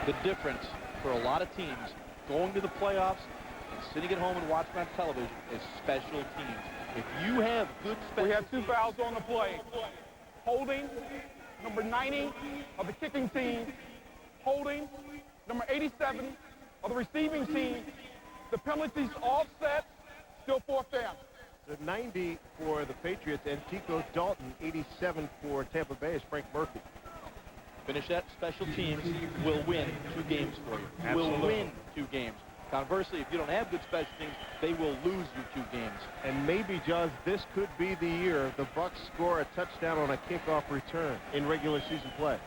The difference for a lot of teams going to the playoffs and sitting at home and watching on television is special teams. If you have good special We have 2 fouls on the play. Holding, number 90 of the kicking team. Holding, number 87 of the receiving team. The penalties offset, still 4th down. The 90 for the Patriots and Tico Dalton, 87 for Tampa Bay is Frank Murphy. Finish that, special teams will win 2 games for you. Absolutely. Will win 2 games. Conversely, if you don't have good special teams, they will lose you 2 games. And maybe, Jaws, this could be the year the Bucs score a touchdown on a kickoff return in regular season play.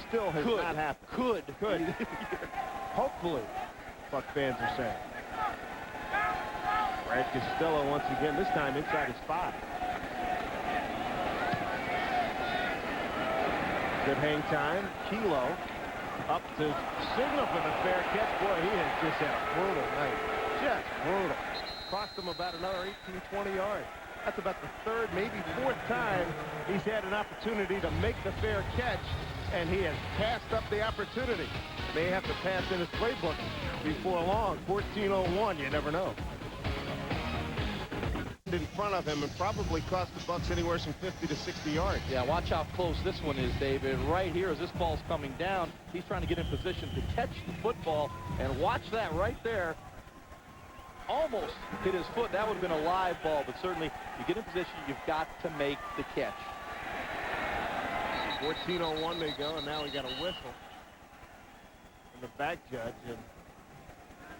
Still has not happened. Could. Hopefully, Buc fans are saying. Brad Costello once again, this time inside his 5. Good hang time. Kilo up to signal for the fair catch. Boy, he has just had a brutal night. Just brutal. Cost him about another 18, 20 yards. That's about the 3rd, maybe 4th time he's had an opportunity to make the fair catch, and he has passed up the opportunity. May have to pass in his playbook before long. 14:01, you never know. In front of him and probably cost the Bucs anywhere from 50 to 60 yards. Yeah, watch how close this one is, David. Right here as this ball's coming down, he's trying to get in position to catch the football, and watch that right there. Almost hit his foot. That would have been a live ball, but certainly you get in position, you've got to make the catch. 14:01 they go, and now we got a whistle. and the back judge, and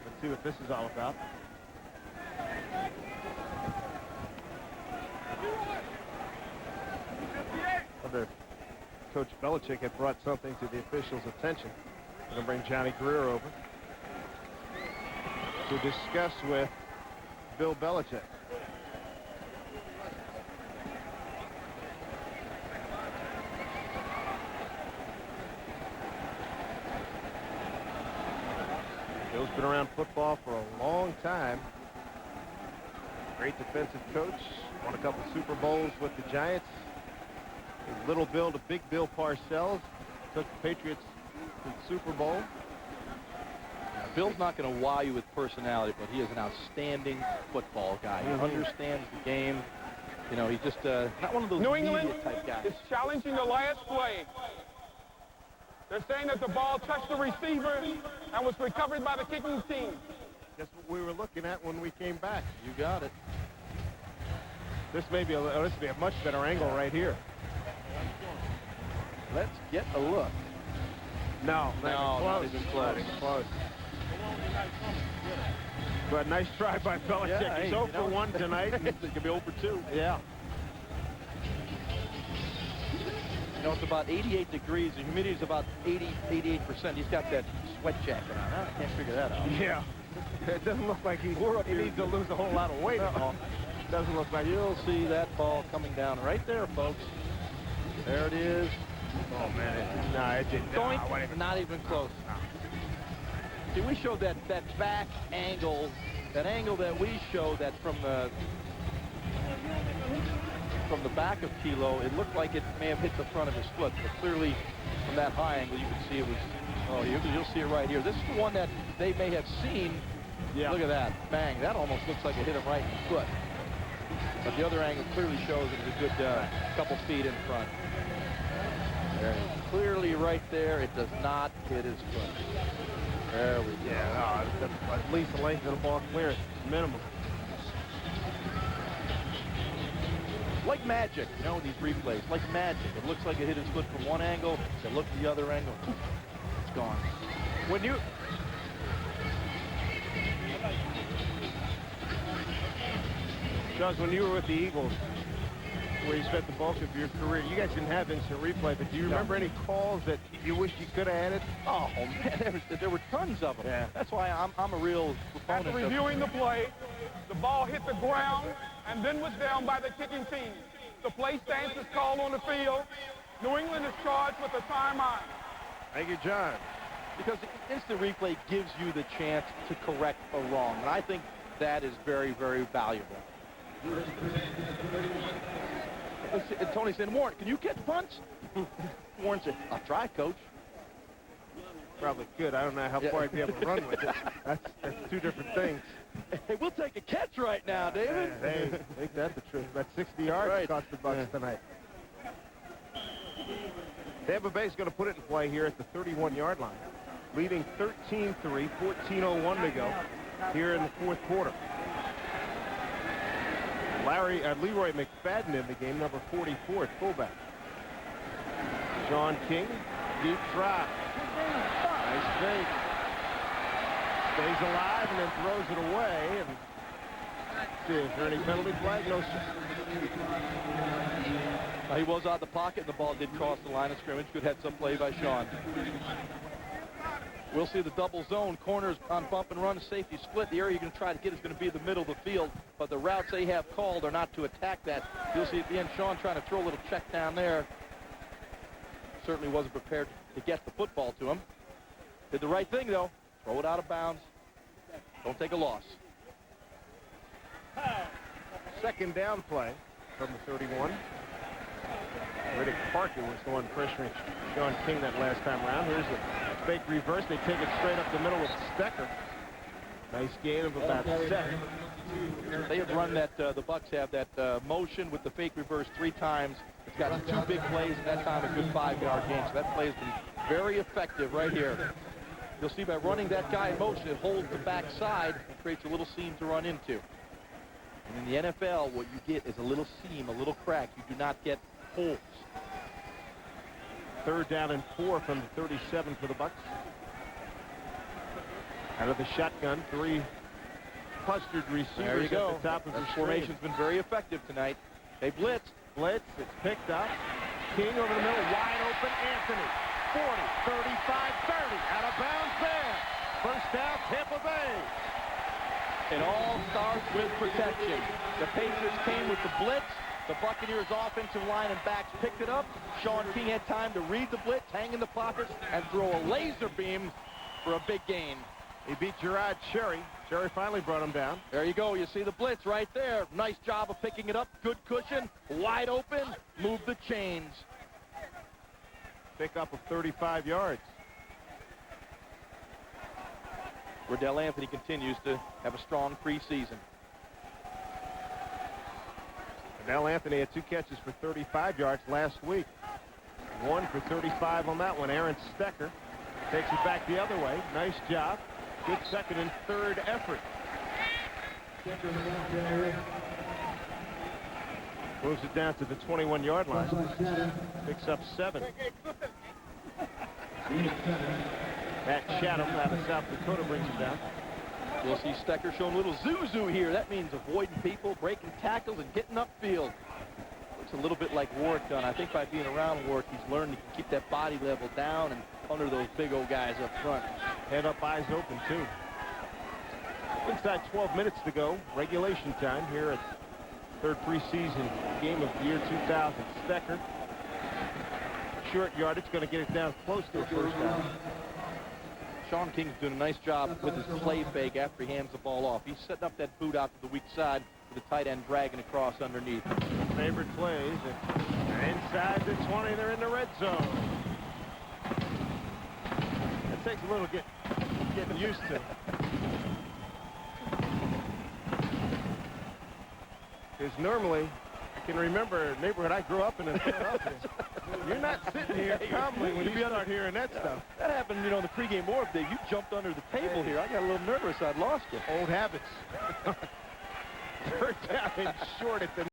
let's see what this is all about. Whether Coach Belichick had brought something to the officials' attention. We're going to bring Johnny Greer over to discuss with Bill Belichick. Bill's been around football for a long time. Great defensive coach. Won a couple Super Bowls with the Giants. His little Bill to Big Bill Parcells took the Patriots to the Super Bowl. Bill's not going to wow you with personality, but he is an outstanding football guy. He understands the game. You know, he's just not one of those New England type guys. is challenging the last play. They're saying that the ball touched the receiver and was recovered by the kicking team. That's what we were looking at when we came back. You got it. This may be this would be a much better angle right here. Let's get a look. No, not even close. Close. But nice try by Belichick. Yeah, He's 0 for 1 tonight. He could be 0 for 2. Yeah. You know, it's about 88 degrees. The humidity is about 88%. He's got that sweat jacket on. I can't figure that out. Yeah. It doesn't look like he needs to lose a whole lot of weight at all. Doesn't look like. You'll see that ball coming down right there, folks. There it is. Oh, man. It didn't. Not even close. See, we showed that back angle, that angle that we showed that from the back of Kilo, it looked like it may have hit the front of his foot, but clearly from that high angle you can see it was, oh, you'll see it right here. This is the one that they may have seen. Yeah. Look at that. Bang. That almost looks like it hit him right in the foot. But the other angle clearly shows it was a good couple feet in front. There it is. Clearly right there, it does not hit his foot. There we go. Yeah, at least the length of the ball clearance, minimum. Like magic, you know, these replays, like magic. It looks like it hit his foot from one angle, it looked the other angle, it's gone. When you... Charles, when you were with the Eagles, where you spent the bulk of your career, you guys didn't have instant replay, but do you remember any calls that you wish you could have had it? Oh, man, there were tons of them. Yeah. That's why I'm a real proponent. After reviewing the play, the ball hit the ground and then was down by the kicking team. The play stance is called on the field. New England is charged with a timeout. Thank you, John. Because the instant replay gives you the chance to correct a wrong, and I think that is very, very valuable. And Tony said, Warren, can you catch punts? Warren said, I'll try, Coach. Probably could. I don't know how far I'd be able to run with it. That's two different things. Hey, we'll take a catch right now, David. Hey, make that the truth. That 60 yards cost the Bucs tonight. Tampa Bay's going to put it in play here at the 31-yard line, leading 13-3, 14:01 to go here in the fourth quarter. Leroy McFadden in the game, number 44 at fullback. Sean King, deep drop. Nice fake. Stays alive and then throws it away. And see, is there any penalty flag? No, sir. He was out of the pocket, and the ball did cross the line of scrimmage. Good heads-up play by Sean. We'll see the double zone. Corners on bump and run, safety split. The area you're going to try to get is going to be the middle of the field, but the routes they have called are not to attack that. You'll see at the end Sean trying to throw a little check down there. Certainly wasn't prepared to get the football to him. Did the right thing, though. Throw it out of bounds. Don't take a loss. Second down play from the 31. Riddick Parker was the one pressuring Sean King that last time around. Here's a fake reverse. They take it straight up the middle with Stecker. Nice gain of about 7. They have run that, the Bucs have that motion with the fake reverse 3 times. It's got 2 big plays, and that time a good 5-yard gain. So that play has been very effective right here. You'll see by running that guy in motion, it holds the backside and creates a little seam to run into. And in the NFL, what you get is a little seam, a little crack. You do not get holes. Third down and 4 from the 37 for the Bucs. Out of the shotgun, 3 clustered receivers There you go. at the top of the formation's been very effective tonight. They blitzed. Blitz, it's picked up. King over the middle, wide open, Anthony. 40, 35, 30, out of bounds there. First down, Tampa Bay. It all starts with protection. The Patriots came with the blitz. The Buccaneers offensive line and backs picked it up. Sean King had time to read the blitz, hang in the pockets, and throw a laser beam for a big gain. He beat Gerard Cherry. Cherry finally brought him down. There you go. You see the blitz right there. Nice job of picking it up. Good cushion. Wide open. Move the chains. Pick up of 35 yards. Riddell Anthony continues to have a strong preseason. Riddell Anthony had 2 catches for 35 yards last week. 1 for 35 on that one. Aaron Stecker takes it back the other way. Nice job. Good second and third effort. Moves it down to the 21-yard line. Picks up 7. Matt Chatham out of South Dakota brings it down. You'll see Stecker showing a little zuzu here. That means avoiding people, breaking tackles, and getting upfield. Looks a little bit like Warwick done. I think by being around Warwick, he's learned to keep that body level down and under those big old guys up front. Head up, eyes open, too. Inside 12 minutes to go. Regulation time here at third preseason game of the year 2000. Stecker. Short yardage, going to get it down close to a first down. Sean King's doing a nice job with his play fake after he hands the ball off. He's setting up that boot out to the weak side with the tight end dragging across underneath. Favorite plays. And inside the 20, they're in the red zone. It takes a little getting used to. Because normally, I can remember a neighborhood I grew up in Philadelphia. You're not sitting here calmly when you start hearing that stuff. That happened, you know, in the pregame warm day. You jumped under the table here. I got a little nervous. I'd lost you. Old habits. Third down and short at the